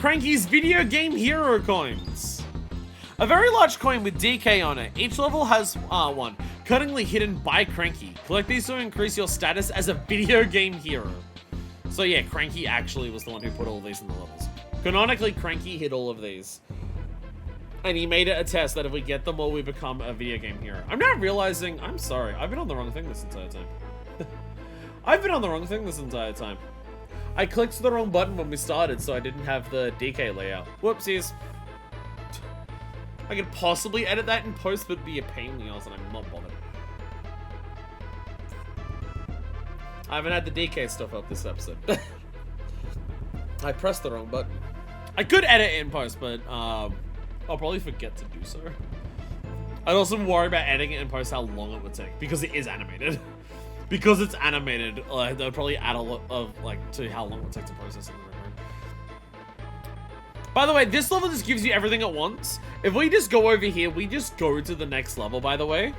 Cranky's video game hero coins. A very large coin with DK on it. Each level has one, cunningly hidden by Cranky. Collect these to increase your status as a video game hero. So yeah, Cranky actually was the one who put all these in the levels. Canonically, Cranky hid all of these. And he made it a test that if we get them all, we become a video game hero. I'm now realizing, I'm sorry, I've been on the wrong thing this entire time. I've been on the wrong thing this entire time. I clicked the wrong button when we started, so I didn't have the DK layout. Whoopsies. I could possibly edit that in post, but it'd be a pain in the ass, and I'm not bothered. I haven't had the DK stuff up this episode. I pressed the wrong button. I could edit it in post, but I'll probably forget to do so. I'd also worry about editing it in post how long it would take, because it is animated. Because it's animated, that would probably add a lot of, to how long it would take to process it. By the way, this level just gives you everything at once. If we just go over here, we just go to the next level, by the way.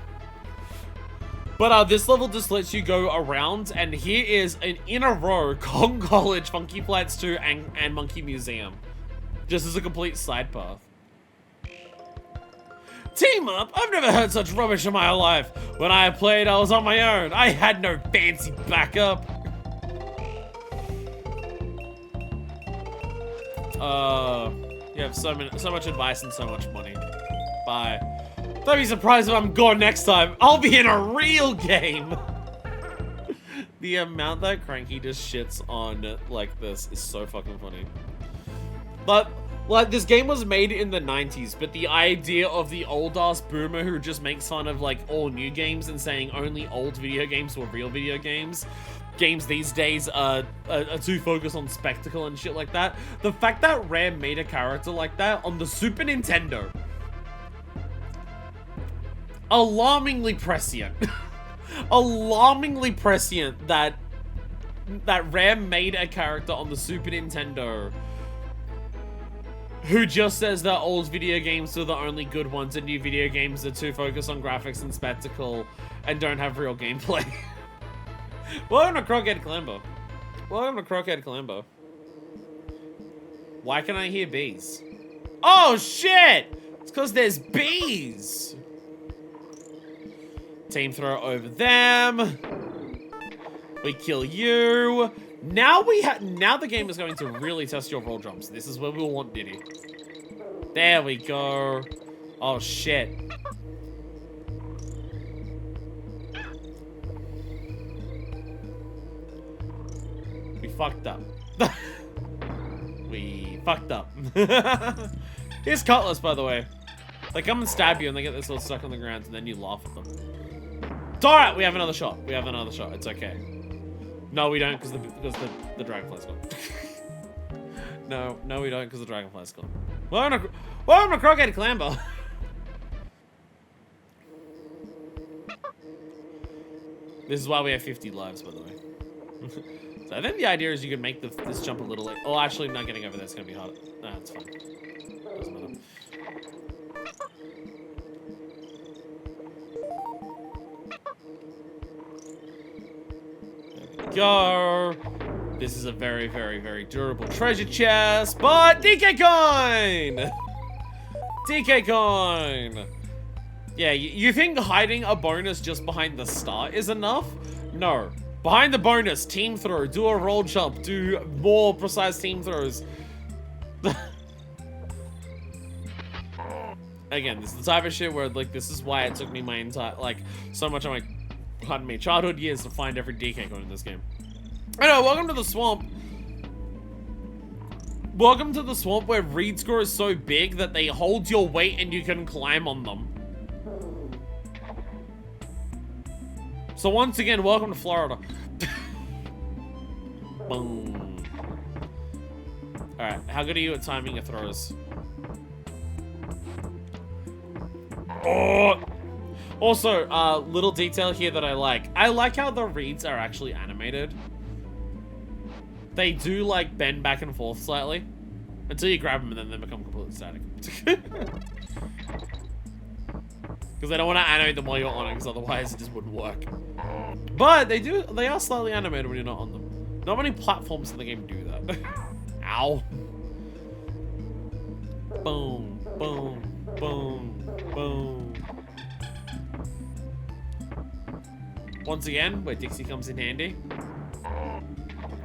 But this level just lets you go around, and here is an in a row Kong College, Funky Flats 2, and Monkey Museum. Just as a complete side path. Team up? I've never heard such rubbish in my life. When I played, I was on my own. I had no fancy backup. You have so much advice and so much money. Bye. Don't be surprised if I'm gone next time. I'll be in a real game. The amount that Cranky just shits on like this is so fucking funny. But like, this game was made in the 90s, but the idea of the old-ass boomer who just makes fun of, like, all new games and saying only old video games were real video games. Games these days are too focused on spectacle and shit like that. The fact that Rare made a character like that on the Super Nintendo. Alarmingly prescient. Alarmingly prescient that Rare made a character on the Super Nintendo who just says that old video games are the only good ones and new video games are too focused on graphics and spectacle and don't have real gameplay. Welcome to Crockhead Clambo. Welcome to Crockhead Clambo. Why can I hear bees? Oh shit! It's because there's bees! Team throw over them. We kill you. Now the game is going to really test your roll jumps. This is where we'll want Diddy. There we go. Oh shit. We fucked up. We fucked up. Here's Cutlass, by the way. They come and stab you and they get this all stuck on the ground and then you laugh at them. It's alright, we have another shot. We have another shot. It's okay. No, we don't, because the dragonfly's gone. No, we don't, because the dragonfly's gone. Welcome to Crockhead Clambo. This is why we have 50 lives, by the way. So I think the idea is you can make this jump a little late. Oh, actually, not getting over there is going to be hard. Nah, it's fine. Doesn't matter. Go. This is a very, very, very durable treasure chest, but DK coin! DK coin! Yeah, you think hiding a bonus just behind the star is enough? No. Behind the bonus, team throw, do a roll jump, do more precise team throws. Again, this is the type of shit where, like, this is why it took me my entire, like, so much of my, pardon me, childhood years to find every DK coin in this game. Anyway, welcome to the swamp. Welcome to the swamp where reeds grow so big that they hold your weight and you can climb on them. So once again, welcome to Florida. Boom. Alright, how good are you at timing your throws? Oh! Also, little detail here that I like. I like how the reeds are actually animated. They do, like, bend back and forth slightly. Until you grab them and then they become completely static. Because I don't want to animate them while you're on it, because otherwise it just wouldn't work. But they are slightly animated when you're not on them. Not many platforms in the game do that. Ow. Boom, boom, boom, boom. Once again, where Dixie comes in handy.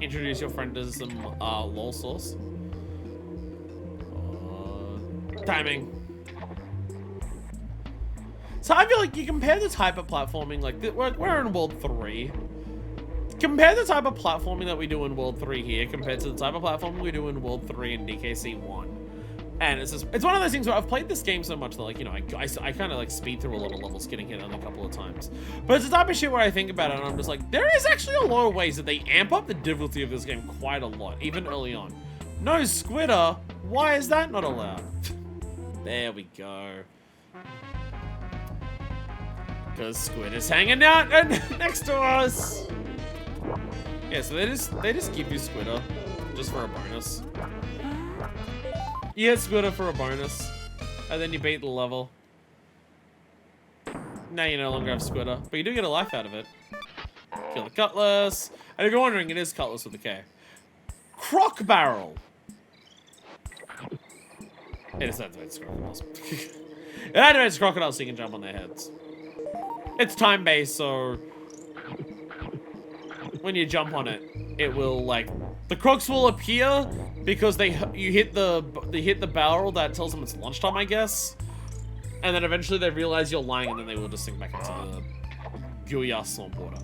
Introduce your friend to some lol sauce. Timing. So I feel like you compare the type of platforming, like we're in World 3. Compare the type of platforming that we do in World 3 here compared to the type of platforming we do in World 3 in DKC 1. And it's one of those things where I've played this game so much that, like, you know, I kind of like speed through a lot of levels, getting hit on a couple of times. But it's the type of shit where I think about it and I'm just like, there is actually a lot of ways that they amp up the difficulty of this game quite a lot, even early on. No Squitter, why is that not allowed? There we go. Because Squitter's hanging out and next to us. Yeah, so they just give you Squitter just for a bonus. You get Squitter for a bonus, and then you beat the level. Now you no longer have Squitter, but you do get a life out of it. Kill the Cutlass. And if you're wondering, it is Cutlass with a K. Croc Barrel. It is activates crocodiles. It activates crocodiles so you can jump on their heads. It's time-based, so when you jump on it, it will, like, the crocs will appear because you hit the barrel that tells them it's lunchtime, I guess. And then eventually they realize you're lying and then they will just sink back into the gooey ass swamp water.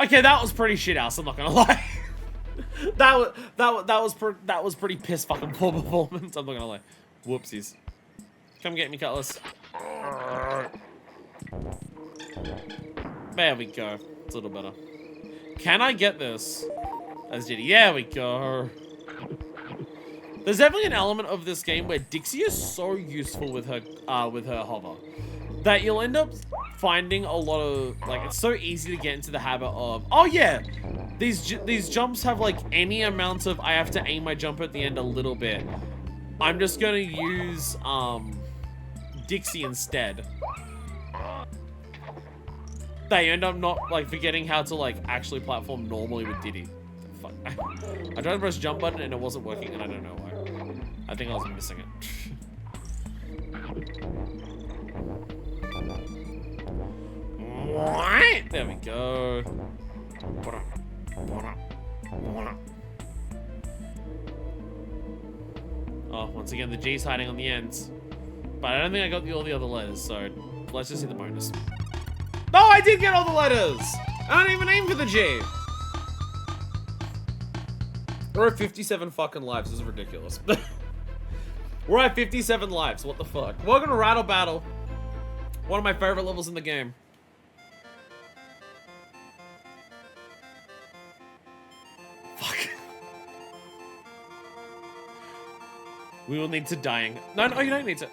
Okay, that was pretty shit house, I'm not gonna lie. that was pretty piss fucking poor performance, I'm not gonna lie. Whoopsies. Come get me, Cutlass. There we go. It's a little better. Can I get this? As Diddy. There we go. There's definitely an element of this game where Dixie is so useful with her hover that you'll end up finding a lot of, like, it's so easy to get into the habit of, oh yeah, these jumps have like any amount of, I have to aim my jump at the end a little bit. I'm just gonna use Dixie instead. They end up not, like, forgetting how to, like, actually platform normally with Diddy. Fuck. I tried to press jump button and it wasn't working and I don't know why. I think I was missing it. There we go. Oh, once again, the G's hiding on the ends. But I don't think I got all the other letters, so let's just hit the bonus. No, I did get all the letters! I don't even aim for the G! We're at 57 fucking lives. This is ridiculous. We're at 57 lives. What the fuck? Welcome to Rattle Battle. One of my favorite levels in the game. Fuck. We will need to dying. No, you don't need to.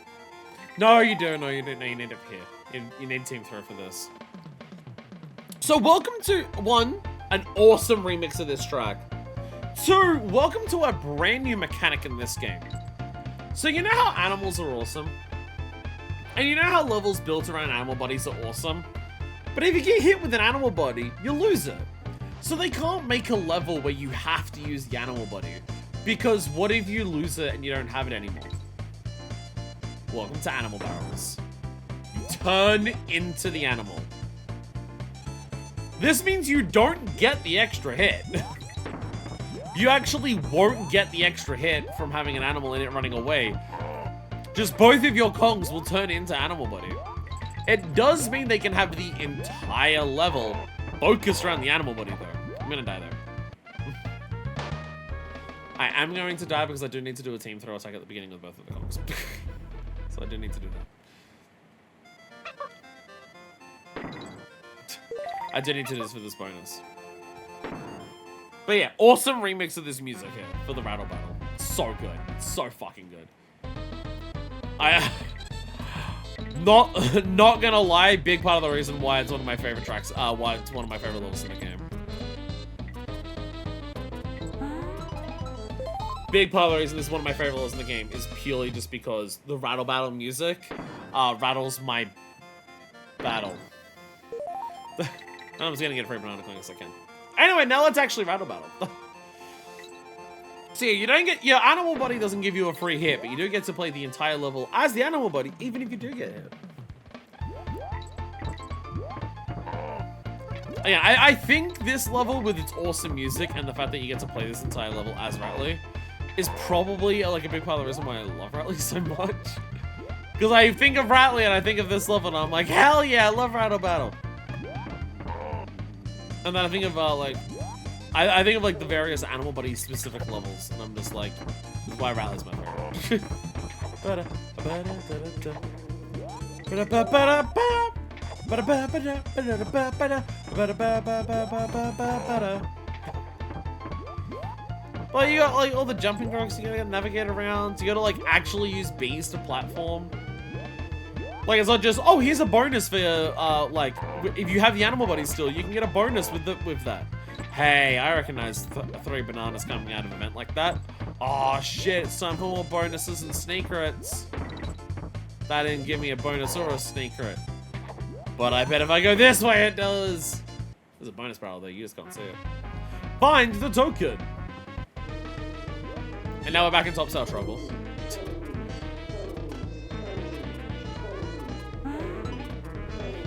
No, you do. No, you don't. No, you need it here. You need Team Throw for this. So welcome to, one, an awesome remix of this track. Two, welcome to a brand new mechanic in this game. So you know how animals are awesome? And you know how levels built around animal bodies are awesome? But if you get hit with an animal body, you lose it. So they can't make a level where you have to use the animal body. Because what if you lose it and you don't have it anymore? Welcome to Animal Barrels. You turn into the animal. This means you don't get the extra hit. You actually won't get the extra hit from having an animal in it running away. Just both of your Kongs will turn into Animal Body. It does mean they can have the entire level focused around the Animal Body though. I'm gonna die there. I am going to die because I do need to do a team throw attack at the beginning of both of the Kongs. So I do need to do that. I do need to do this for this bonus. But yeah, awesome remix of this music here for the Rattle Battle. So good. So fucking good. Not gonna lie, big part of the reason why it's one of my favorite tracks, why it's one of my favorite levels in the game. Big part of the reason this is one of my favorite levels in the game is purely just because the Rattle Battle music rattles my battle. I'm just gonna get a free banana coin as I can. Anyway, now let's actually rattle battle. So yeah, you don't get, your animal buddy doesn't give you a free hit, but you do get to play the entire level as the animal buddy, even if you do get hit. Yeah, I think this level, with its awesome music and the fact that you get to play this entire level as Rattly, is probably like a big part of the reason why I love Rattly so much. Because I think of Rattly and I think of this level and I'm like, hell yeah, I love Rattle Battle. And then I think of like, I think of like the various Animal Buddy specific levels, and I'm just like, this is why Rattly's my favorite. Well, you got like all the jumping rocks, you gotta navigate around, you gotta like actually use bees to platform. Like, it's not just, oh, here's a bonus for, like, if you have the animal buddy still, you can get a bonus with that. Hey, I recognize 3 bananas coming out of an event like that. Oh shit, it's time for more bonuses and secrets. That didn't give me a bonus or a secret. But I bet if I go this way, it does. There's a bonus barrel there, you just can't see it. Find the token. And now we're back in top cell trouble.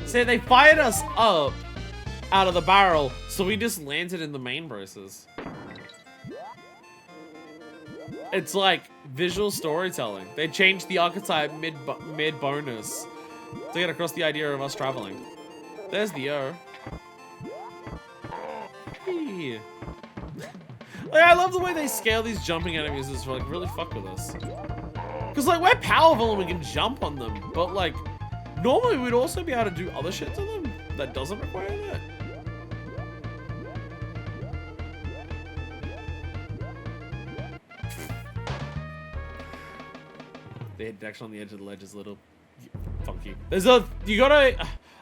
See, they fired us up out of the barrel, so we just landed in the main braces. It's like visual storytelling. They changed the archetype mid bonus to get across the idea of us traveling. There's the O. Hey. Like, I love the way they scale these jumping enemies to like really fuck with us. Cause like we're powerful and we can jump on them, but like normally we'd also be able to do other shit to them that doesn't require that. The head detection on the edge of the ledge is a little funky. There's a, I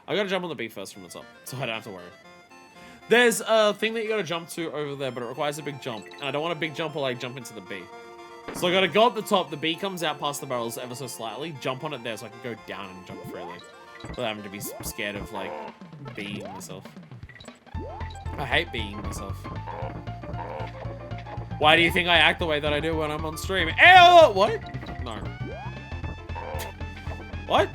gotta jump on the B first from the top, so I don't have to worry. There's a thing that you gotta jump to over there, but it requires a big jump. And I don't want a big jump or like jump into the B. So I gotta go up the top, the B comes out past the barrels ever so slightly, jump on it there so I can go down and jump freely. Without having to be scared of like being myself. I hate being myself. Why do you think I act the way that I do when I'm on stream? Ew! What? No. What?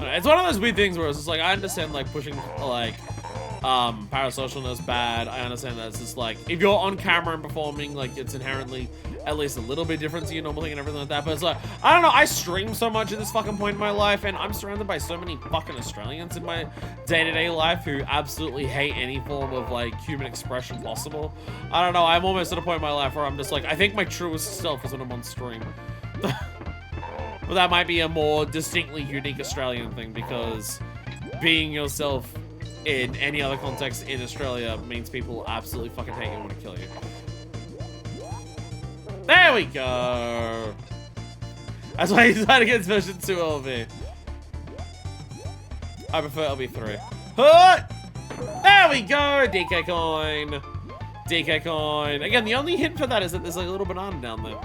It's one of those weird things where it's just like, I understand like pushing like parasocialness bad. I understand that it's just like, if you're on camera and performing, like it's inherently at least a little bit different to your normal thing and everything like that. But it's like, I don't know, I stream so much at this fucking point in my life and I'm surrounded by so many fucking Australians in my day-to-day life who absolutely hate any form of like human expression possible. I don't know, I'm almost at a point in my life where I'm just like, I think my truest self is when I'm on stream. But that might be a more distinctly unique Australian thing, because being yourself in any other context in Australia means people absolutely fucking hate you and want to kill you. There we go. That's why he's trying to get version 2 LV. I prefer LV3. There we go! DK coin. DK coin. Again, the only hint for that is that there's like a little banana down there.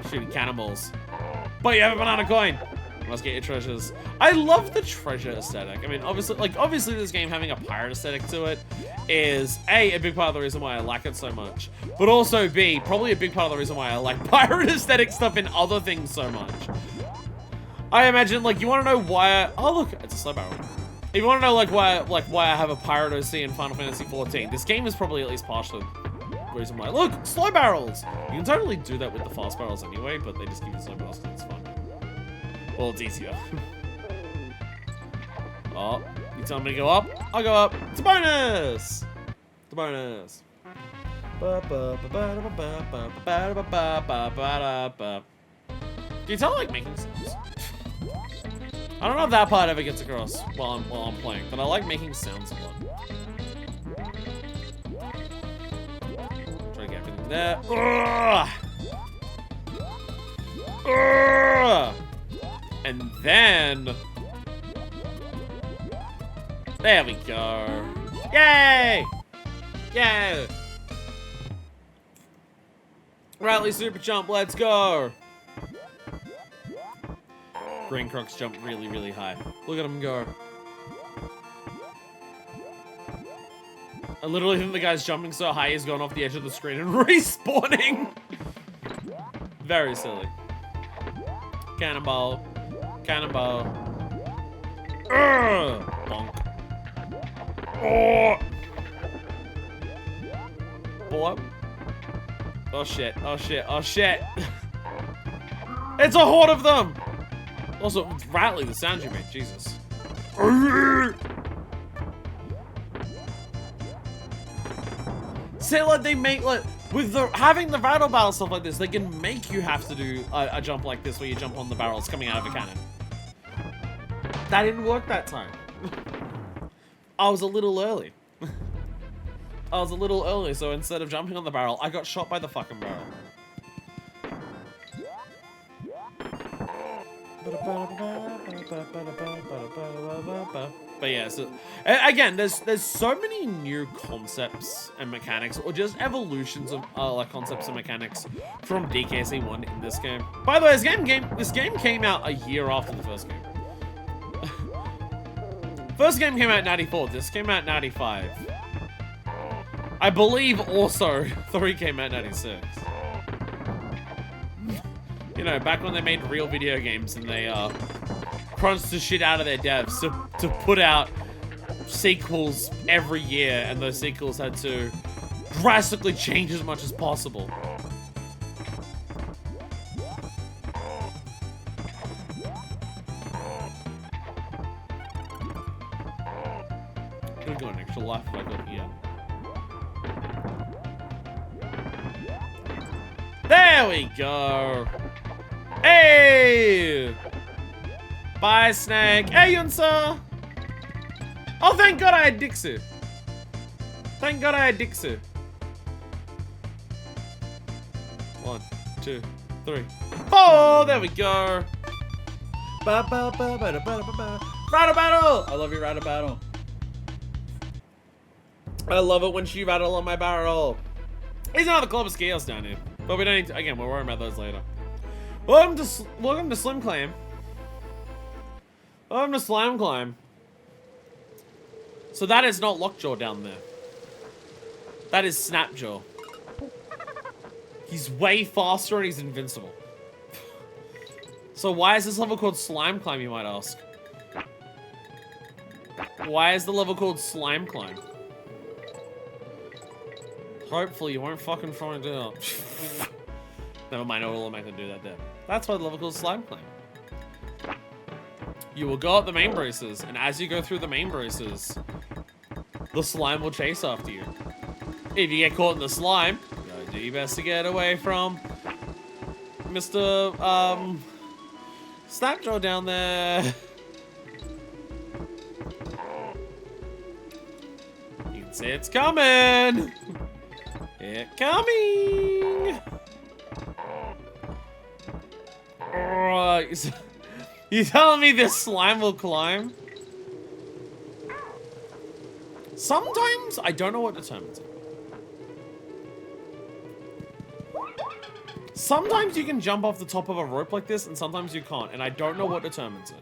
Shooting cannonballs. But you have a banana coin. You must get your treasures. I love the treasure aesthetic. I mean, obviously this game having a pirate aesthetic to it is A, big part of the reason why I like it so much. But also B, probably a big part of the reason why I like pirate aesthetic stuff in other things so much. I imagine, like, you want to know why oh look, it's a slow barrel. If you want to know like why I have a pirate OC in Final Fantasy XIV, this game is probably at least partially the reason why. Look, slow barrels! You can totally do that with the fast barrels anyway, but they just give you slow barrels because it's fun. Well, it's easier. Oh, you tell me to go up? I'll go up. It's a bonus! It's a bonus. Can you tell I like making sounds? I don't know if that part ever gets across while I'm playing, but I like making sounds a lot. Try to get everything there. And then There we go. Yay! Yeah! Rattly super jump, let's go! Green Crocs jump really, really high. Look at him go. I literally think the guy's jumping so high he's gone off the edge of the screen and respawning. Very silly. Cannonball. Cannonball. Bonk. Oh! Boy. Oh shit, oh shit, oh shit. It's a horde of them! Also, it's Rattly, the sound you make, Jesus. Say like they make like with the having the rattle battle stuff like this, they can make you have to do a jump like this where you jump on the barrels coming out of a cannon. That didn't work that time. I was a little early. I was a little early, so instead of jumping on the barrel, I got shot by the fucking barrel. But yeah, so again, there's so many new concepts and mechanics, or just evolutions of like concepts and mechanics from DKC1 in this game. By the way, this game came out a year after the first game. First game came out in 94. This came out in 95. I believe also 3 came out in 96. You know, back when they made real video games and they crunched the shit out of their devs to put out sequels every year, and those sequels had to drastically change as much as possible. I'm gonna go an extra life if I got here. There we go. Hey! Bye, Snag. Hey, Yunsa! Oh, thank God I had Dixie. Thank God I had Dixie. 1, 2, 3, 4. There we go. Rattle battle! I love you, rattle battle. I love it when she rattle on my barrel. Here's another club of scales down here. But we don't need to, again, we'll worry about those later. Welcome to Slim Climb. Welcome to Slime Climb. So that is not Lockjaw down there. That is Snapjaw. He's way faster and he's invincible. So why is this level called Slime Climb, you might ask? Why is the level called Slime Climb? Hopefully you won't fucking find out. Never mind, I will make them do that there. That's why the level called Slime Climb. You will go up the main braces, and as you go through the main braces, the slime will chase after you. If you get caught in the slime, you gotta do your best to get away from Mr. Snapjaw down there. You can see it's coming. It's coming. Right. You telling me this slime will climb? Sometimes I don't know what determines it. Sometimes you can jump off the top of a rope like this, and sometimes you can't, and I don't know what determines it.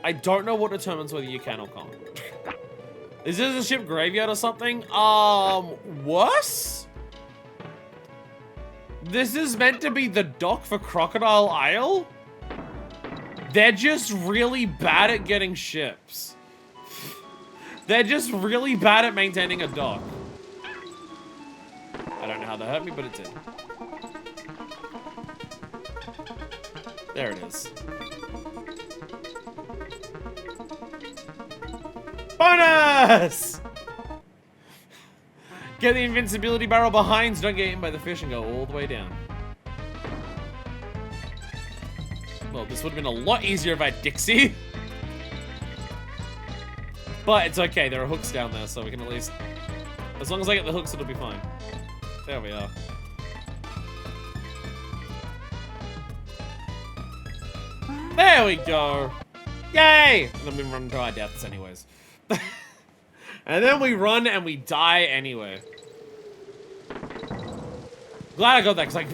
I don't know what determines whether you can or can't. Is this a ship graveyard or something? Worse? This is meant to be the dock for Crocodile Isle? They're just really bad at getting ships. They're just really bad at maintaining a dock. I don't know how that hurt me, but it did. There it is. Bonus! Get the invincibility barrel behind, so don't get eaten by the fish and go all the way down. Well, this would have been a lot easier if I had Dixie. But it's okay, there are hooks down there, so we can at least... As long as I get the hooks, it'll be fine. There we are. There we go! Yay! And then we run to our deaths anyways. And then we run and we die anyway. Glad I got that, because like,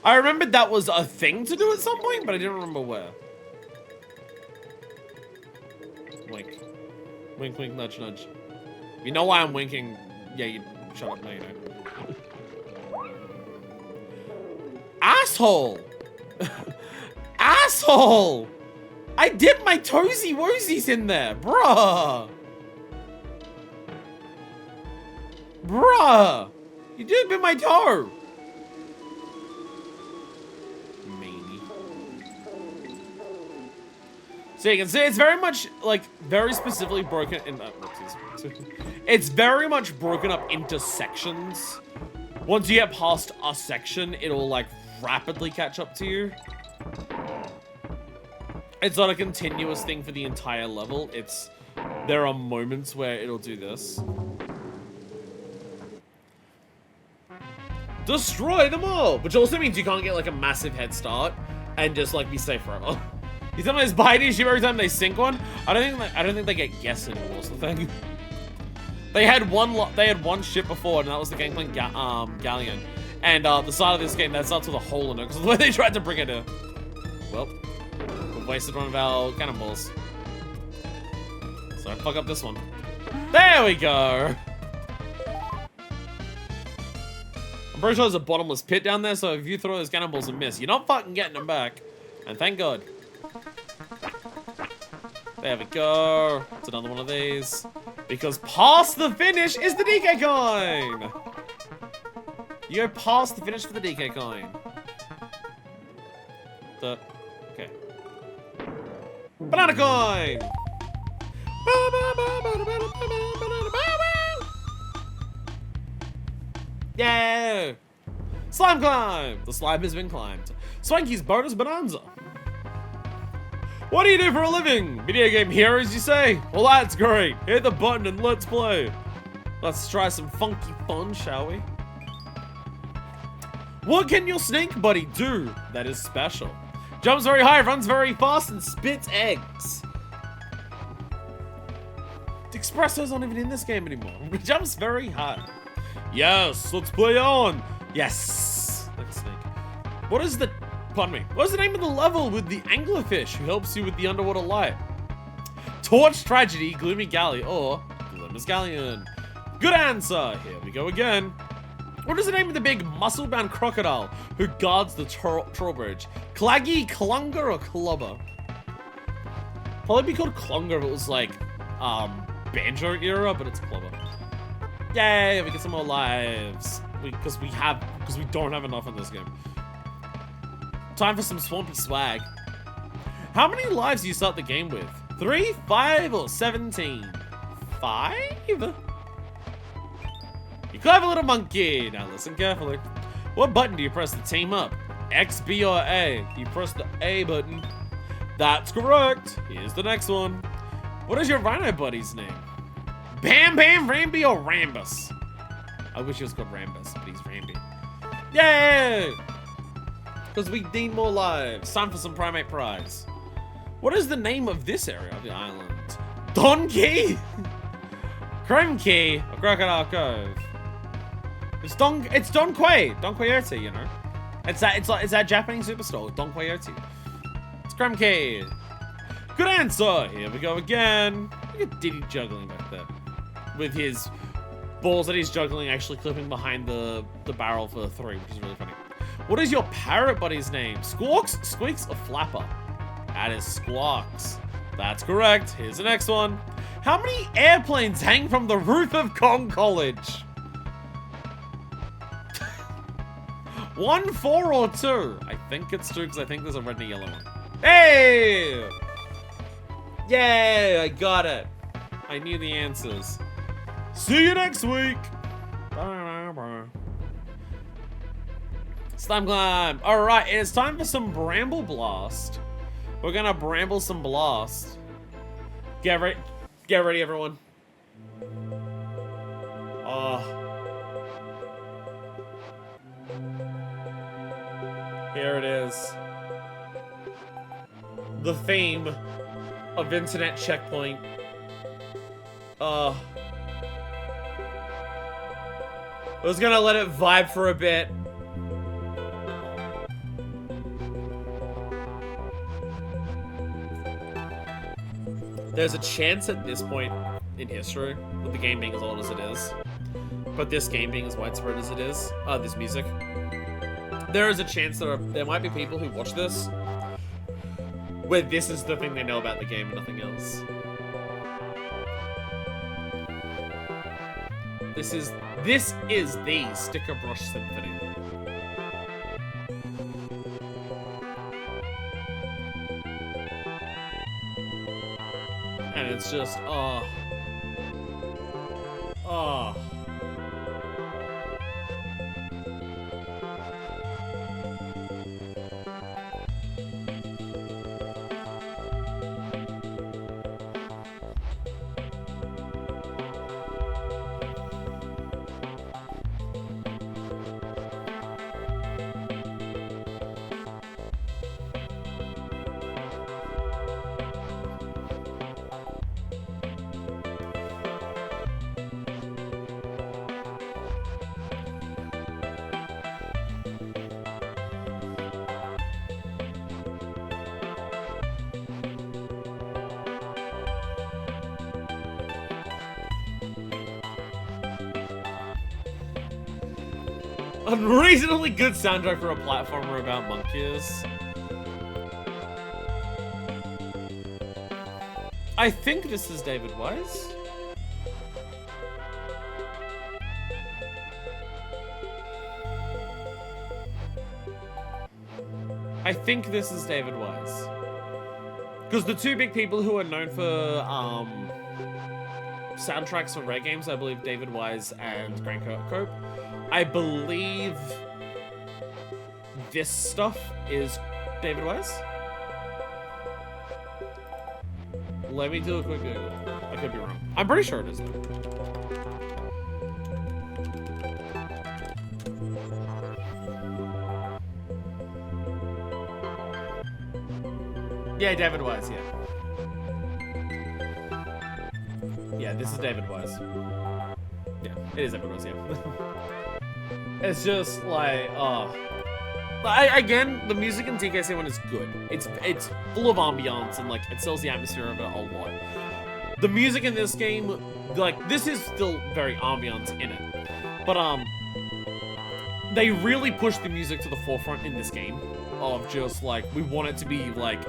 I remembered that was a thing to do at some point, but I didn't remember where. Wink. Wink, wink, nudge, nudge. You know why I'm winking? Yeah, you shut up, no you don't. Asshole! Asshole! I dipped my toesy woesies in there, bruh! Bruh! You dipped in my toe! So you can see it's very much, like, very specifically broken in, it's very much broken up into sections. Once you get past a section, it'll, like, rapidly catch up to you. It's not a continuous thing for the entire level. There are moments where it'll do this. Destroy them all! Which also means you can't get, like, a massive head start and just, like, be safe forever. You sometimes buy these ship every time they sink one. I don't think they get guessed anymore. Is the thing. They had one ship before, and that was the Gangplank Galleon. And the side of this game that starts with a hole in it, because of the way they tried to bring it in. Well, we've wasted one of our cannonballs. So I fuck up this one. There we go. I'm pretty sure there's a bottomless pit down there, so if you throw those cannonballs and miss, you're not fucking getting them back. And thank God. There we go. It's another one of these. Because past the finish is the DK coin! You go past the finish for the DK coin. Okay. Banana coin! Yeah! Slime climb! The slime has been climbed. Swanky's bonus bonanza. What do you do for a living? Video game heroes, you say? Well, that's great. Hit the button and let's play. Let's try some funky fun, shall we? What can your snake buddy do that is special? Jumps very high, runs very fast, and spits eggs. Espresso's not even in this game anymore. It jumps very high. Yes, let's play on. Yes. Like a snake. What is the... Pardon me. What's the name of the level with the anglerfish who helps you with the underwater light? Torch Tragedy, Gloomy Galley, or Glimmer's Galleon. Good answer. Here we go again. What is the name of the big muscle-bound crocodile who guards the troll bridge? Claggy, Clunger, or Clubber? Probably be called Clunger if it was like, Banjo era, but it's Clubber. Yay, we get some more lives. Because we don't have enough in this game. Time for some swampy swag. How many lives do you start the game with? 3, 5, or 17? 5? You clever little monkey. Now listen carefully. What button do you press to team up? X, B, or A? You press the A button. That's correct. Here's the next one. What is your rhino buddy's name? Bam Bam, Ramby, or Rambus? I wish he was called Rambus, but he's Ramby. Yay! Because we need more lives. Time for some primate prize. What is the name of this area of the island? Donkey? Kremkey, or Crocodile Cove? It's Don Quixote, you know. It's that Japanese superstore, Don Quixote. It's Kremkey. Good answer. Here we go again. Look at Diddy juggling back there. With his balls that he's juggling actually clipping behind the barrel for the 3, which is really funny. What is your parrot buddy's name? Squawks, Squeaks, or Flapper? That is Squawks. That's correct. Here's the next one. How many airplanes hang from the roof of Kong College? 1, 4, or 2? I think it's 2 because I think there's a red and a yellow one. Hey! Yay, I got it. I knew the answers. See you next week. Slime climb. All right, it's time for some Bramble Blast. We're gonna bramble some blast. Get ready, everyone. Here it is. The theme of Internet Checkpoint. I was gonna let it vibe for a bit. There's a chance at this point in history, with the game being as old as it is, but this game being as widespread as it is, this music, there is a chance that there might be people who watch this where this is the thing they know about the game and nothing else. This is the Sticker Brush Symphony. And it's just, oh. Unreasonably good soundtrack for a platformer about monkeys. I think this is David Wise. I think this is David Wise. Because the two big people who are known for soundtracks for Rare games, I believe David Wise and Grant Kirkhope. I believe this stuff is David Wise. Let me do a quick Google. I could be wrong. I'm pretty sure it is though. Yeah, David Wise, yeah. Yeah, this is David Wise. Yeah, it is David Wise, yeah. It's just like, again, the music in TK7 is good. It's full of ambiance and like it sells the atmosphere of it a lot. The music in this game, like this is still very ambiance in it, but they really push the music to the forefront in this game. Of just like we want it to be like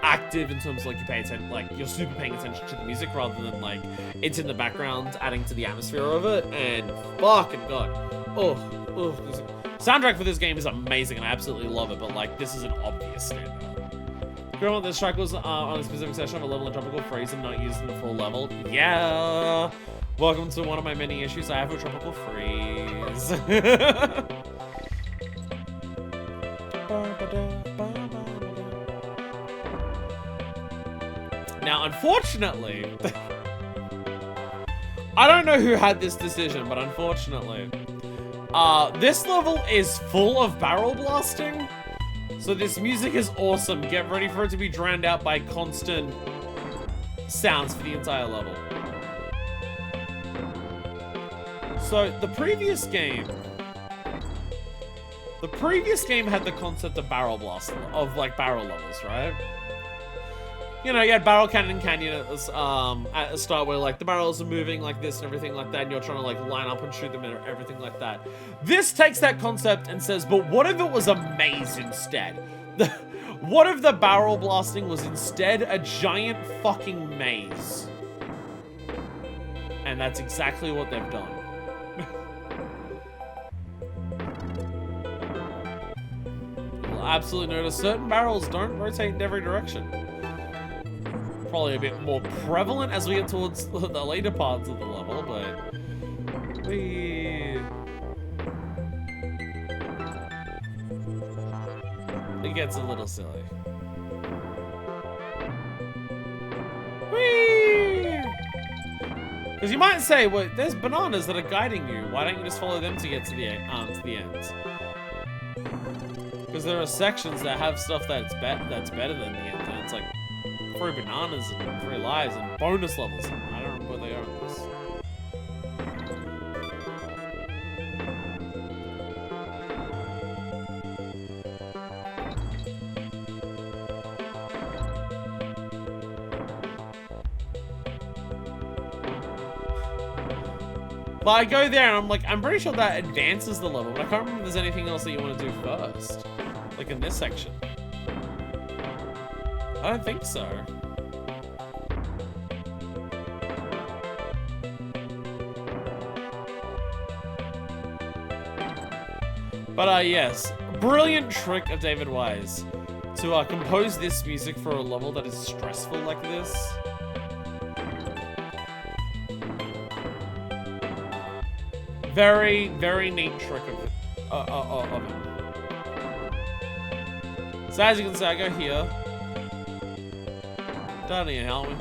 active in terms of like you pay attention, like you're super paying attention to the music rather than like it's in the background adding to the atmosphere of it. And fucking god, this soundtrack for this game is amazing and I absolutely love it, but like this is an obvious standout. Growing up, this track was on a specific session of a level in Tropical Freeze and not used in the full level. Yeah, welcome to one of my many issues I have with Tropical Freeze. Now, unfortunately, I don't know who had this decision, but unfortunately, this level is full of barrel blasting. So this music is awesome. Get ready for it to be drowned out by constant sounds for the entire level. So the previous game had the concept of barrel blast, of like barrel levels, right? You know, you had Barrel Canyon at the start where like the barrels are moving like this and everything like that, and you're trying to like line up and shoot them and everything like that. This takes that concept and says, but what if it was a maze instead? What if the barrel blasting was instead a giant fucking maze? And that's exactly what they've done. You'll absolutely notice certain barrels don't rotate in every direction. Probably a bit more prevalent as we get towards the later parts of the level, but it gets a little silly. Because you might say, well, there's bananas that are guiding you. Why don't you just follow them to get to the end? Because there are sections that have stuff that's better than the end, and it's like 3 bananas and 3 lives and bonus levels. I don't remember what they are in this. But I go there and I'm like, I'm pretty sure that advances the level, but I can't remember if there's anything else that you want to do first. Like in this section. I don't think so. But yes, brilliant trick of David Wise to compose this music for a level that is stressful like this. Very, very neat trick of it. So as you can see, I go here. Don't need help me.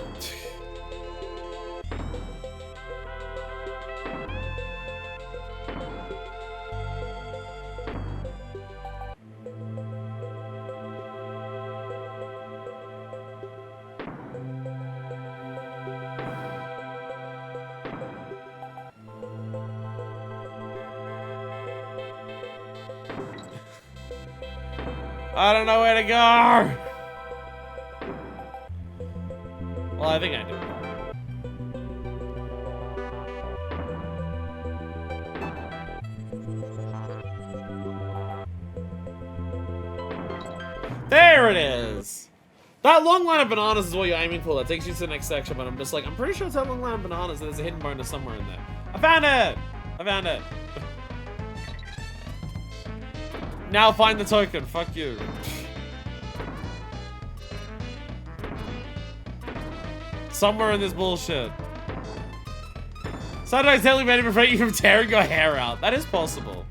I don't know where to go. Well, I think I do. There it is. That long line of bananas is what you're aiming for. That takes you to the next section, but I'm just like, I'm pretty sure it's that long line of bananas and there's a hidden bonus somewhere in there. I found it! I found it. Now find the token. Fuck you. Somewhere in this bullshit. Saturday's telling me to prevent you from tearing your hair out. That is possible.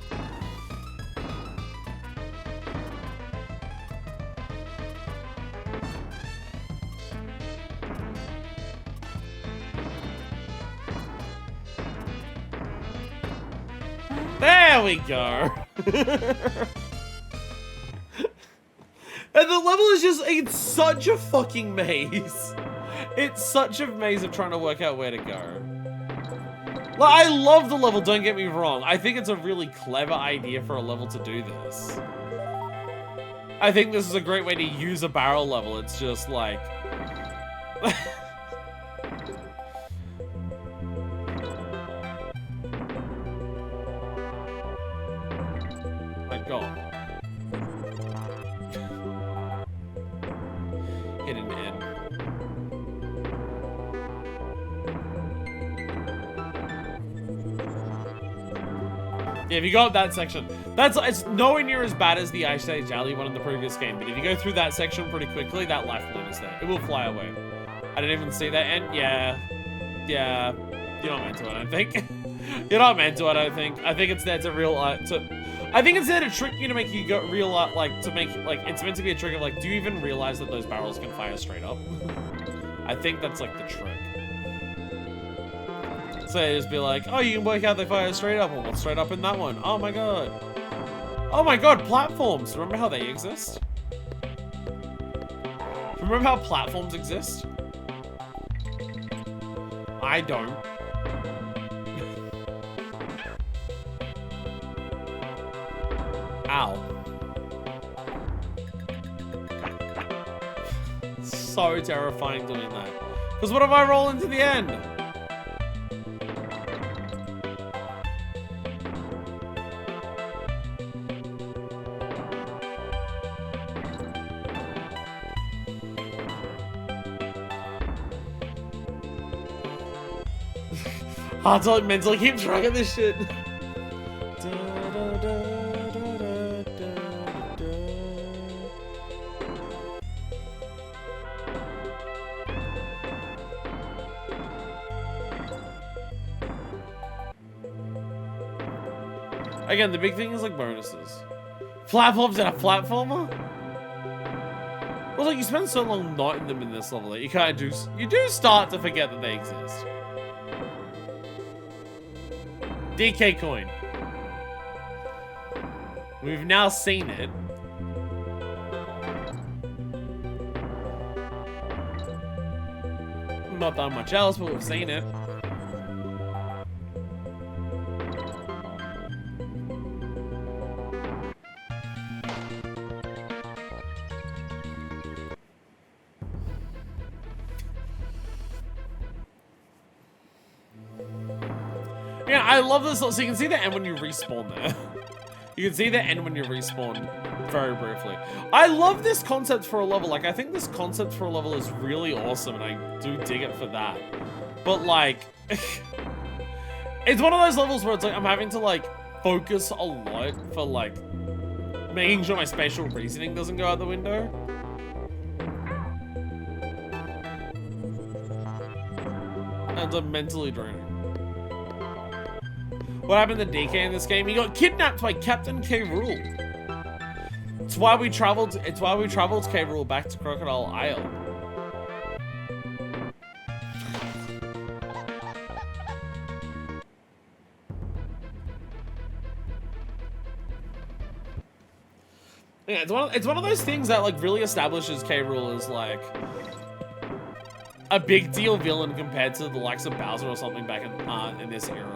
There we go. And the level is just, it's such a fucking maze. It's such a maze of trying to work out where to go. Like, I love the level, don't get me wrong. I think it's a really clever idea for a level to do this. I think this is a great way to use a barrel level. It's just like... My God. Hidden end. Yeah, if you go up that section, it's nowhere near as bad as the Ice Age Alley one in the previous game, but if you go through that section pretty quickly, that life balloon is there. It will fly away. I didn't even see that, and yeah, you're not meant to, I don't think. You're not meant to, I don't think. I think it's there to I think it's there to trick you to make you go it's meant to be a trick of like, do you even realize that those barrels can fire straight up? I think that's like the trick. So they just be like, oh, you can work out they fire straight up. Well, what's straight up in that one? Oh my God. Oh my God, platforms. Remember how they exist? Remember how platforms exist? I don't. Ow. So terrifying doing that. Because what if I roll into the end? Hard to mentally keep track of this shit. Again, the big thing is like bonuses. Platforms and a platformer? Well, like you spend so long not in them in this level that you kind of you do start to forget that they exist. DK coin. We've now seen it. Not done much else, but we've seen it. Yeah, I love this. So you can see the end when you respawn there. You can see the end when you respawn very briefly. I love this concept for a level. Like, I think this concept for a level is really awesome, and I do dig it for that. But, like, it's one of those levels where it's like I'm having to, like, focus a lot for, like, making sure my spatial reasoning doesn't go out the window. And it's mentally draining. What happened to DK in this game? He got kidnapped by Captain K. Rool. It's why we traveled K. Rool back to Crocodile Isle. Yeah, it's one of those things that like really establishes K. Rool as like a big deal villain compared to the likes of Bowser or something back in this era.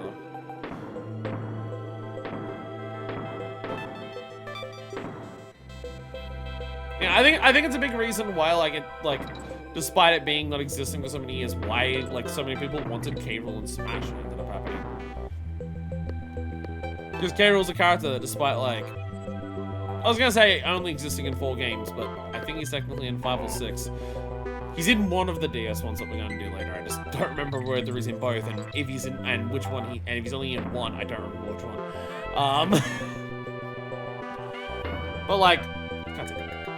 Yeah, I think it's a big reason why despite it being not existing for so many years, why like so many people wanted K. Rool in Smash and it ended up happening. Because K. Rool's a character that despite like I was gonna say only existing in 4 games, but I think he's technically in 5 or 6. He's in one of the DS ones that we're gonna do later. I just don't remember whether he's in both, and if he's in and which one he and if he's only in one, I don't remember which one. But like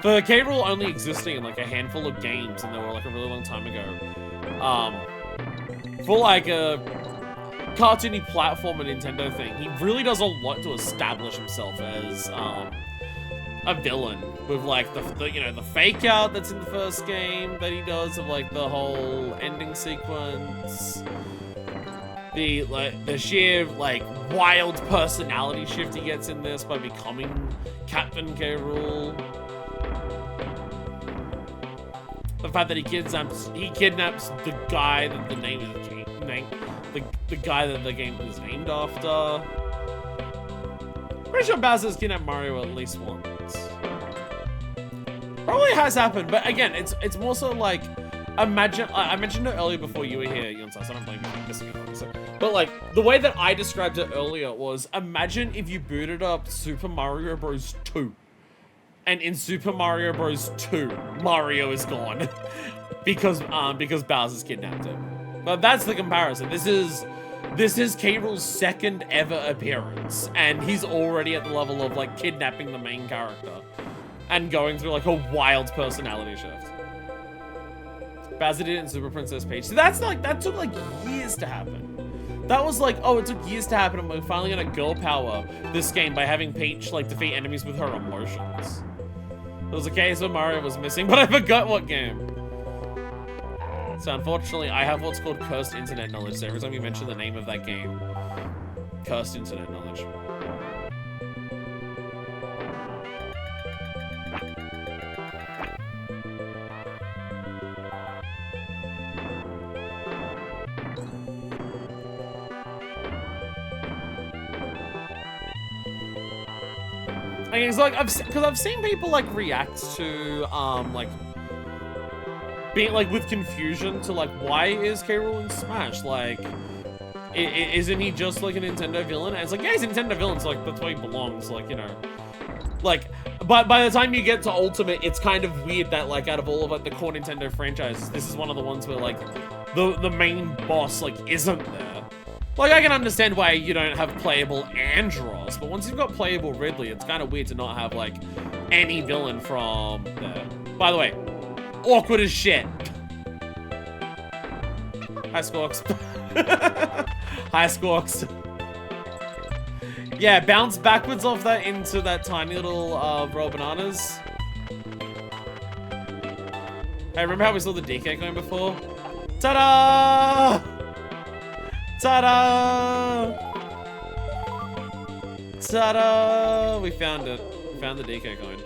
for K. Rool only existing in like a handful of games, and they were like a really long time ago. For like a cartoony platform and Nintendo thing, he really does a lot to establish himself as a villain with like the you know the fake out that's in the first game that he does of like the whole ending sequence, the sheer like wild personality shift he gets in this by becoming Captain K. Rool. The fact that he kidnaps the guy that the name of the game the guy that the game is named after. Pretty sure Bowser's kidnapped Mario at least once. Probably has happened, but again, it's more so like imagine. I mentioned it earlier before you were here, Yonsai, so I don't blame you for missing it. Obviously. But like the way that I described it earlier was imagine if you booted up Super Mario Bros. 2. And in Super Mario Bros. 2, Mario is gone because Bowser's kidnapped him. But that's the comparison. This is K. Rool's second ever appearance, and he's already at the level of like kidnapping the main character and going through like a wild personality shift. Bowser did it in Super Princess Peach. So that's like that took like years to happen. That was like, oh, it took years to happen, and we're finally gonna girl power this game by having Peach like defeat enemies with her emotions. There was a case where Mario was missing, but I forgot what game. So unfortunately, I have what's called cursed internet knowledge. So every time you mention the name of that game, cursed internet knowledge. Okay, so like I've seen people like react to like being like with confusion to like why is K. Rool in Smash? Like isn't he just like a Nintendo villain? And it's like, yeah, he's a Nintendo villain, so like that's where he belongs, like, you know. Like but by the time you get to Ultimate, it's kind of weird that like out of all of like the core Nintendo franchises, this is one of the ones where like the main boss like isn't there. Like, I can understand why you don't have playable Andros, but once you've got playable Ridley, it's kind of weird to not have, like, any villain from there. By the way, awkward as shit. Hi, Squawks. Hi, Squawks. Yeah, bounce backwards off that into that tiny little roll of bananas. Hey, remember how we saw the DK going before? Ta-da! Ta-da! Ta-da! We found it. We found the DK coin.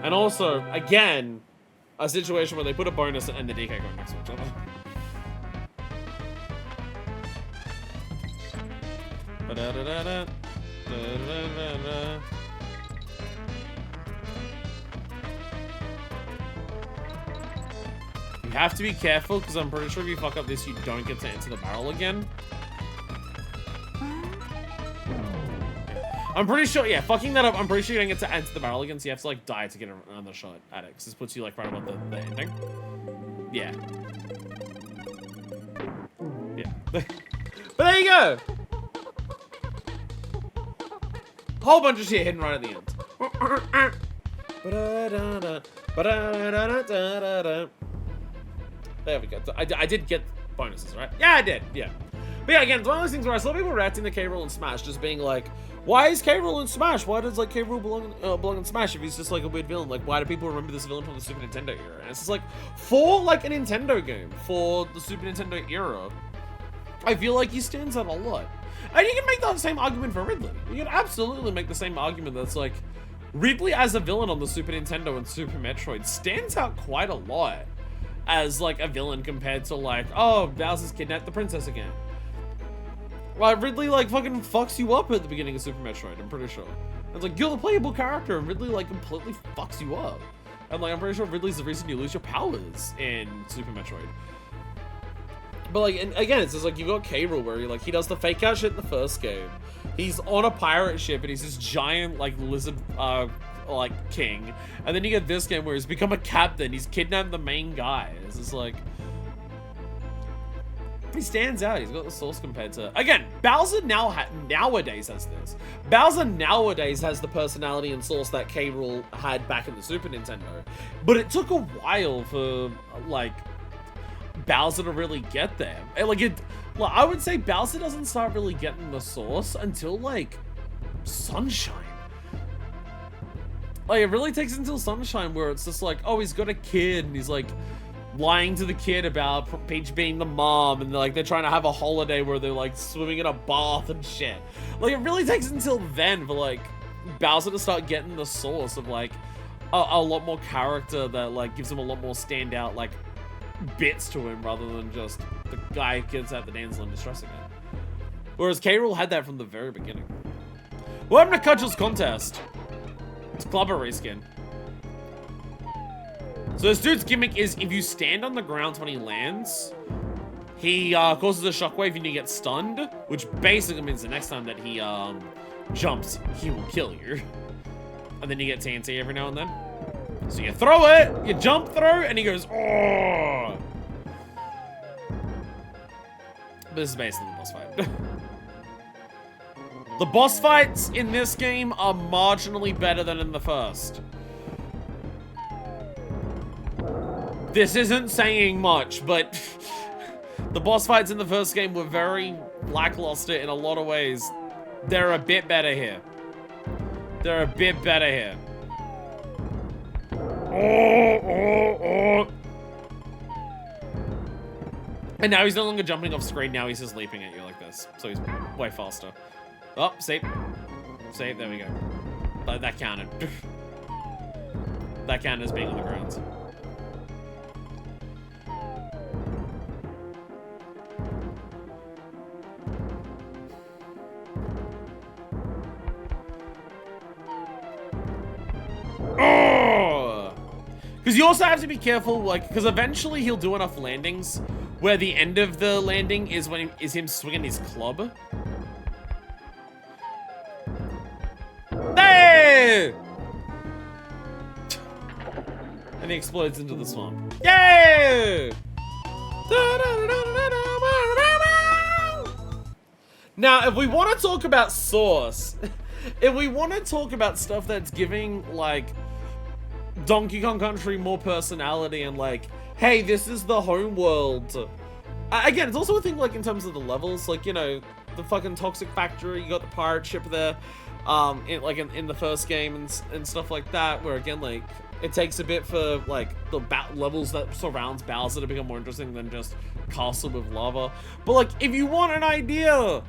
And also, again, a situation where they put a bonus and the DK coin next to each other. You have to be careful, because I'm pretty sure if you fuck up this, you don't get to enter the barrel again. I'm pretty sure, yeah, fucking that up, I'm pretty sure you don't get to enter the barrel again, so you have to, like, die to get another shot at it, because this puts you, like, right above the ending. Yeah. Yeah. But there you go! Whole bunch of shit hidden right at the end. There we go. I did get bonuses, right? Yeah, I did. Yeah. But yeah, again, it's one of those things where I saw people reacting to K. Rool in Smash, just being like, why is K. Rool in Smash? Why does, like, K. Rool belong in Smash if he's just, like, a weird villain? Like, why do people remember this villain from the Super Nintendo era? And it's just like, for, like, a Nintendo game, for the Super Nintendo era, I feel like he stands out a lot. And you can make that same argument for Ridley. You can absolutely make the same argument that's like, Ridley as a villain on the Super Nintendo and Super Metroid stands out quite a lot as like a villain compared to like, oh, Bowser's kidnapped the princess again. Like, Ridley like fucking fucks you up at the beginning of Super Metroid, I'm pretty sure. It's like, you're the playable character, and Ridley like completely fucks you up. And like, I'm pretty sure Ridley's the reason you lose your powers in Super Metroid. But like, and again, it's just like, you've got K. Rool where he does the fake out shit in the first game. He's on a pirate ship and he's this giant like lizard like king. And then you get this game where he's become a captain. He's kidnapped the main guy. It's just like, he stands out. He's got the source compared to, again, Bowser nowadays has this. Bowser nowadays has the personality and source that K. Rool had back in the Super Nintendo. But it took a while for like Bowser to really get there. And like I would say Bowser doesn't start really getting the source until like Sunshine. Like, it really takes until Sunshine where it's just like, oh, he's got a kid and he's like lying to the kid about Peach being the mom, and they're trying to have a holiday where they're like swimming in a bath and shit. Like, it really takes until then for like Bowser to start getting the source of like a lot more character that like gives him a lot more standout like bits to him, rather than just the guy who gets out the damsel in distress again. Whereas K. Rool had that from the very beginning. Welcome to Cudgel's Contest. It's Clubber reskin. So this dude's gimmick is if you stand on the ground when he lands, he causes a shockwave and you get stunned, which basically means the next time that he jumps, he will kill you. And then you get TNT every now and then. So you throw it, you jump through, and he goes, oh. This is basically the boss fight. The boss fights in this game are marginally better than in the first. This isn't saying much, but the boss fights in the first game were very lackluster in a lot of ways. They're a bit better here. They're a bit better here. And now he's no longer jumping off screen, now he's just leaping at you like this. So he's way faster. Oh, save. Save, there we go. That counted. That counted as being on the ground. Because you also have to be careful, like, because eventually he'll do enough landings where the end of the landing is when is him swinging his club. Hey! And he explodes into the swamp. Yay! Now, if we want to talk about source, if we want to talk about stuff that's giving, like, Donkey Kong Country more personality and like, hey, this is the home world. Again, it's also a thing like in terms of the levels, like, you know, the fucking Toxic Factory, you got the pirate ship there, in the first game and stuff like that, where again, like, it takes a bit for like the levels that surrounds Bowser to become more interesting than just Castle with Lava. But like, if you want an idea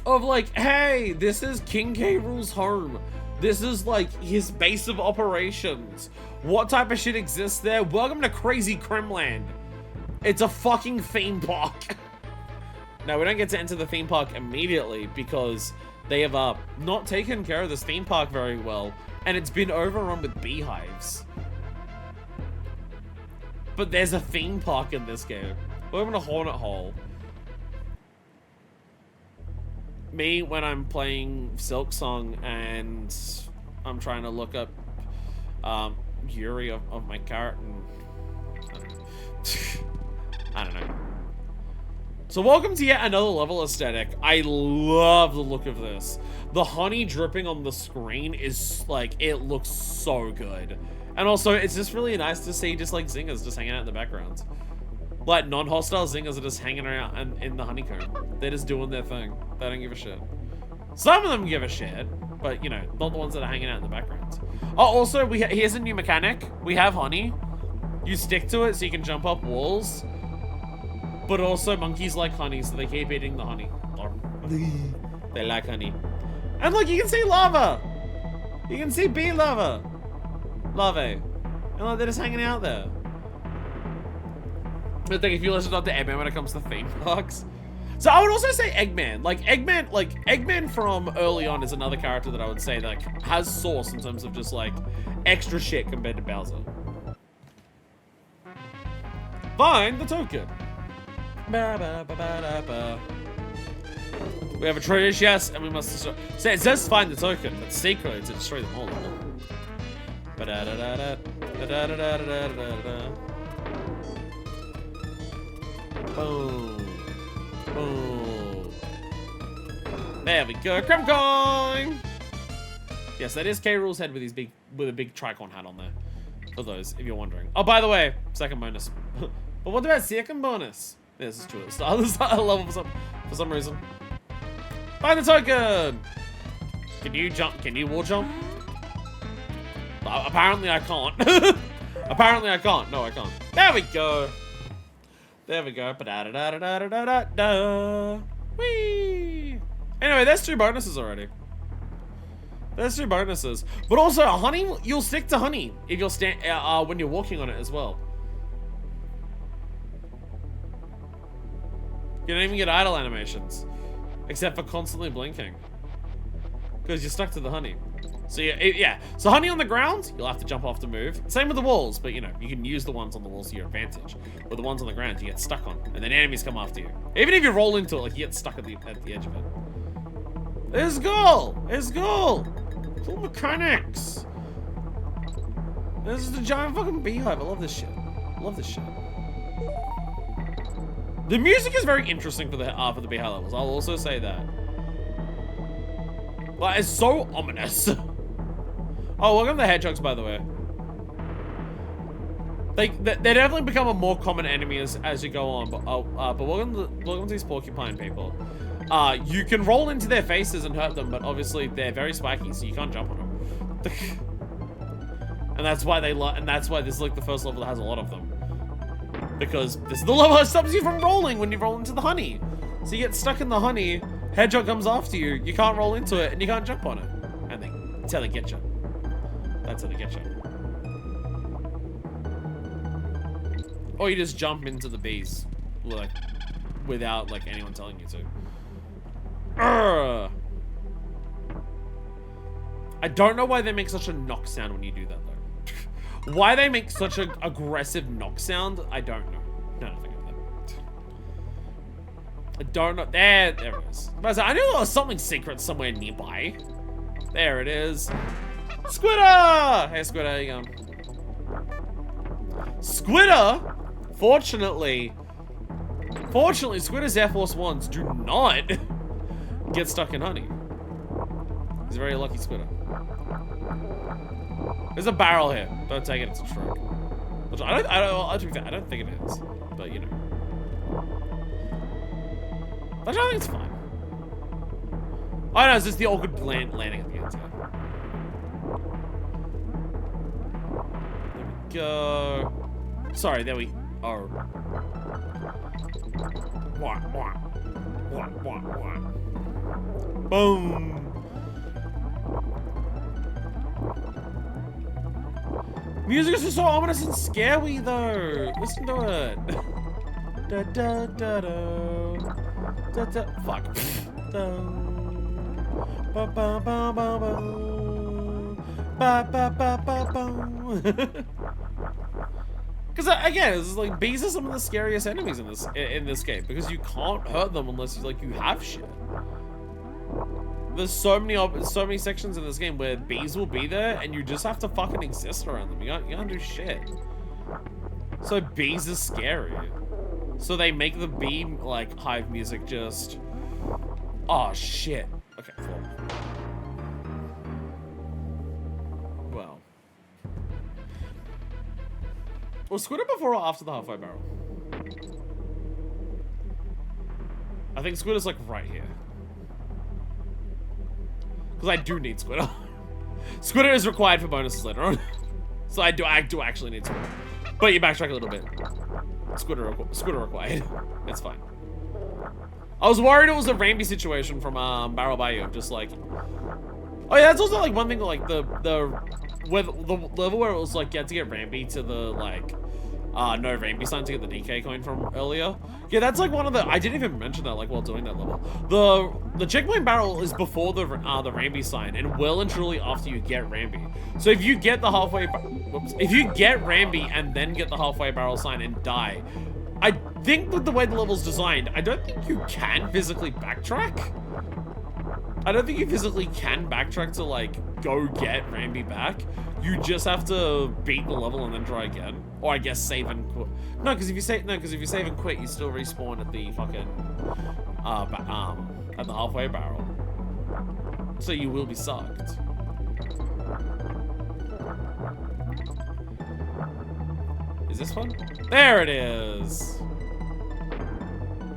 of like, hey, this is King K. Rool's home. This is like his base of operations. What type of shit exists there? Welcome to Crazy Kremland. It's a fucking theme park. Now, we don't get to enter the theme park immediately because they have not taken care of this theme park very well, and it's been overrun with beehives. But there's a theme park in this game. We're in a Hornet Hole. Me, when I'm playing Silk Song and I'm trying to look up Yuri of my cart, and I don't know. So welcome to yet another level aesthetic. I love the look of this. The honey dripping on the screen is like, it looks so good. And also, it's just really nice to see just like zingers just hanging out in the background. Like non-hostile zingers are just hanging around in the honeycomb. They're just doing their thing. They don't give a shit. Some of them give a shit, but you know, not the ones that are hanging out in the background. Oh, also, here's a new mechanic. We have honey. You stick to it so you can jump up walls. But also, monkeys like honey, so they keep eating the honey. They like honey. And look, you can see lava! You can see bee lava! Larvae. And like, they're just hanging out there. But I think if you listen to Eggman when it comes to theme parks. So I would also say Eggman. Like, Eggman from early on is another character that I would say that like, has sauce in terms of just like, extra shit compared to Bowser. Find the token. Ba, ba, ba, ba, da, ba. We have a treasure chest, and we must destroy. So it says find the token, but secretly to destroy them all. Ba da da da da da da da da da da. Boom, boom. There we go, Crumb Coin. Yes, that is K. Rool's head with a big tricorn hat on there. For those, if you're wondering. Oh, by the way, second bonus. But what about second bonus? This is true. It's the other side of the level for some reason. Find the token! Can you jump? Can you wall jump? Apparently I can't. Apparently I can't. No, I can't. There we go. There we go. Ba-da-da-da-da-da-da-da. Whee! Anyway, there's 2 bonuses already. There's 2 bonuses. But also, honey, you'll stick to honey if you're when you're walking on it as well. You don't even get idle animations, except for constantly blinking, because you're stuck to the honey. So yeah. So honey on the ground, you'll have to jump off to move. Same with the walls, but you know you can use the ones on the walls to your advantage. But the ones on the ground, you get stuck on, and then enemies come after you. Even if you roll into it, like you get stuck at the edge of it. It's cool. It's cool. Cool mechanics. This is the giant fucking beehive. I love this shit. I love this shit. The music is very interesting for the beehive levels. I'll also say that. Like, it's so ominous. Oh, welcome to the hedgehogs, by the way. They definitely become a more common enemy as you go on. But welcome to these porcupine people. You can roll into their faces and hurt them, but obviously they're very spiky, so you can't jump on them. And that's why this is like the first level that has a lot of them. Because this is the level that stops you from rolling when you roll into the honey. So you get stuck in the honey, hedgehog comes after you, you can't roll into it, and you can't jump on it. And that's how they get you. That's how they get you. Or you just jump into the bees, like, without like anyone telling you to. Urgh. I don't know why they make such a knock sound when you do that though. Why they make such an aggressive knock sound, I don't know. No, I think of that. I don't know. There it is. I knew there was something secret somewhere nearby. There it is. Squitter! Hey, Squitter, how you going? Squitter, fortunately, Squitter's Air Force Ones do not get stuck in honey. He's a very lucky Squitter. There's a barrel here. Don't take it, it's a truck. Which I don't think it is. But you know. But I think it's fine. Oh no, it's just the awkward landing at the end. There we go. Sorry, there we are. Boom. Music is just so ominous and scary though. Listen to it. Da da da da. Fuck. Ba ba ba ba ba. Ba ba ba ba ba. Because again, it's like bees are some of the scariest enemies in this game because you can't hurt them unless you have shit. There's so many sections in this game where bees will be there and you just have to fucking exist around them. You can't do shit. So bees are scary. So they make the bee like hive music just. Oh shit. Okay. Well. Was Squidder before or after the halfway barrel? I think Squidder's like right here. Because I do need Squidder. Squidder is required for bonuses later on. So I do actually need Squidder. But you backtrack a little bit. Squidder required. It's fine. I was worried it was a Rambi situation from Barrel Bayou. Just like... Oh yeah, that's also like one thing, like the level where it was like you had to get Rambi to the like no Rambi sign to get the DK coin from earlier. Yeah, that's like one of the, I didn't even mention that like while doing that level. The checkpoint barrel is before the Rambi sign and well and truly after you get Rambi. So if you get the halfway, if you get Rambi and then get the halfway barrel sign and die, I think that the way the level's designed, I don't think you can physically backtrack. I don't think you physically can backtrack to like go get Rambi back. You just have to beat the level and then try again, or I guess save and quit. No, because if you save and quit, you still respawn at the fucking at the halfway barrel. So you will be sucked. Is this one? There it is.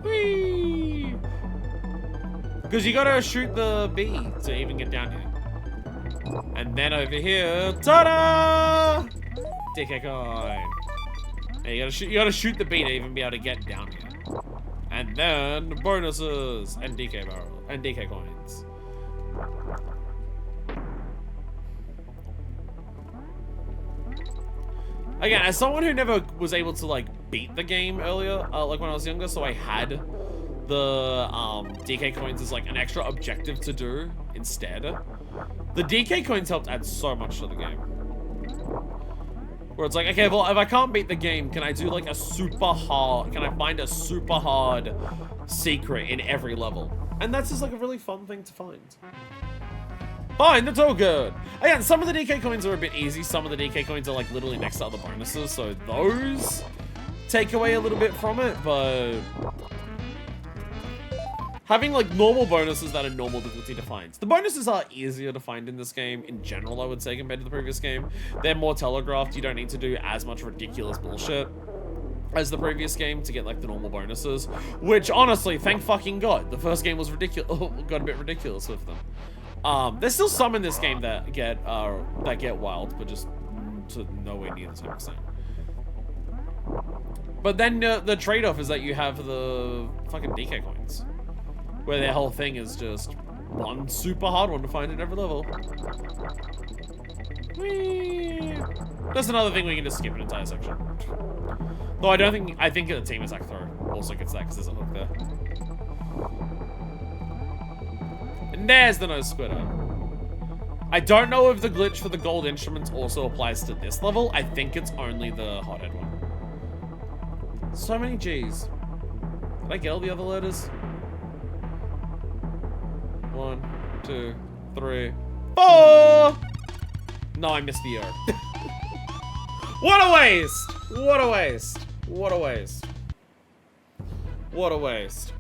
Whee! Because you gotta shoot the bee to even get down here. And then over here, ta-da! DK coin. Yeah, you gotta shoot the bee to even be able to get down here. And then bonuses and DK barrel and DK coins. Again, as someone who never was able to like beat the game earlier, like when I was younger, so I had the DK coins as like an extra objective to do instead. The DK coins helped add so much to the game. Where it's like, okay, well, if I can't beat the game, can I do like a super hard, can I find a super hard secret in every level? And that's just like a really fun thing to find. Fine, that's all good. Again, some of the DK coins are a bit easy. Some of the DK coins are like literally next to other bonuses. So those take away a little bit from it, but having like normal bonuses that are normal difficulty to find. The bonuses are easier to find in this game in general, I would say, compared to the previous game. They're more telegraphed. You don't need to do as much ridiculous bullshit as the previous game to get like the normal bonuses, which honestly, thank fucking God, the first game was ridiculous. Got a bit ridiculous with them. There's still some in this game that get wild, but just to nowhere near the same extent. But then the trade-off is that you have the fucking DK coins, where their whole thing is just one super hard one to find in every level. Whee! That's another thing we can just skip an entire section. Though I think the Team Attack Throw also gets that because there's a hook there. And there's the nose squitter. I don't know if the glitch for the gold instruments also applies to this level. I think it's only the hothead one. So many G's. Did I get all the other letters? 1, 2, 3, 4! No, I missed the O. What a waste! What a waste! What a waste! What a waste!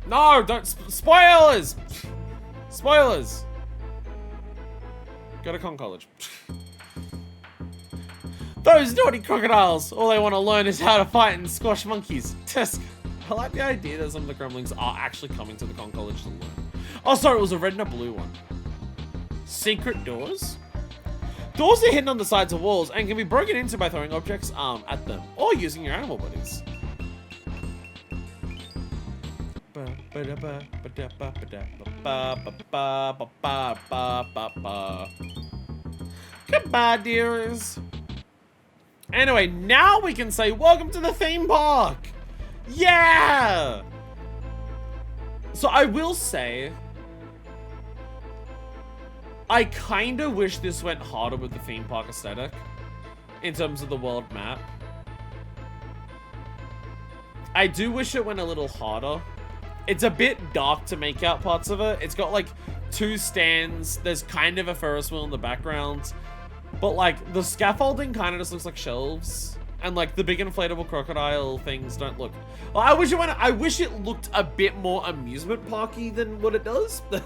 No, don't spoilers! Spoilers! Go to Kong College. Those naughty crocodiles! All they want to learn is how to fight and squash monkeys. Tisk. I like the idea that some of the gremlins are actually coming to the Kong College to learn. Oh, sorry, it was a red and a blue one. Secret doors? Doors are hidden on the sides of walls and can be broken into by throwing objects at them or using your animal buddies. Goodbye, dears. Anyway, now we can say welcome to the theme park. Yeah! So I will say, I kind of wish this went harder with the theme park aesthetic in terms of the world map. I do wish it went a little harder. It's a bit dark to make out parts of it. It's got like 2 stands. There's kind of a Ferris wheel in the background. But like the scaffolding kind of just looks like shelves. And like the big inflatable crocodile things don't look... Well, I wish it looked a bit more amusement parky than what it does. It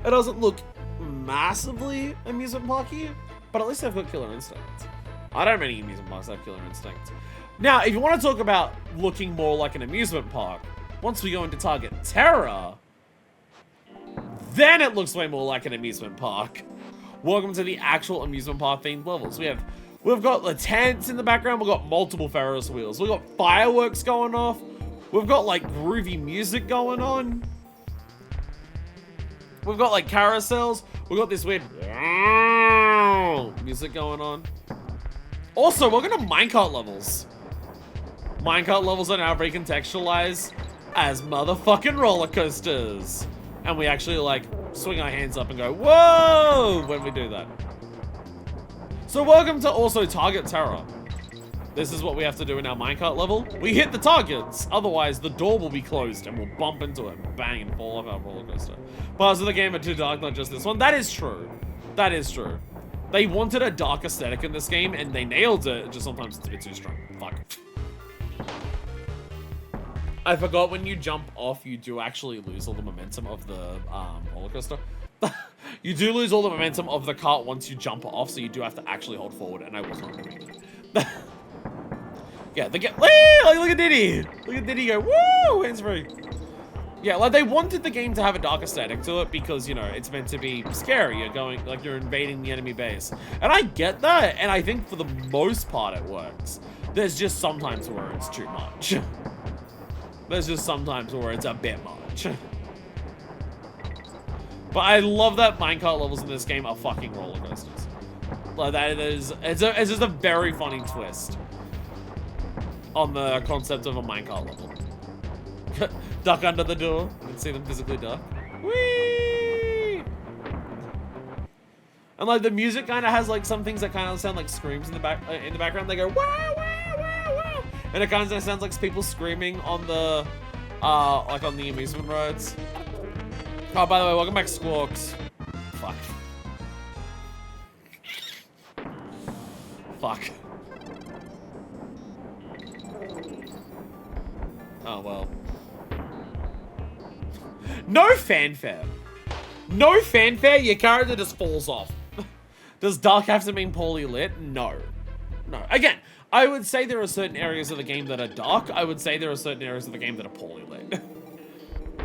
doesn't look massively amusement parky, but at least they've got Killer Instinct. I don't have many amusement parks that have Killer Instinct. Now, if you want to talk about looking more like an amusement park, once we go into Target Terror, then it looks way more like an amusement park. Welcome to the actual amusement park themed levels. We've got the tents in the background. We've got multiple Ferris wheels. We've got fireworks going off. We've got like groovy music going on. We've got like carousels. We've got this weird music going on. Also, we're gonna minecart levels. Minecart levels are now recontextualized as motherfucking roller coasters. And we actually like swing our hands up and go, whoa, when we do that. So welcome to also Target Terror. This is what we have to do in our minecart level. We hit the targets, otherwise the door will be closed and we'll bump into it and bang and fall off our roller coaster. Parts of the game are too dark, not just this one. That is true. That is true. They wanted a dark aesthetic in this game and they nailed it, just sometimes it's a bit too strong. Fuck. I forgot when you jump off, you do actually lose all the momentum of the roller coaster. You do lose all the momentum of the cart once you jump off, so you do have to actually hold forward, and I was not doing that. Yeah, look at Diddy! Look at Diddy go, woo! Hands free. Yeah, like they wanted the game to have a dark aesthetic to it because, you know, it's meant to be scary. You're going, like you're invading the enemy base. And I get that, and I think for the most part it works. There's just sometimes where it's too much. There's just sometimes where it's a bit much. But I love that minecart levels in this game are fucking roller coasters. Like that is, it's just a very funny twist on the concept of a minecart level. Duck under the door. You can see them physically duck. Whee! And like the music kind of has like some things that kind of sound like screams in the background. They go wow, wow, wow, wow, and it kind of sounds like people screaming on the like on the amusement rides. Oh, by the way, welcome back, Squawks. Fuck. Fuck. Oh, well. No fanfare. No fanfare, your character just falls off. Does dark have to mean poorly lit? No. No. Again, I would say there are certain areas of the game that are dark. I would say there are certain areas of the game that are poorly lit.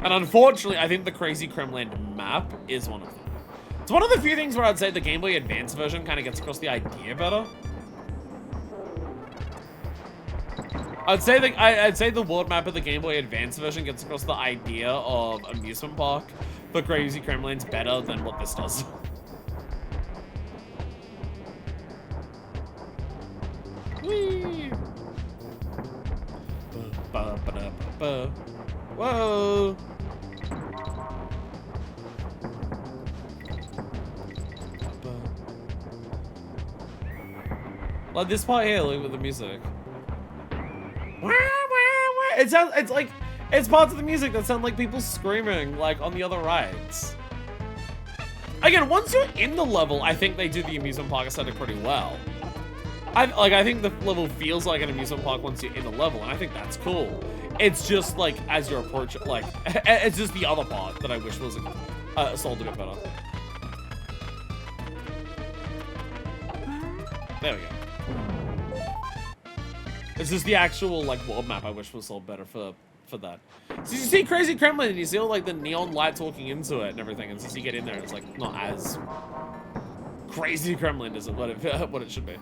And unfortunately, I think the Crazy Kremland map is one of them. It's one of the few things where I'd say the Game Boy Advance version kind of gets across the idea better. I'd say the world map of the Game Boy Advance version gets across the idea of amusement park, but Crazy Kremland's better than what this does. Whee! Whoa! Like this part here, look with the music. It sounds, it's parts of the music that sound like people screaming, like, on the other rides. Again, once you're in the level, I think they do the amusement park aesthetic pretty well. I think the level feels like an amusement park once you're in the level, and I think that's cool. It's just, like, as you approach it, like, it's just the other part that I wish was sold a bit better. There we go. It's just the actual, like, world map I wish was sold better for that. So you see Crazy Kremlin and you see all, like, the neon lights walking into it and everything, and since you get in there, it's, like, not as Crazy Kremlin as what it should be.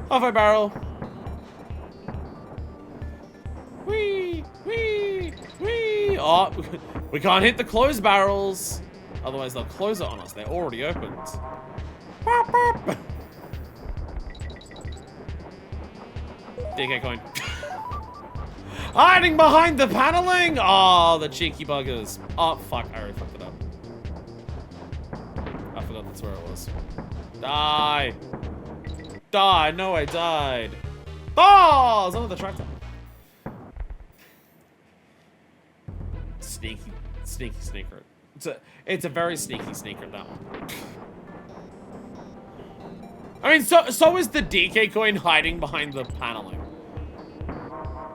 Half-Fi Barrel. Whee! Whee! Whee! Oh, we can't hit the closed barrels. Otherwise, they'll close it on us. They're already opened. Bop, bop. DK coin. Hiding behind the paneling! Oh, the cheeky buggers. Oh, fuck. I already fucked it up. I forgot that's where it was. Die. Die. No, I died. Oh, it's under the tractor. Sneaky. Sneaky sneaker. It's a very sneaky sneaker, that one. I mean, so is the DK coin hiding behind the paneling.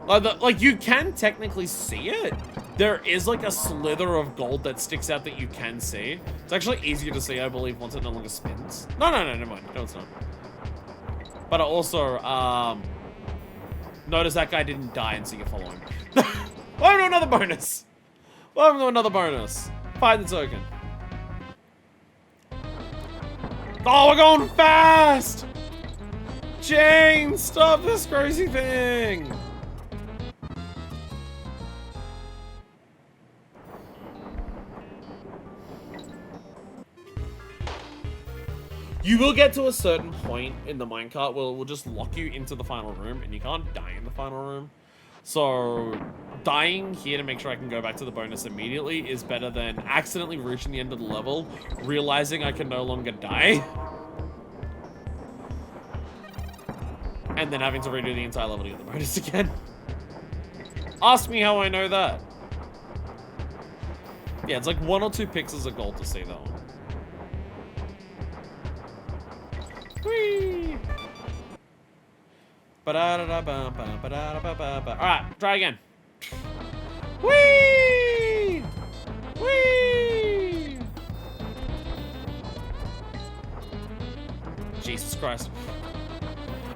Like, you can technically see it. There is, like, a slither of gold that sticks out that you can see. It's actually easier to see, I believe, once it no longer spins. No, never mind. No, it's not. But I also, notice that guy didn't die, and so you follow him. Welcome to another bonus. Welcome to another bonus. Find the token. Oh, we're going fast! Jane, stop this crazy thing! You will get to a certain point in the minecart where it will just lock you into the final room, and you can't die in the final room. So, dying here to make sure I can go back to the bonus immediately is better than accidentally reaching the end of the level, realizing I can no longer die, and then having to redo the entire level to get the bonus again. Ask me how I know that. Yeah, it's like 1 or 2 pixels of gold to see that one. Whee! Alright, try again. Whee! Whee! Jesus Christ.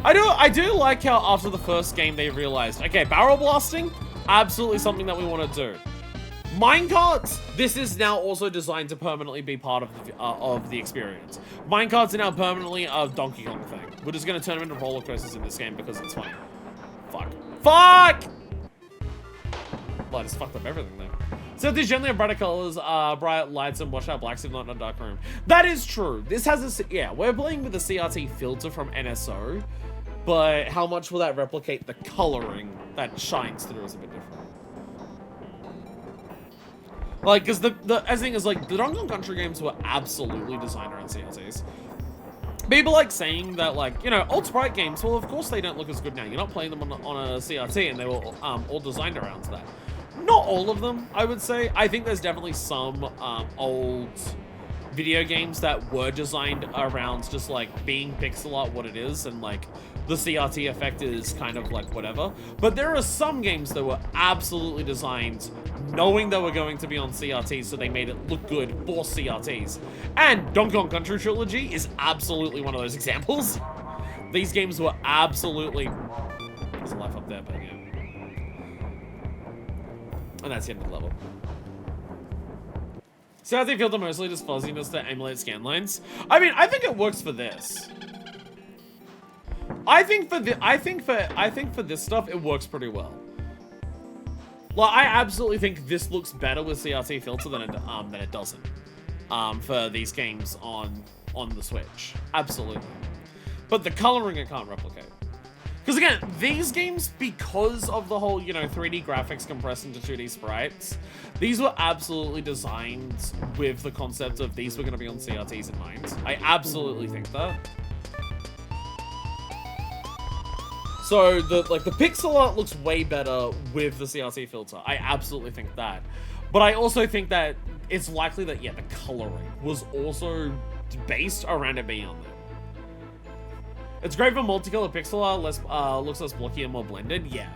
I do like how after the first game they realized, okay, barrel blasting, absolutely something that we want to do. Minecarts, this is now also designed to permanently be part of the experience. Minecarts are now permanently a Donkey Kong thing. We're just going to turn them into roller coasters in this game because it's funny. Fuck. Fuck! Well, I just fucked up everything there. So these generally have brighter colors, bright lights, and watch out blacks if not in a dark room. That is true. This has a, yeah, we're playing with the CRT filter from NSO, but how much will that replicate the coloring that shines through is a bit different. Like, because the thing is, like, the Donkey Kong Country games were absolutely designed around CRTs. People like saying that, like, you know, old sprite games, well, of course they don't look as good now. You're not playing them on a CRT, and they were all designed around that. Not all of them, I would say. I think there's definitely some old video games that were designed around just, like, being pixel art what it is, and, like, the CRT effect is kind of, like, whatever. But there are some games that were absolutely designed knowing they were going to be on CRTs, so they made it look good for CRTs. And Donkey Kong Country Trilogy is absolutely one of those examples. These games were absolutely... There's a life up there, but yeah. And that's the end of the level. CRT filter mostly just fuzziness to emulate scan lines. I mean, I think it works for this. I think for this stuff, it works pretty well. Like, I absolutely think this looks better with CRT filter than it doesn't. For these games on the Switch, absolutely. But the coloring it can't replicate. Because again, these games, because of the whole, you know, 3D graphics compressed into 2D sprites, these were absolutely designed with the concept of these were going to be on CRTs in mind. I absolutely think that. So, the pixel art looks way better with the CRT filter. I absolutely think that. But I also think that it's likely that, yeah, the coloring was also based around it being on there. It's great for multicolor pixel art, looks less blocky and more blended, yeah.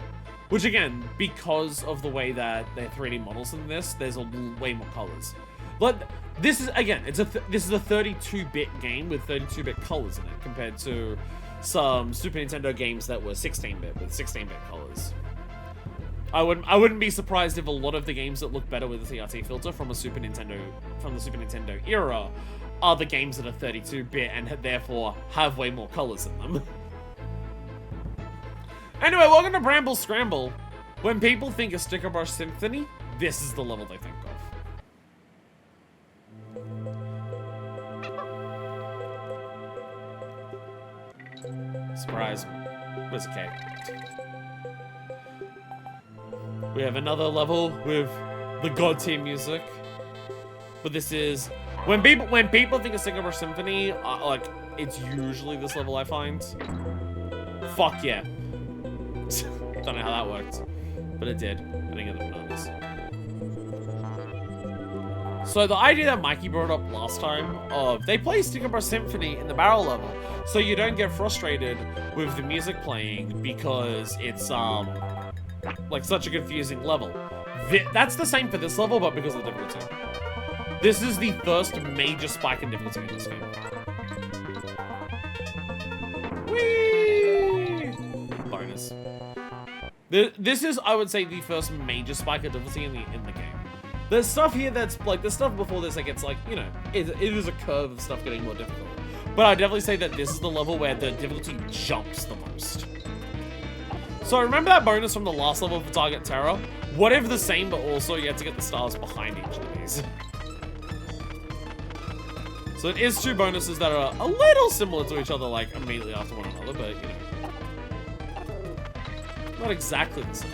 Which again, because of the way that they're 3D models in this, there's way more colors. But this is, again, this is a 32-bit game with 32-bit colors in it, compared to some Super Nintendo games that were 16-bit with 16-bit colors. I wouldn't be surprised if a lot of the games that look better with the CRT filter from the Super Nintendo era are the games that are 32-bit and therefore have way more colors in them. Anyway, welcome to Bramble Scramble. When people think of Sticker Brush Symphony, this is the level they think of. Surprise. Where's the cake? We have another level with the God tier music. But this is when people think of Singapore Symphony, like it's usually this level I find. Fuck yeah. Don't know how that worked, but it did. I didn't get the bananas. So the idea that Mikey brought up last time of they play Singapore Symphony in the barrel level, so you don't get frustrated with the music playing because it's like such a confusing level. That's the same for this level, but because of the difficulty. This is the first major spike in difficulty in this game. Whee! Bonus. This is, I would say, the first major spike of difficulty in the game. There's stuff here that's like, there's stuff before this that gets like, you know, it is a curve of stuff getting more difficult. But I'd definitely say that this is the level where the difficulty jumps the most. So remember that bonus from the last level for Target Terror? What if the same, but also you have to get the stars behind each of these? So it is two bonuses that are a little similar to each other, like immediately after one another, but you know. Not exactly the same,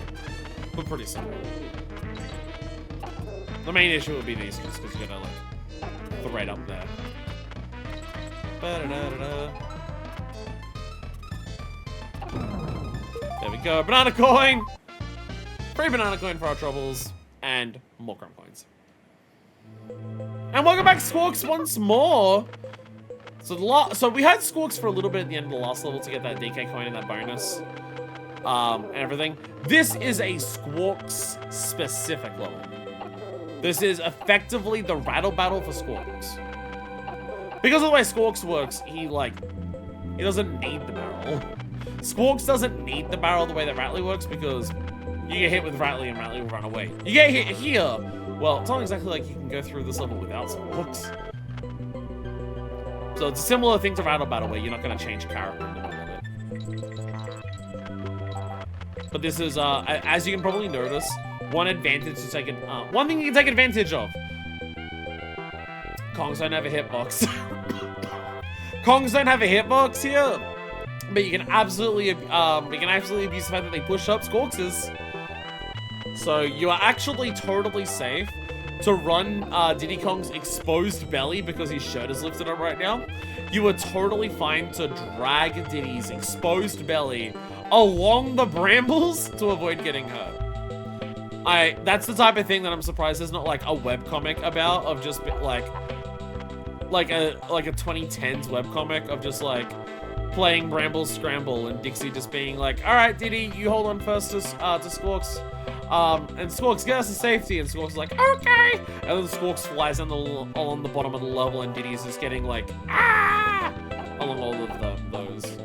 but pretty similar. The main issue would be these, just because you gotta like thread up there. Ba-da-da-da-da. There we go, banana coin! Free banana coin for our troubles, and more crumb coins. And welcome back, Squawks, once more! So we had Squawks for a little bit at the end of the last level to get that DK coin and that bonus. And everything. This is a Squawks specific level. This is effectively the rattle battle for Squawks. Because of the way Squawks works, he doesn't need the barrel. Squawks doesn't need the barrel the way that Rattly works because you get hit with Rattly and Rattly will run away. You get hit here, well, it's not exactly like you can go through this level without Squawks. So it's a similar thing to Rattle Battle where you're not going to change character in the middle of it. But this is, as you can probably notice, one advantage to take one thing you can take advantage of. Kongs don't have a hitbox. Kongs don't have a hitbox here, but you can absolutely abuse the fact that they push up Squawkses. So you are actually totally safe to run Diddy Kong's exposed belly because his shirt is lifted up right now. You are totally fine to drag Diddy's exposed belly along the brambles to avoid getting hurt. That's the type of thing that I'm surprised there's not like a webcomic about of just like a 2010s webcomic of just like playing Bramble Scramble and Dixie just being like, all right, Diddy, you hold on first to Squawks. And Squawks, get us to safety. And Squawks is like, okay. And then Squawks flies along the bottom of the level and Diddy's just getting like, ah! Along all of those.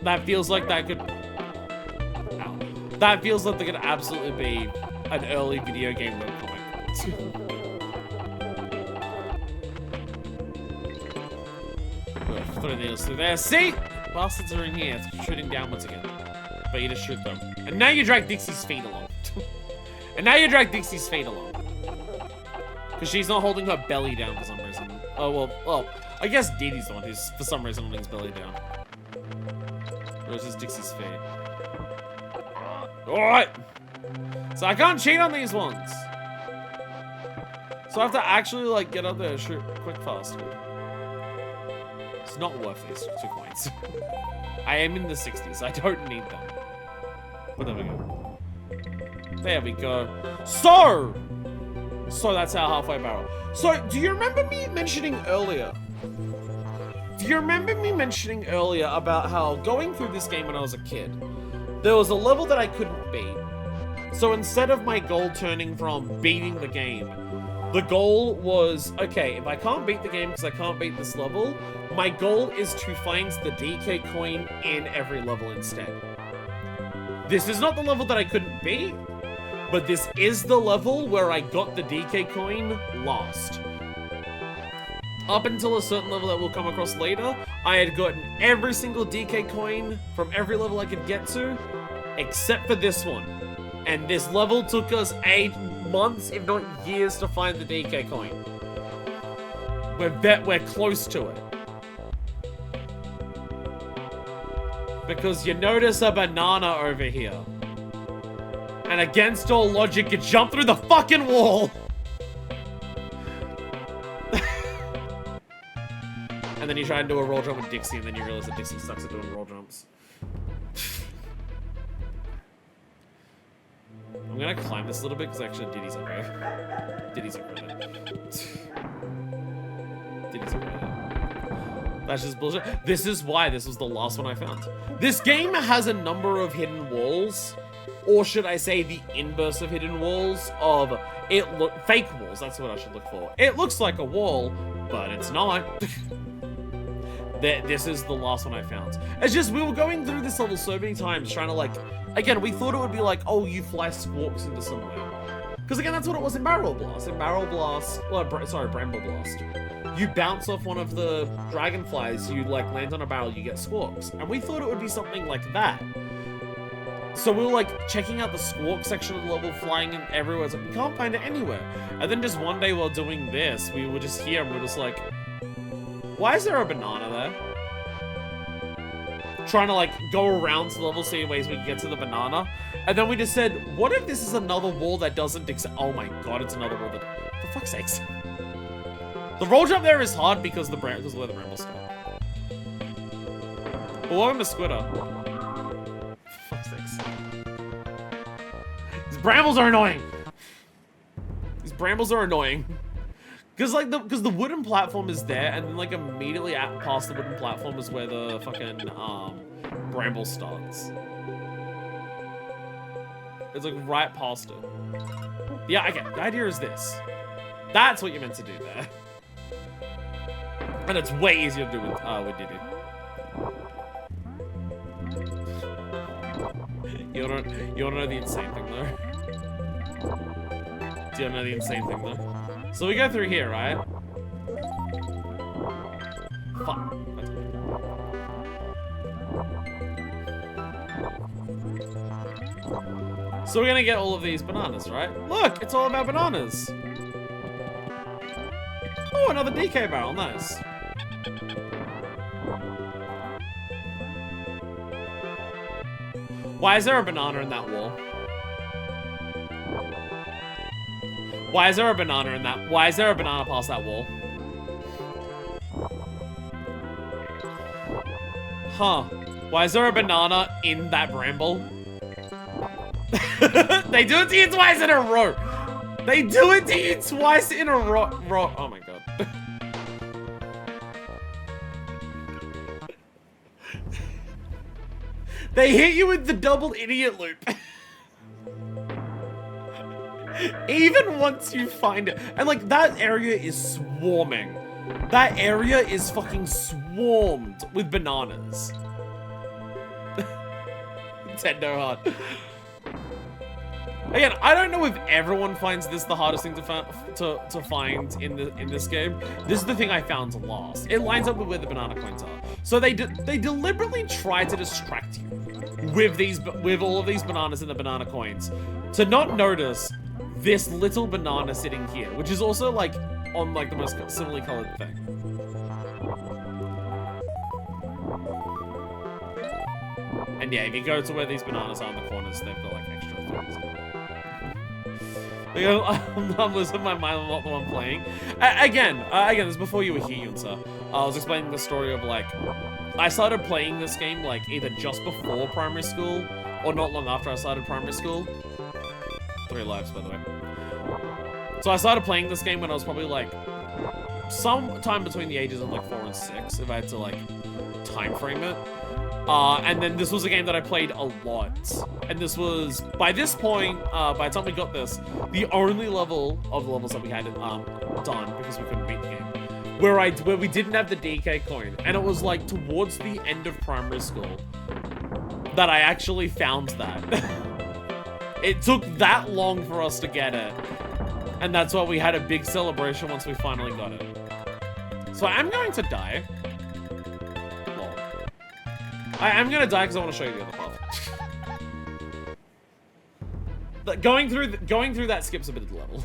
That feels like that could... Ow. That feels like there could absolutely be an early video game webcomic. Throw these through there. See? Bastards are in here. It's shooting downwards again. But you just shoot them. And now you drag Dixie's feet along. Because she's not holding her belly down for some reason. Oh, well, I guess Diddy's the one who's, for some reason, holding his belly down. Or is this Dixie's feet? Alright! So I can't cheat on these ones. So I have to actually, like, get up there and shoot quick fast. It's not worth these 2 coins. I am in the 60s. I don't need them. But there we go. There we go. So that's our halfway barrel. So, do you remember me mentioning earlier? About how going through this game when I was a kid, there was a level that I couldn't beat. So instead of my goal turning from beating the game, the goal was, okay, if I can't beat the game because I can't beat this level, my goal is to find the DK coin in every level instead. This is not the level that I couldn't beat, but this is the level where I got the DK coin last. Up until a certain level that we'll come across later, I had gotten every single DK coin from every level I could get to, except for this one. And this level took us 8 months, if not years, to find the DK coin. We're close to it. Because you notice a banana over here. And against all logic, you jump through the fucking wall. And then you try and do a roll jump with Dixie, and then you realize that Dixie sucks at doing roll jumps. I'm gonna climb this a little bit because actually Diddy's okay. Diddy's okay. Diddy's okay. That's just bullshit. This is why this was the last one I found. This game has a number of hidden walls, or should I say the inverse of hidden walls of fake walls. That's what I should look for. It looks like a wall, but it's not. This is the last one I found. It's just, we were going through this level so many times trying to like, again, we thought it would be like, oh, you fly squawks into somewhere. Because again, that's what it was in Barrel Blast. In Barrel Blast, well, Bramble Blast. You bounce off one of the dragonflies, you like land on a barrel, you get squawks. And we thought it would be something like that. So we were like checking out the squawk section of the level, flying in everywhere. It's like, we can't find it anywhere. And then just one day while doing this, we were just here and we're just like, why is there a banana there? Trying to like go around to the level, see ways we can get to the banana. And then we just said, what if this is another wall that doesn't accept? Oh my god, it's another wall that, for fuck's sakes. The roll jump there is hard because of where the brambles go. But welcome to Squitter. For fuck's sakes. These brambles are annoying. These brambles are annoying. Because like the wooden platform is there, and then like immediately past the wooden platform is where the fucking bramble starts. It's like right past it. Yeah, okay. The idea is this. That's what you're meant to do there. And it's way easier to do with Diddy. You wanna know the insane thing though? Do you wanna know the insane thing though? So we go through here, right? Fuck. So we're gonna get all of these bananas, right? Look, it's all about bananas. Oh, another DK barrel, nice. Why is there a banana in that wall? Why is there a banana in that? Why is there a banana past that wall? Huh. Why is there a banana in that bramble? They do it to you twice in a row. They do it to you twice in a row. Oh my god. They hit you with the double idiot loop. Even once you find it. And like, that area is swarming. That area is fucking swarmed with bananas. Nintendo hard. Again, I don't know if everyone finds this the hardest thing to find in this game. This is the thing I found last. It lines up with where the banana coins are. So they deliberately try to distract you with all of these bananas and the banana coins to not notice this little banana sitting here, which is also like on like the most similarly colored thing. And yeah, if you go to where these bananas are in the corners, they've got like extra things. I'm losing my mind on what I'm playing. Again, this is before you were here, Yunsa. I was explaining the story of like, I started playing this game like either just before primary school or not long after I started primary school. 3 lives, by the way. So I started playing this game when I was probably like sometime between the ages of like 4 and 6, if I had to like time frame it. And then this was a game that I played a lot. And this was, by this point, by the time we got this, the only level of the levels that we had done, because we couldn't beat the game, where we didn't have the DK coin. And it was like towards the end of primary school that I actually found that. It took that long for us to get it. And that's why we had a big celebration once we finally got it. So I'm going to die. I'm gonna die because I want to show you the other path. But going through that skips a bit of the level.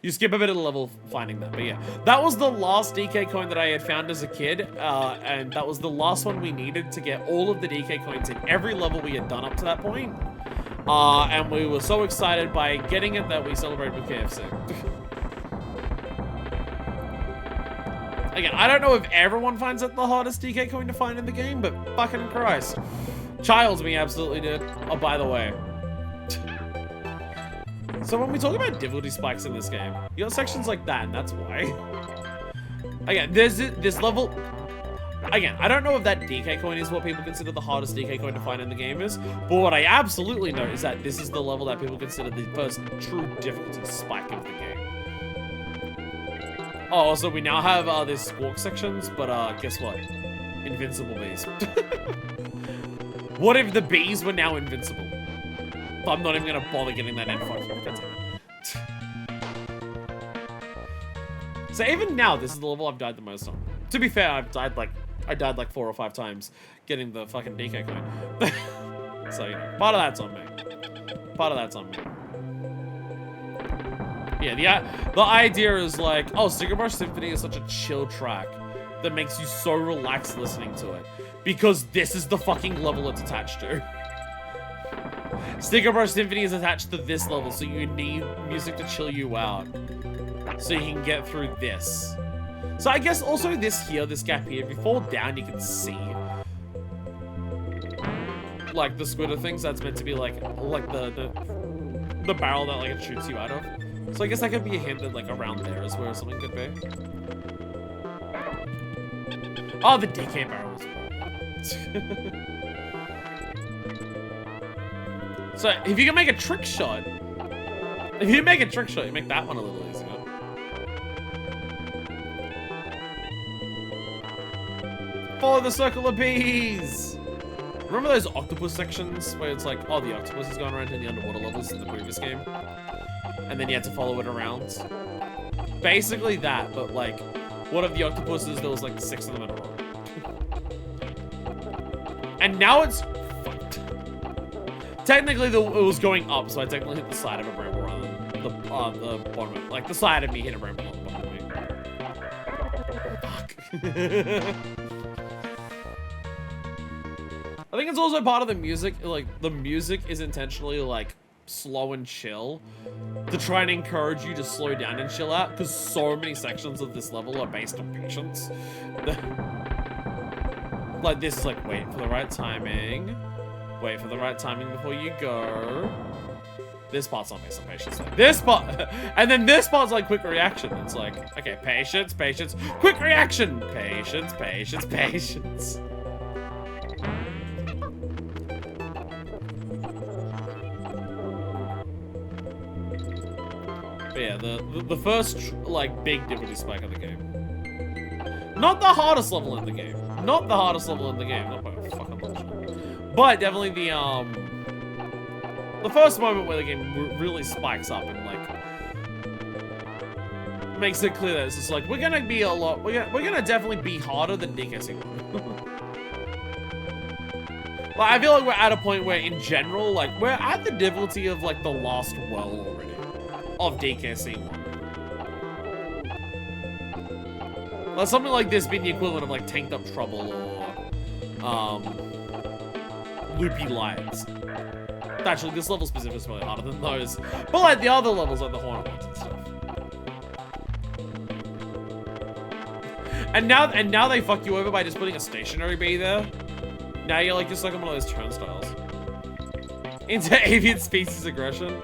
You skip a bit of the level finding that, but yeah. That was the last DK coin that I had found as a kid, and that was the last one we needed to get all of the DK coins in every level we had done up to that point. And we were so excited by getting it that we celebrated with KFC. Again, I don't know if everyone finds it the hardest DK coin to find in the game, but fucking Christ. Child's me absolutely did. Oh, by the way. So when we talk about difficulty spikes in this game, you got sections like that, and that's why. Again, there's this level. Again, I don't know if that DK coin is what people consider the hardest DK coin to find in the game is, but what I absolutely know is that this is the level that people consider the first true difficulty spike of the game. Oh, also, we now have this squawk sections, but guess what? Invincible bees. What if the bees were now invincible? I'm not even gonna bother getting that info. So even now, this is the level I've died the most on. To be fair, I died like 4 or 5 times getting the fucking DK coin. So, you know, part of that's on me. Part of that's on me. Yeah, the idea is like, oh, Sticker Brush Symphony is such a chill track that makes you so relaxed listening to it. Because this is the fucking level it's attached to. Sticker Brush Symphony is attached to this level, so you need music to chill you out. So you can get through this. So I guess also this gap here, if you fall down, you can see. Like the squitter things, that's meant to be like the barrel that like it shoots you out of. So I guess that could be a hint that like around there is where something could be. Oh, the DK barrels. So if you can make a trick shot, you make that one a little easier. Follow the circle of bees. Remember those octopus sections where it's like, oh, the octopus is going around in the underwater levels in the previous game? And then you had to follow it around. Basically that, but like, one of the octopuses, there was like 6 of them in a row. And now it's fucked. Technically, it was going up, so I technically hit the side of a bramble rather than the bottom of it. Like, the side of me hit a bramble on the bottom of me. Fuck. I think it's also part of the music, like, the music is intentionally, like, slow and chill to try and encourage you to slow down and chill out, because so many sections of this level are based on patience. Like, this is like, wait for the right timing. Wait for the right timing before you go. This part's not based on patience. This part, and then this part's like quick reaction. It's like, okay, patience, patience, quick reaction. Patience, patience, patience. But yeah, the first, like, big difficulty spike of the game. Not the hardest level in the game. Not the hardest level in the game. Not by a fucking bullshit. But definitely the first moment where the game really spikes up and, like, makes it clear that it's just like, we're gonna be a lot, we're gonna definitely be harder than DKC. Like, I feel like we're at a point where, in general, like, we're at the difficulty of, like, the last well already. Of DKC 1. Like, something like this being the equivalent of, like, Tanked Up Trouble or, Loopy Lions. Actually, this level specifically is probably harder than those. But, like, the other levels, like the Hornet ones and stuff. And now they fuck you over by just putting a stationary bee there. Now you're, like, just like on one of those turnstiles. Into avian species aggression.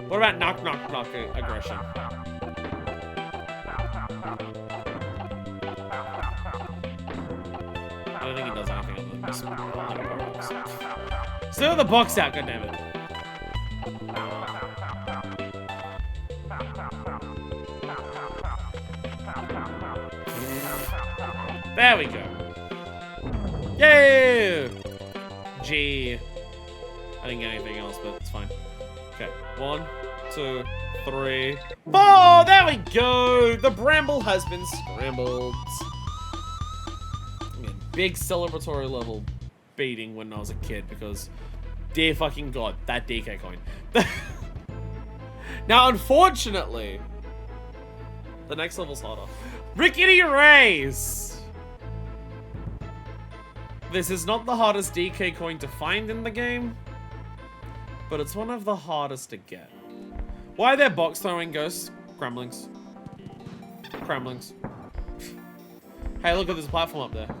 What about knock aggression? I don't think he does anything other than this. Still the box out, goddammit. There we go. Yay! G. I didn't get anything else, but it's fine. Okay, 1, 2, 3, 4! There we go! The bramble has been scrambled. Big celebratory level beating when I was a kid because, dear fucking god, that DK coin. Now, unfortunately, the next level's harder. Rickety Race! This is not the hardest DK coin to find in the game, but it's one of the hardest to get. Why are there box throwing ghosts? Gremlings. Kremlings. Hey, look, there's a platform up there.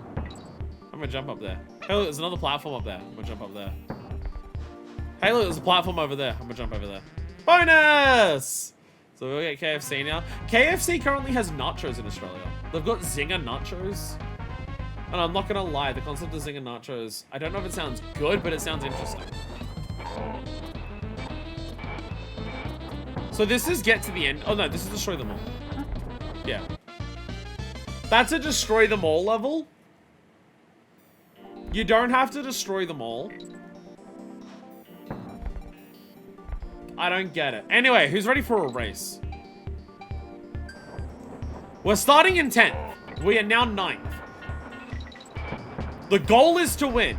I'm gonna jump up there. Hey, look, there's another platform up there. I'm gonna jump up there. Hey, look, there's a platform over there. I'm gonna jump over there. Bonus! So we'll get KFC now. KFC currently has nachos in Australia. They've got Zinger nachos. And I'm not gonna lie, the concept of Zinger nachos, I don't know if it sounds good, but it sounds interesting. So this is get to the end. Oh no, this is destroy them all. Yeah. That's a destroy them all level. You don't have to destroy them all. I don't get it. Anyway, who's ready for a race? We're starting in 10th. We are now 9th. The goal is to win.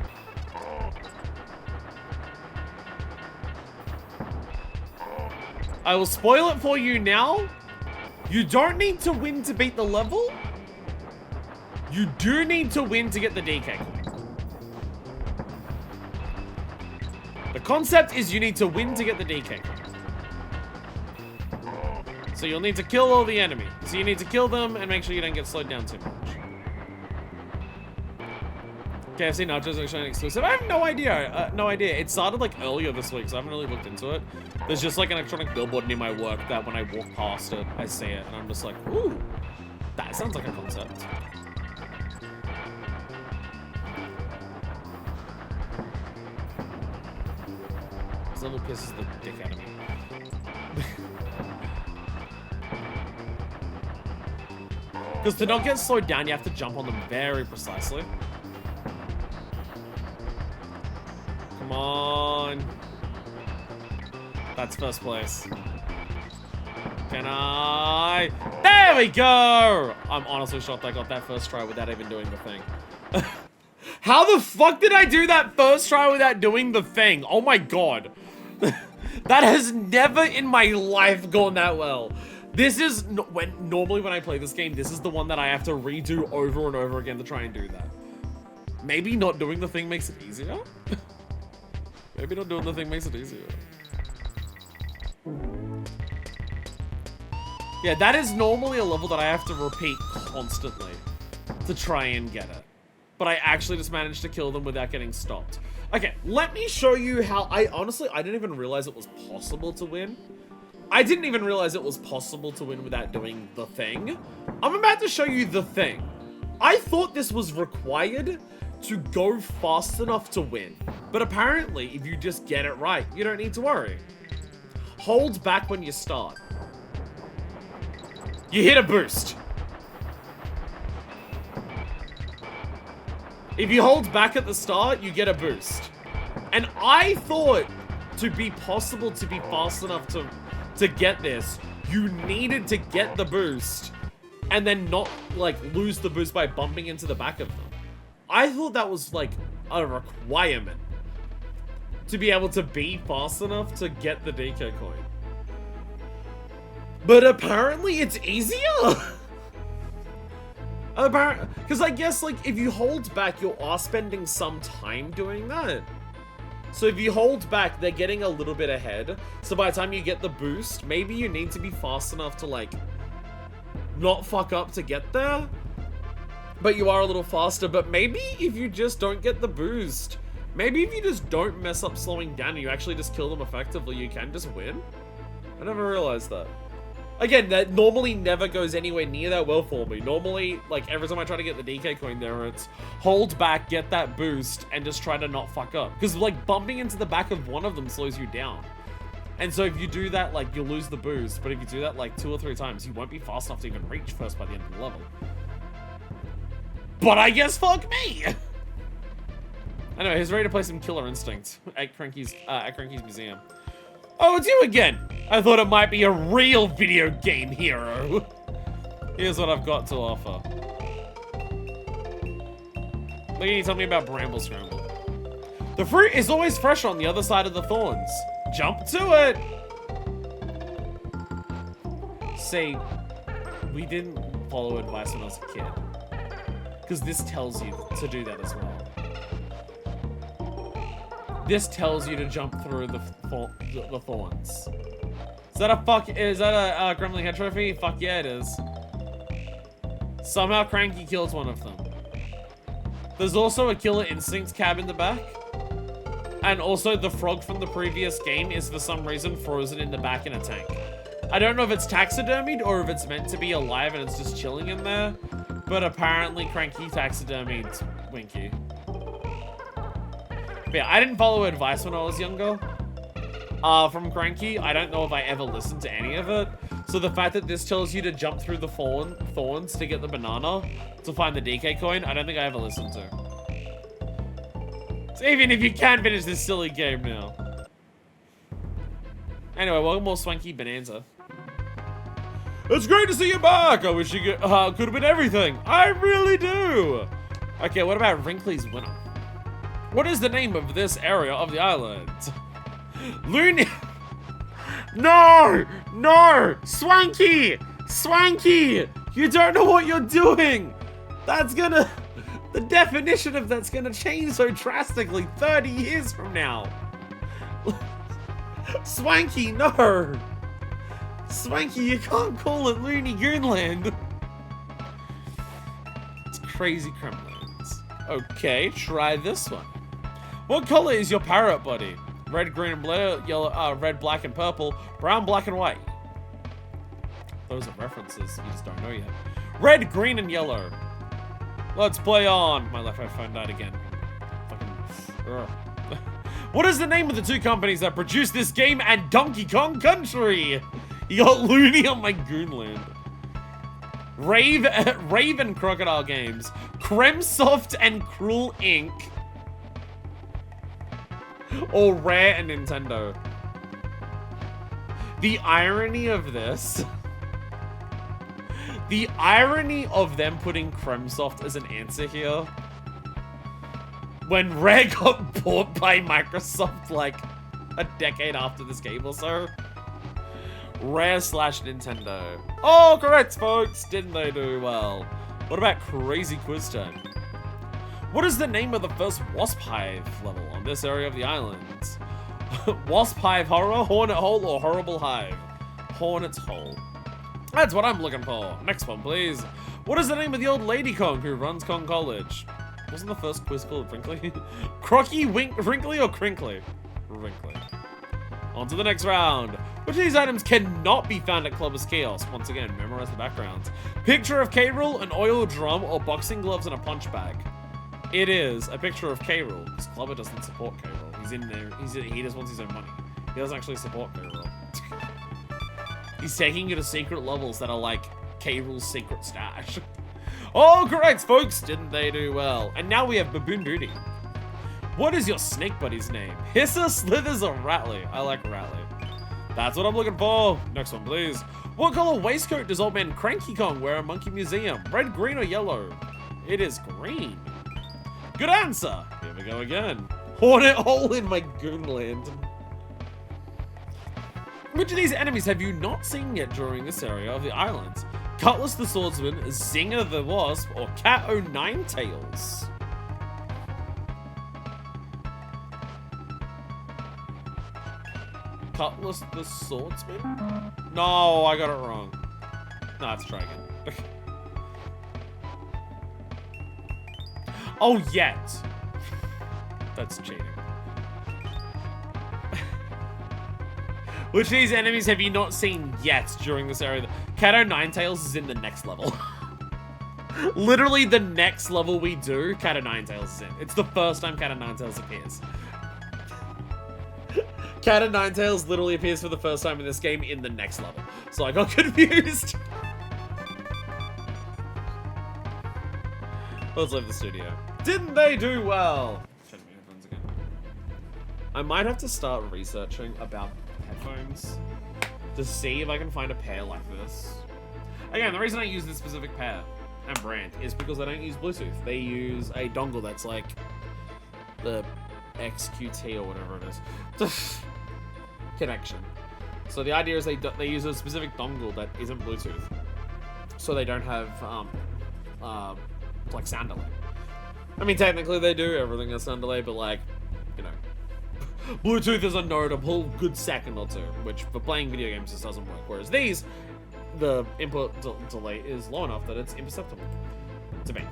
I will spoil it for you now. You don't need to win to beat the level. You do need to win to get the DK. The concept is you need to win to get the DK. So you'll need to kill all the enemy. So you need to kill them and make sure you don't get slowed down too much. KFC nachos are actually exclusive. I have no idea. No idea. It started like earlier this week, so I haven't really looked into it. There's just like an electronic billboard near my work that when I walk past it, I see it, and I'm just like, ooh, that sounds like a concept. This level pisses the dick out of me. Because to not get slowed down, you have to jump on them very precisely. Come on. That's first place. Can I? There we go! I'm honestly shocked I got that first try without even doing the thing. How the fuck did I do that first try without doing the thing? Oh my god. That has never in my life gone that well. This is, normally when I play this game, this is the one that I have to redo over and over again to try and do that. Maybe not doing the thing makes it easier? Maybe not doing the thing makes it easier. Yeah, that is normally a level that I have to repeat constantly to try and get it. But I actually just managed to kill them without getting stopped. Okay, let me show you how I didn't even realize it was possible to win. I didn't even realize it was possible to win without doing the thing. I'm about to show you the thing. I thought this was required to go fast enough to win. But apparently, if you just get it right, you don't need to worry. Hold back when you start. You hit a boost. If you hold back at the start, you get a boost. And I thought to be possible to be fast enough to get this, you needed to get the boost and then not like lose the boost by bumping into the back of them. I thought that was like a requirement to be able to be fast enough to get the DK coin. But apparently it's easier. Because I guess like if you hold back, you are spending some time doing that. So if you hold back, they're getting a little bit ahead. So by the time you get the boost, maybe you need to be fast enough to like not fuck up to get there. But you are a little faster. But maybe if you just don't get the boost, maybe if you just don't mess up slowing down and you actually just kill them effectively, you can just win. I never realized that. Again, that normally never goes anywhere near that well for me. Normally, like, every time I try to get the DK coin there, it's hold back, get that boost, and just try to not fuck up. Because, like, bumping into the back of one of them slows you down. And so if you do that, like, you'll lose the boost. But if you do that, like, 2 or 3 times, you won't be fast enough to even reach first by the end of the level. But I guess fuck me! Anyway, he's ready to play some Killer Instinct at Cranky's museum. Oh, it's you again! I thought it might be a real video game hero. Here's what I've got to offer. What can you tell me about Bramble Scramble? The fruit is always fresh on the other side of the thorns. Jump to it! See, we didn't follow advice when I was a kid. Because this tells you to do that as well. this tells you to jump through the thorns. Is that a Gremlin Head Trophy? Fuck yeah, it is. Somehow Cranky kills one of them. There's also a Killer Instinct cab in the back. And also the frog from the previous game is for some reason frozen in the back in a tank. I don't know if it's taxidermied or if it's meant to be alive and it's just chilling in there. But apparently Cranky taxidermied Winky. But yeah, I didn't follow advice when I was younger. From Cranky, I don't know if I ever listened to any of it. So the fact that this tells you to jump through the thorns to get the banana to find the DK coin, I don't think I ever listened to. So even if you can finish this silly game now. Anyway, welcome more Swanky Bonanza. It's great to see you back! I wish you could have been everything. I really do! Okay, what about Wrinkly's winner? What is the name of this area of the island? Looney... No! No! Swanky! Swanky! You don't know what you're doing! That's gonna... The definition of that's gonna change so drastically 30 years from now. Swanky, no! Swanky, you can't call it Looney Goonland. It's crazy Kremlins. Okay, try this one. What color is your parrot buddy? Red, green, and blue, yellow, red, black, and purple, brown, black, and white. Those are references, you just don't know yet. Red, green, and yellow. Let's play on. My left phone died again. Fucking. What is the name of the two companies that produced this game and Donkey Kong Country? You got Looney on my Goonland. Raven Crocodile Games, Kremsoft and Cruel Inc. Or Rare and Nintendo. The irony of this. The irony of them putting Kremsoft as an answer here. When Rare got bought by Microsoft like a decade after this game or so. Rare / Nintendo. Oh, correct, folks. Didn't they do well? What about Crazy Quiz Time? What is the name of the first Wasp Hive level on this area of the island? Wasp Hive Horror, Hornet Hole, or Horrible Hive? Hornet's Hole. That's what I'm looking for. Next one, please. What is the name of the old lady Kong who runs Kong College? Wasn't the first quiz called Wrinkly? Crocky, Wrinkly, or Crinkly? Wrinkly. On to the next round. Which of these items cannot be found at Clubber's Kiosk? Once again, memorize the backgrounds. Picture of K-Rool, an oil drum, or boxing gloves and a punch bag. It is a picture of K-Rool, because Clubber doesn't support K-Rool. He's in there, he just wants his own money. He doesn't actually support K-Rool. He's taking you to secret levels that are like K-Rool's secret stash. Oh, correct, folks! Didn't they do well? And now we have Baboon Booty. What is your snake buddy's name? Hisser, Slithers, or Rattly? I like Rattly. That's what I'm looking for. Next one, please. What color waistcoat does old man Cranky Kong wear at Monkey Museum? Red, green, or yellow? It is green. Good answer. Here we go again. Hornet Hole in my Goonland. Which of these enemies have you not seen yet during this area of the island? Cutlass the Swordsman, Zinger the Wasp, or Cat O' Nine Tails? Cutlass the Swordsman? No, I got it wrong. No, let's try again. Oh, yet. That's cheating. Which of these enemies have you not seen yet during this area? Cat O' Nine Tails is in the next level. Literally the next level we do, Cat O' Nine Tails is in. It's the first time Cat O' Nine Tails appears. Cat O' Nine Tails literally appears for the first time in this game in the next level. So I got confused. Let's leave the studio. Didn't they do well? Turn my headphones again. I might have to start researching about headphones to see if I can find a pair like this. Again, the reason I use this specific pair and brand is because they don't use Bluetooth. They use a dongle that's like the XQT or whatever it is. Connection. So the idea is they use a specific dongle that isn't Bluetooth. So they don't have like sound delay. I mean, technically they do, everything has sound delay, but like, you know. Bluetooth is a notable good second or two, which for playing video games just doesn't work. Whereas these, the input delay is low enough that it's imperceptible to me.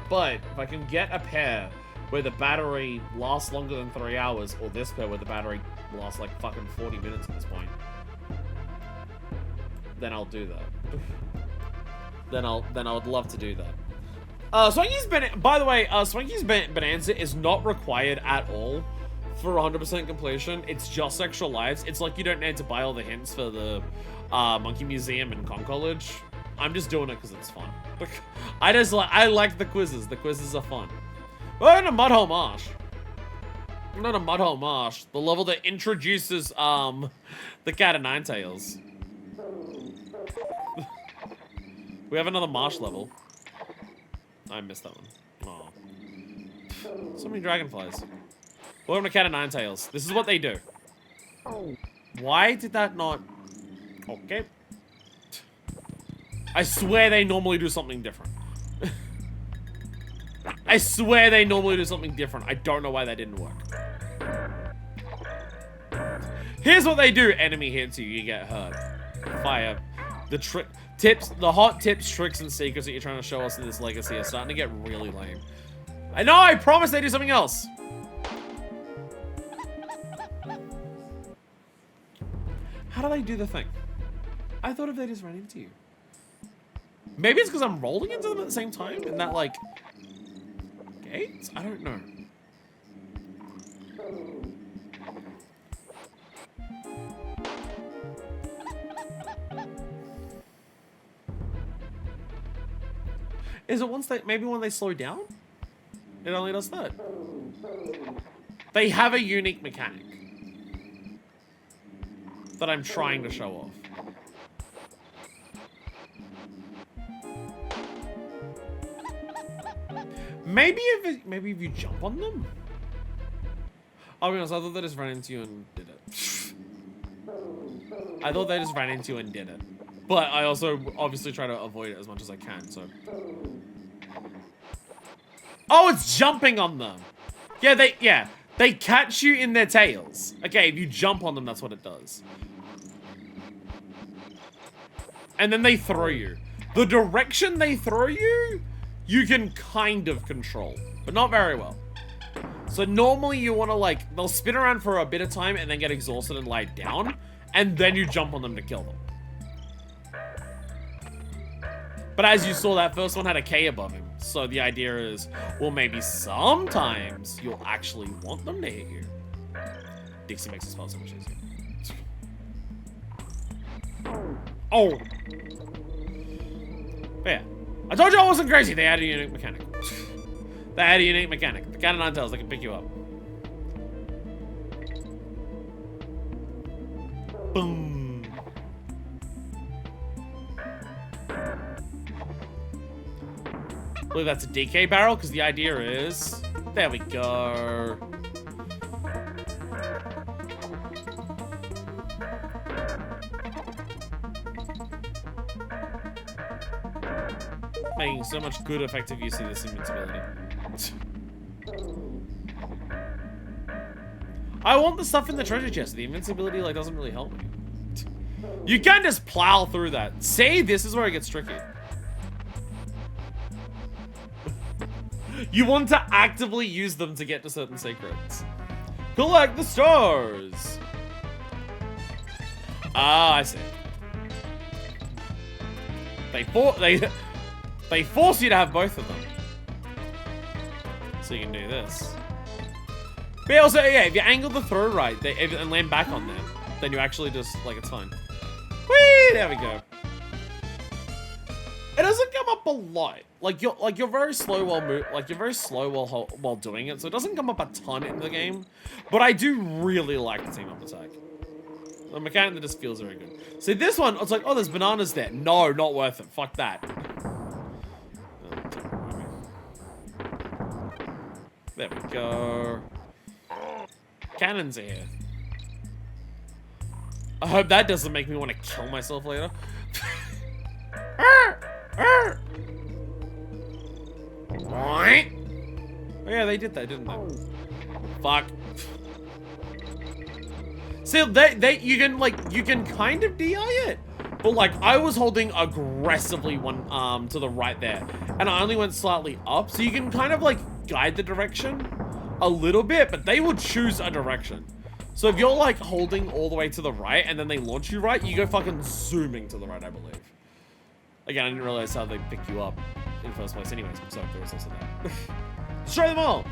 But if I can get a pair where the battery lasts longer than 3 hours, or this pair where the battery lasts like fucking 40 minutes at this point, then I'll do that. then I would love to do that. Swanky's by the way, Swanky's Bonanza is not required at all for 100% completion. It's just extra lives. It's like you don't need to buy all the hints for the Monkey Museum and Con College. I'm just doing it because it's fun. I like the quizzes. The quizzes are fun. We're in a Mudhole Marsh. Not a Mudhole Marsh. The level that introduces the Cat of Nine Tails. We have another marsh level. I missed that one. Oh. So many dragonflies. Welcome to Cat of Nine Tails. This is what they do. Why did that not... Okay. I swear they normally do something different. I swear they normally do something different. I don't know why that didn't work. Here's what they do. Enemy hits you, you get hurt. Fire. The trick... Tips, the hot tips, tricks, and secrets that you're trying to show us in this legacy are starting to get really lame. I know, I promise they do something else. How do they do the thing? I thought if they just ran into you. Maybe it's because I'm rolling into them at the same time in that, like, gate? I don't know. Is it once they, maybe when they slow down? It only does that. They have a unique mechanic that I'm trying to show off. Maybe if you jump on them? I'll be honest, I thought they just ran into you and did it. I thought they just ran into you and did it. But I also obviously try to avoid it as much as I can, so... Oh, it's jumping on them! Yeah, they catch you in their tails. Okay, if you jump on them, that's what it does. And then they throw you. The direction they throw you, you can kind of control, but not very well. So normally you want to, like, they'll spin around for a bit of time and then get exhausted and lie down, and then you jump on them to kill them. But as you saw, that first one had a K above him. So the idea is, well, maybe sometimes you'll actually want them to hit you. Dixie makes the spell so much easier. Oh! But yeah. I told you I wasn't crazy. They added a unique mechanic. They added a unique mechanic. The Cat of Nine Tails, they can pick you up. Boom. I believe that's a DK barrel, because the idea is... There we go. Making so much good effective use of this invincibility. I want the stuff in the treasure chest. The invincibility, like, doesn't really help me. You can just plow through that. See, this is where it gets tricky. You want to actively use them to get to certain secrets. Collect the stars. Ah, I see. They force you to have both of them. So you can do this. But also, yeah, if you angle the throw right and land back on them, then you actually just, like, it's fine. Whee! There we go. It doesn't come up a lot. You're very slow while doing it, so it doesn't come up a ton in the game. But I do really like the team up attack. The mechanic that just feels very good. See, this one, it's like, oh, there's bananas there. No, not worth it. Fuck that. There we go. Cannons are here. I hope that doesn't make me want to kill myself later. Are yeah, they did that, didn't they? Fuck. See, you can kind of DI it. But like, I was holding aggressively to the right there. And I only went slightly up. So you can kind of like guide the direction a little bit, but they will choose a direction. So if you're like holding all the way to the right and then they launch you right, you go fucking zooming to the right, I believe. Again, I didn't realize how they pick you up in the first place anyways, so there was also that. Destroy them all!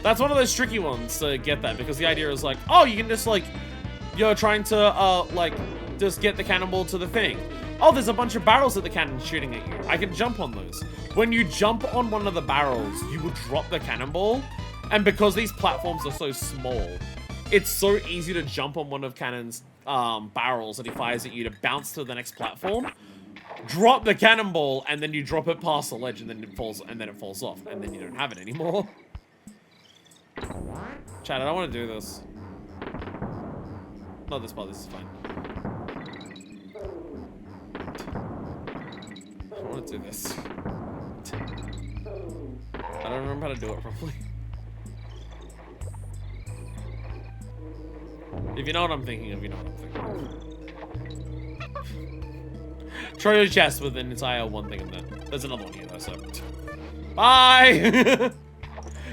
That's one of those tricky ones to get that, because the idea is like, oh, you can just like, you're trying to, like, just get the cannonball to the thing. Oh, there's a bunch of barrels that the cannon's shooting at you. I can jump on those. When you jump on one of the barrels, you will drop the cannonball. And because these platforms are so small, it's so easy to jump on one of Cannon's barrels that he fires at you to bounce to the next platform, drop the cannonball, and then you drop it past the ledge, and then it falls off, and then you don't have it anymore. Chat, I don't want to do this. Not this part, this is fine. I don't want to do this. I don't remember how to do it properly. If you know what I'm thinking of, you know what I'm thinking of. Try your chest with an entire one thing in there. There's another one here though, so. Bye!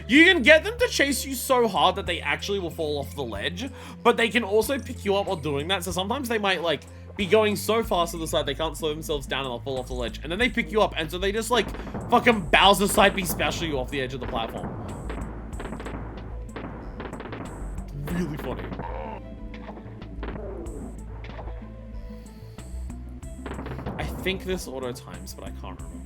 You can get them to chase you so hard that they actually will fall off the ledge, but they can also pick you up while doing that, so sometimes they might, like, be going so fast to the side they can't slow themselves down and they'll fall off the ledge, and then they pick you up, and so they just, like, fucking Bowser side B special you off the edge of the platform. Really funny. I think this auto times, but I can't remember.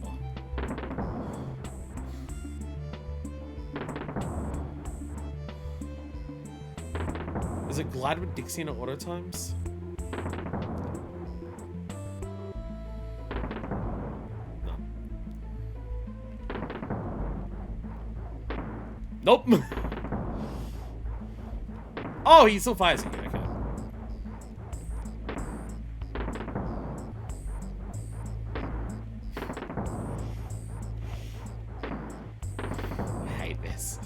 Is it Glide with Dixie at auto times? No. Nope. Oh, he still fires at you. Okay. I hate this.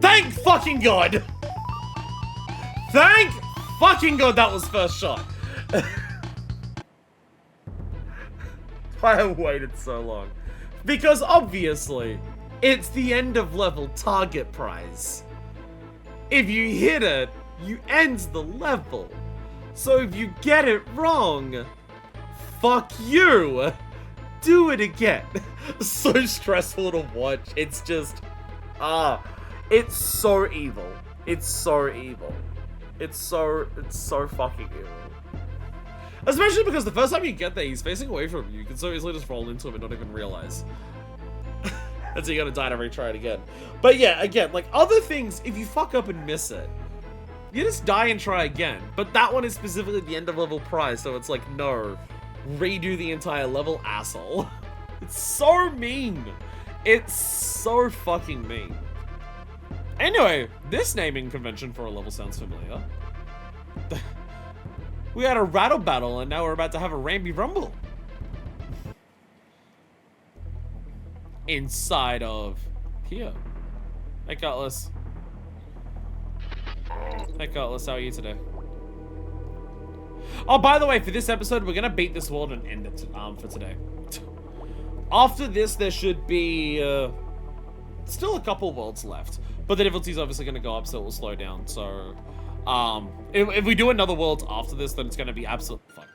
Thank fucking God! Thank fucking God that was first shot. Why I waited so long. Because obviously, it's the end of level target prize. If you hit it, you end the level. So if you get it wrong, fuck you. Do it again. So stressful to watch. It's just, it's so evil. It's so evil. It's so fucking evil. Especially because the first time you get there, he's facing away from you. You can so easily just roll into him and not even realize. And so you gotta die to retry it again. But yeah, again, like other things, if you fuck up and miss it, you just die and try again. But that one is specifically the end of level prize, so it's like, no, redo the entire level, asshole. It's so mean. It's so fucking mean. Anyway, this naming convention for a level sounds familiar. We had a rattle battle and now we're about to have a Ramby Rumble. Inside of here. Hey Cutlass. Hey Cutlass, how are you today? Oh, by the way, for this episode, we're gonna beat this world and end it for today. After this, there should be still a couple worlds left, but the difficulty is obviously gonna go up, so it will slow down. So, if we do another world after this, then it's gonna be absolute. Fuck.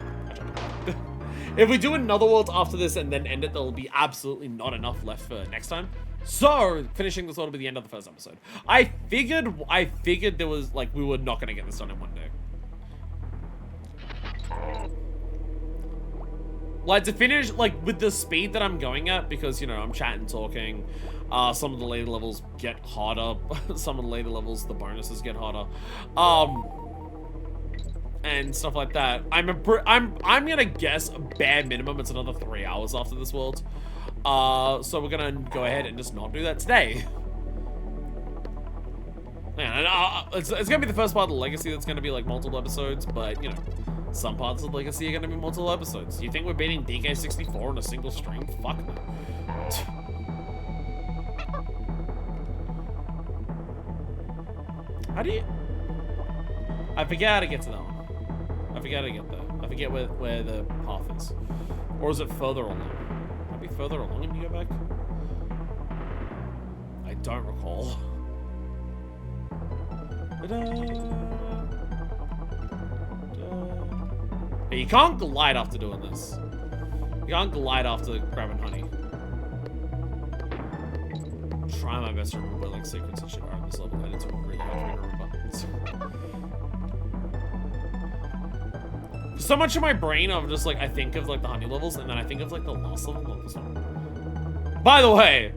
If we do another world after this and then end it, there'll be absolutely not enough left for next time. So, finishing this world will be the end of the first episode. I figured there was, like, we were not gonna get this done in one day. Like, to finish, like, with the speed that I'm going at, because, you know, I'm chatting, talking, some of the later levels get harder, some of the later levels, the bonuses get harder. and stuff like that, I'm gonna guess a bare minimum it's another 3 hours after this world. So we're gonna go ahead and just not do that today. Man, it's gonna be the first part of the Legacy that's gonna be like multiple episodes, but you know, some parts of the Legacy are gonna be multiple episodes. You think we're beating DK64 on a single stream? Fuck no. How do you? I forget how to get to that one. I forget how to get there. I forget where the path is. Or is it further along? Might be further along and you go back? I don't recall. Hey, you can't glide after doing this. You can't glide after grabbing honey. Try my best to remember like secrets and shit are on this level. I did something really hard to remember. So much of my brain of just like I think of like the honey levels and then I think of like the last level of this one. By the way,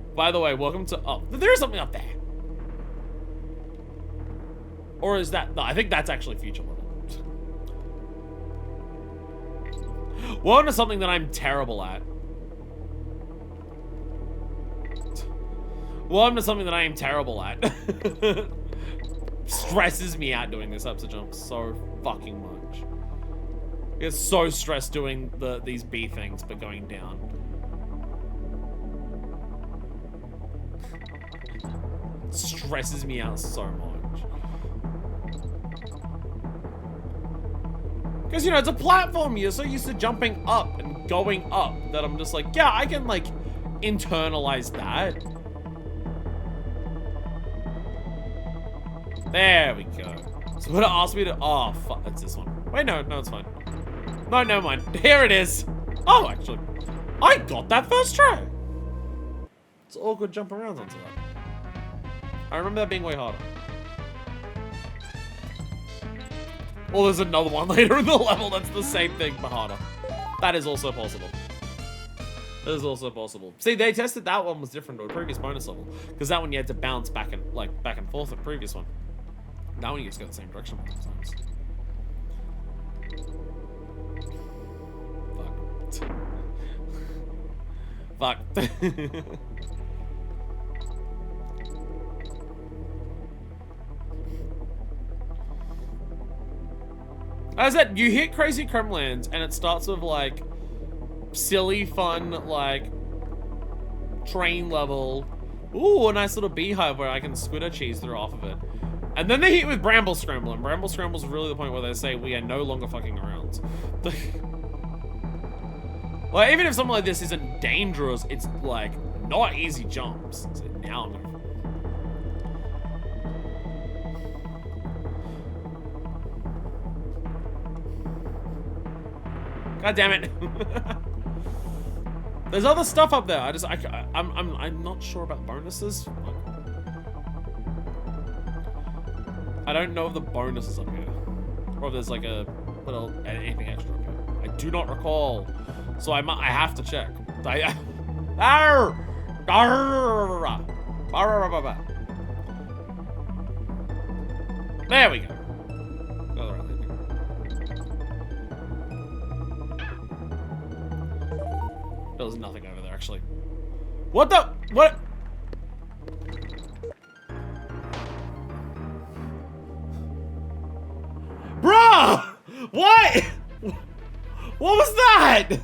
welcome to there is something up there. Or is that no, I think that's actually future level. Welcome to something that I'm terrible at. Welcome to something that I am terrible at. Stresses me out doing these types of jumps so fucking much. I get so stressed doing these B things, but going down. Stresses me out so much. Because, you know, it's a platform. You're so used to jumping up and going up that I'm just like, yeah, I can, like, internalize that. There we go. So what it asked me to... Oh, fuck. It's this one. Wait, no, it's fine. No, never mind. Here it is. Oh, actually. I got that first try. It's all good jump around onto that. I remember that being way harder. Or there's another one later in the level that's the same thing, but harder. That is also possible. That is also possible. See, they tested that one was different to a previous bonus level. Because that one you had to bounce back and forth the previous one. That one you just go the same direction multiple times. Fuck. Fuck. As I said, you hit Crazy Kremlands and it starts with like silly, fun, like train level. Ooh, a nice little beehive where I can squid a cheese through off of it. And then they hit with Bramble Scramble, and Bramble Scramble is really the point where they say we are no longer fucking around. Like, even if something like this isn't dangerous, it's like not easy jumps. So now I'm gonna... God damn it. There's other stuff up there. I'm not sure about bonuses. I don't know if the bonus is up here. Or if there's like a little anything extra up here. I do not recall. So I have to check. There we go. There was nothing over there, actually. What the? What? Bruh! What? What was that?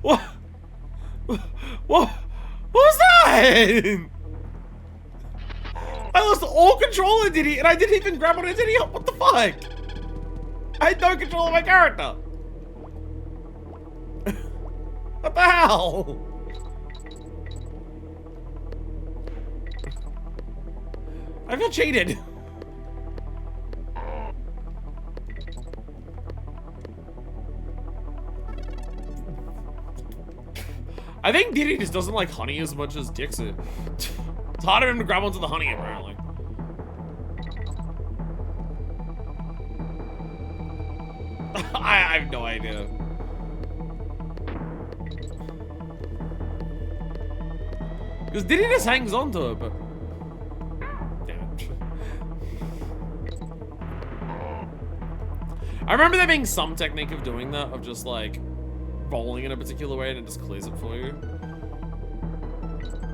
What? What was that? I lost all control of Diddy, and I didn't even grab on a Diddy. What the fuck? I had no control of my character. What the hell? I feel cheated. I think Diddy just doesn't like honey as much as Dixit. It's harder for him to grab onto the honey, apparently. I have no idea. Because Diddy just hangs on to it, but... Damn it. I remember there being some technique of doing that, of just like rolling in a particular way and it just clears it for you.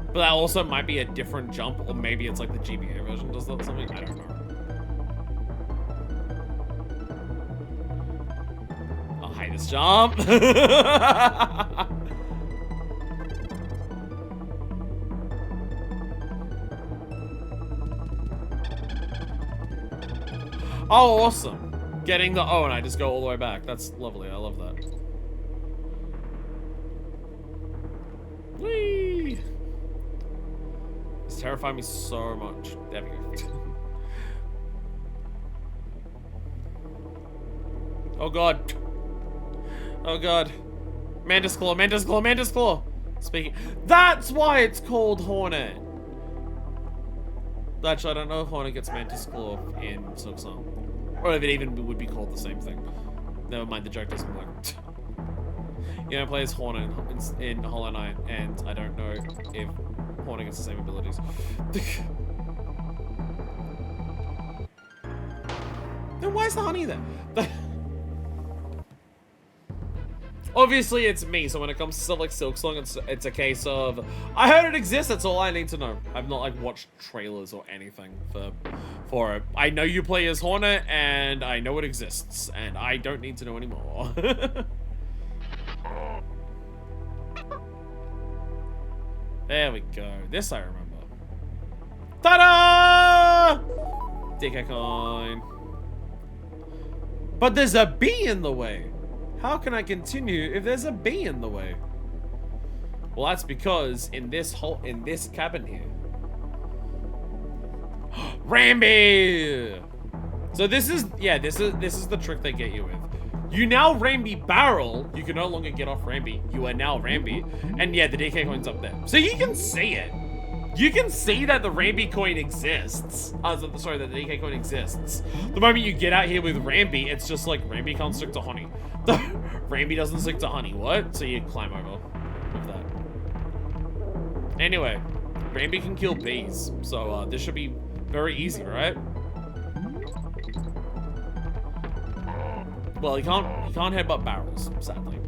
But that also might be a different jump, or maybe it's like the GBA version does that or something. I don't know. I'll hate this jump. Oh, awesome. Getting the and I just go all the way back. That's lovely. I love that. Whee! It's terrifying me so much. There we go. Oh god. Oh god. Mantis Claw, Mantis Claw, Mantis Claw! Speaking. That's why it's called Hornet! Actually, I don't know if Hornet gets Mantis Claw in Silksong. Or if it even would be called the same thing. Never mind, the joke doesn't work. You know, play as Hornet in Hollow Knight, and I don't know if Hornet gets the same abilities. Then why is the honey there? Obviously, it's me, so when it comes to stuff like Silksong, it's a case of, I heard it exists, that's all I need to know. I've not, like, watched trailers or anything for it. I know you play as Hornet, and I know it exists, and I don't need to know anymore. There we go. This I remember. Ta-da! DK coin. But there's a bee in the way. How can I continue if there's a bee in the way? Well, that's because in this cabin here. Rambi! So this is the trick they get you with. You now Rambi barrel, you can no longer get off Rambi. You are now Rambi. And yeah, the DK coin's up there. So you can see it. You can see that the Rambi coin exists. Sorry, that the DK coin exists. The moment you get out here with Rambi, it's just like, Rambi can't stick to honey. Rambi doesn't stick to honey, what? So you climb over with that. Anyway, Rambi can kill bees. So this should be very easy, right? Well, he can't headbutt barrels, sadly.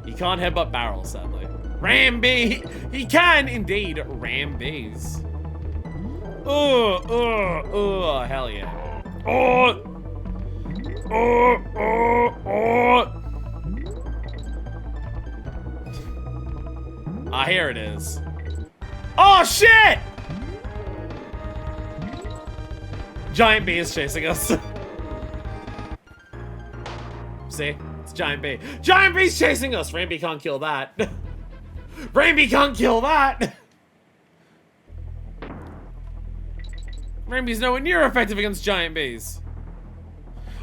He can't headbutt barrels, sadly. Rambi! He can indeed ram bees. Oh, hell yeah. Oh! Ah, here it is. Oh, shit! Giant bee is chasing us. See? It's Giant bee. Giant bee's chasing us! Rambi can't kill that. Rambi can't kill that! Rambi's nowhere near effective against giant bees.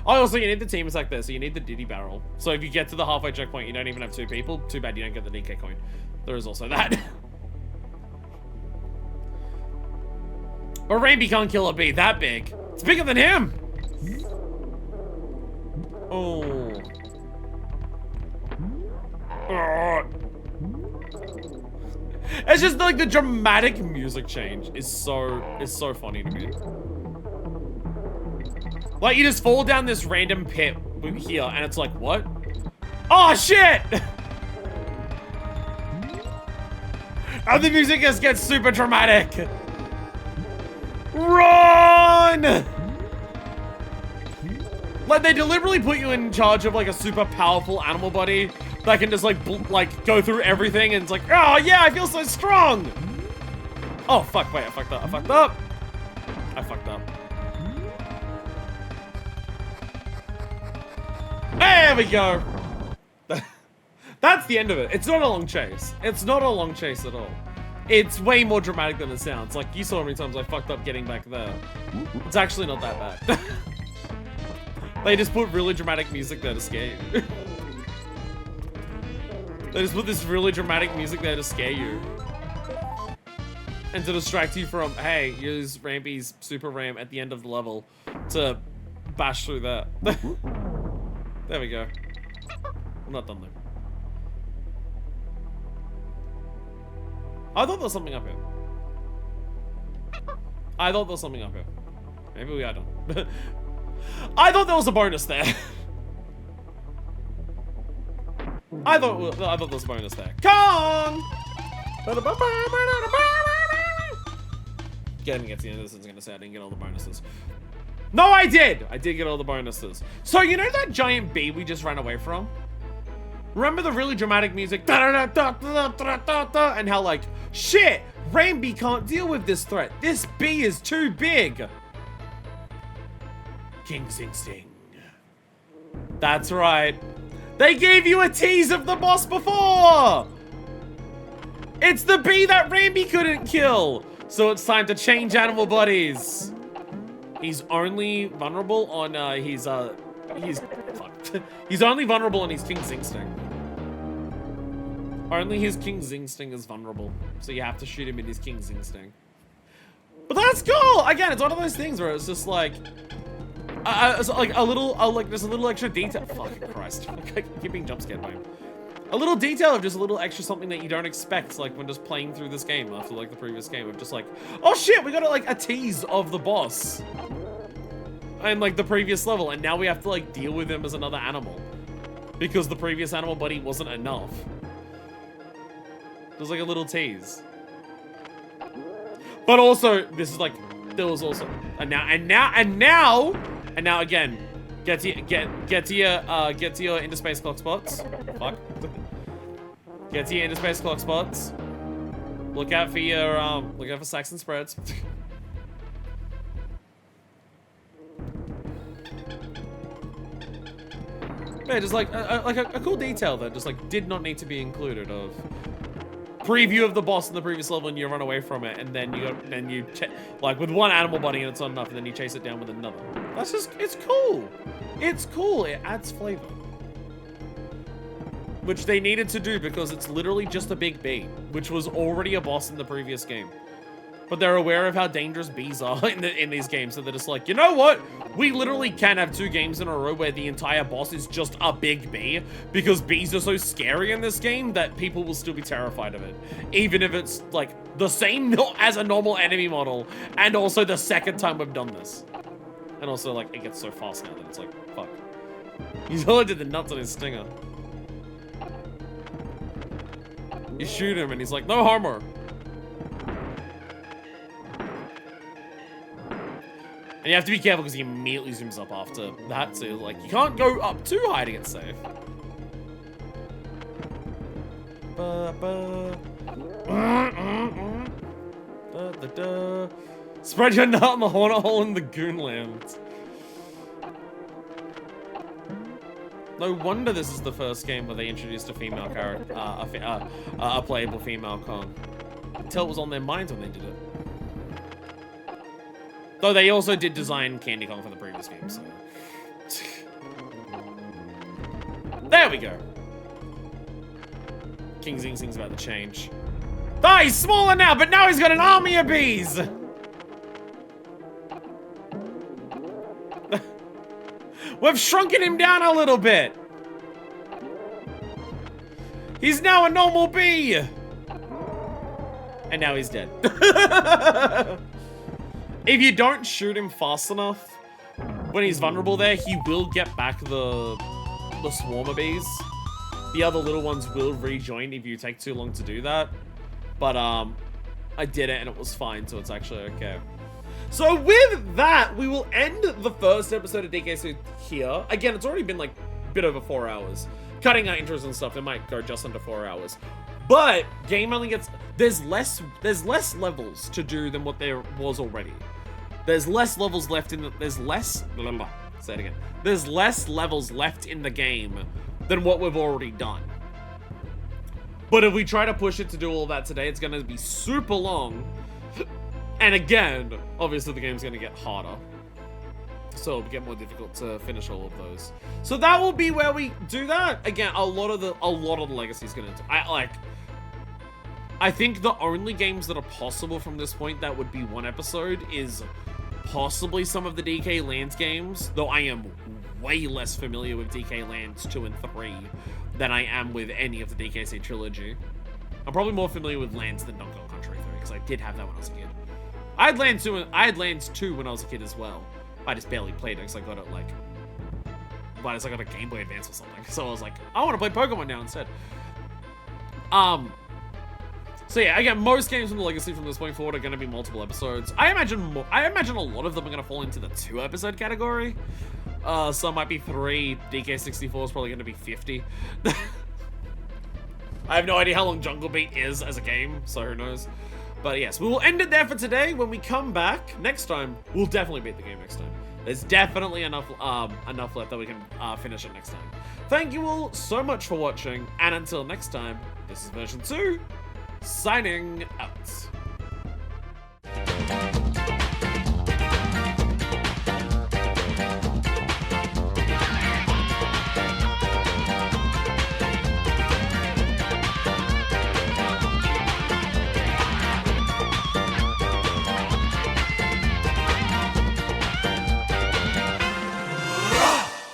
Oh, also, you need the teams like this, so you need the Diddy barrel. So if you get to the halfway checkpoint, you don't even have 2 people. Too bad you don't get the DK coin. There is also that. But Rambi can't kill a bee that big. It's bigger than him! Oh. It's just like the dramatic music change is so funny to me. Like you just fall down this random pit here and it's like, what? Oh shit! And the music just gets super dramatic. Run! Like they deliberately put you in charge of like a super powerful animal body that can just like go through everything and it's like, oh yeah, I feel so strong. Oh fuck, wait, I fucked up. There we go. That's the end of it. It's not a long chase. It's not a long chase at all. It's way more dramatic than it sounds. Like you saw how many times I fucked up getting back there. It's actually not that bad. They just put really dramatic music there to scare you. They just put this really dramatic music there to scare you. And to distract you from, hey, use Rambi's super ram at the end of the level to bash through that. There we go. I'm not done though. I thought there was something up here. Maybe we are done. I thought there was a bonus there. I thought there was a bonus there. Kong! Getting to the end of this is gonna say I didn't get all the bonuses. No, I did! I did get all the bonuses. So, you know that giant bee we just ran away from? Remember the really dramatic music? And how like, shit! Rainbee can't deal with this threat. This bee is too big. King Sing Sting. That's right. They gave you a tease of the boss before! It's the bee that Rainbee couldn't kill! So it's time to change animal bodies. He's only vulnerable on, fuck. He's only vulnerable on his King Sing Sting. Only his King Sing Sting is vulnerable. So you have to shoot him in his King Sing Sting. But that's cool! Again, it's one of those things where it's just like... there's a little extra detail. Fucking Christ. I keep being jump scared by him. A little detail of just a little extra something that you don't expect, like when just playing through this game after like the previous game of just like, oh shit, we got like a tease of the boss. And like the previous level, and now we have to like deal with him as another animal. Because the previous animal buddy wasn't enough. There's like a little tease. But also, this is like, there was also, and now again, get to your interspace clock spots. Fuck. Get to your interspace clock spots. Look out for your look out for Saxon spreads. Yeah, just like a cool detail that just like did not need to be included of preview of the boss in the previous level and you run away from it and then you like with one animal body and it's not enough and then you chase it down with another. That's just, it's cool. It's cool. It adds flavor. Which they needed to do because it's literally just a big bee, which was already a boss in the previous game. But they're aware of how dangerous bees are in these games, so they're just like, you know what? We literally can have 2 games in a row where the entire boss is just a big bee, because bees are so scary in this game that people will still be terrified of it. Even if it's, like, the same as a normal enemy model, and also the second time we've done this. And also, like, it gets so fast now that it's like, fuck. He's all did the nuts on his stinger. You shoot him, and he's like, no armor. And you have to be careful because he immediately zooms up after that, so like, you can't go up too high to get safe. Spread your nut in the hornet hole in the Goonland. No wonder this is the first game where they introduced a female character, a playable female Kong. Until it was on their minds when they did it. Though they also did design Candy Kong for the previous game, so... There we go. King Sing Sting's about to change. Oh, he's smaller now, but now he's got an army of bees! We've shrunken him down a little bit. He's now a normal bee. And now he's dead. If you don't shoot him fast enough, when he's vulnerable there, he will get back the swarmer bees. The other little ones will rejoin if you take too long to do that. But, I did it and it was fine, so it's actually okay. So with that, we will end the first episode of DKC here. Again, it's already been like a bit over 4 hours. Cutting out intros and stuff, it might go just under 4 hours. But game only gets, there's less levels to do than what there was already. There's less levels left in the, there's less levels left in the game than what we've already done. But if we try to push it to do all that today, it's gonna be super long. And again, obviously the game's gonna get harder. So it'll get more difficult to finish all of those. So that will be where we do that. Again, a lot of the legacy is gonna, I think the only games that are possible from this point that would be one episode is possibly some of the DK Lands games, though I am way less familiar with DK Lands 2 and 3 than I am with any of the DKC trilogy. I'm probably more familiar with Lands than Donkey Kong Country 3, because I did have that when I was a kid. I had Lands 2 when I was a kid as well. I just barely played it because I got it like but I got a Game Boy Advance or something. So I was like, I want to play Pokemon now instead. So yeah, again, most games from the Legacy from this point forward are going to be multiple episodes. I imagine a lot of them are going to fall into the 2-episode category. Some might be 3. DK64 is probably going to be 50. I have no idea how long Jungle Beat is as a game, so who knows. But yes, we will end it there for today. When we come back next time, we'll definitely beat the game next time. There's definitely enough left that we can finish it next time. Thank you all so much for watching, and until next time, this is version 2, signing out.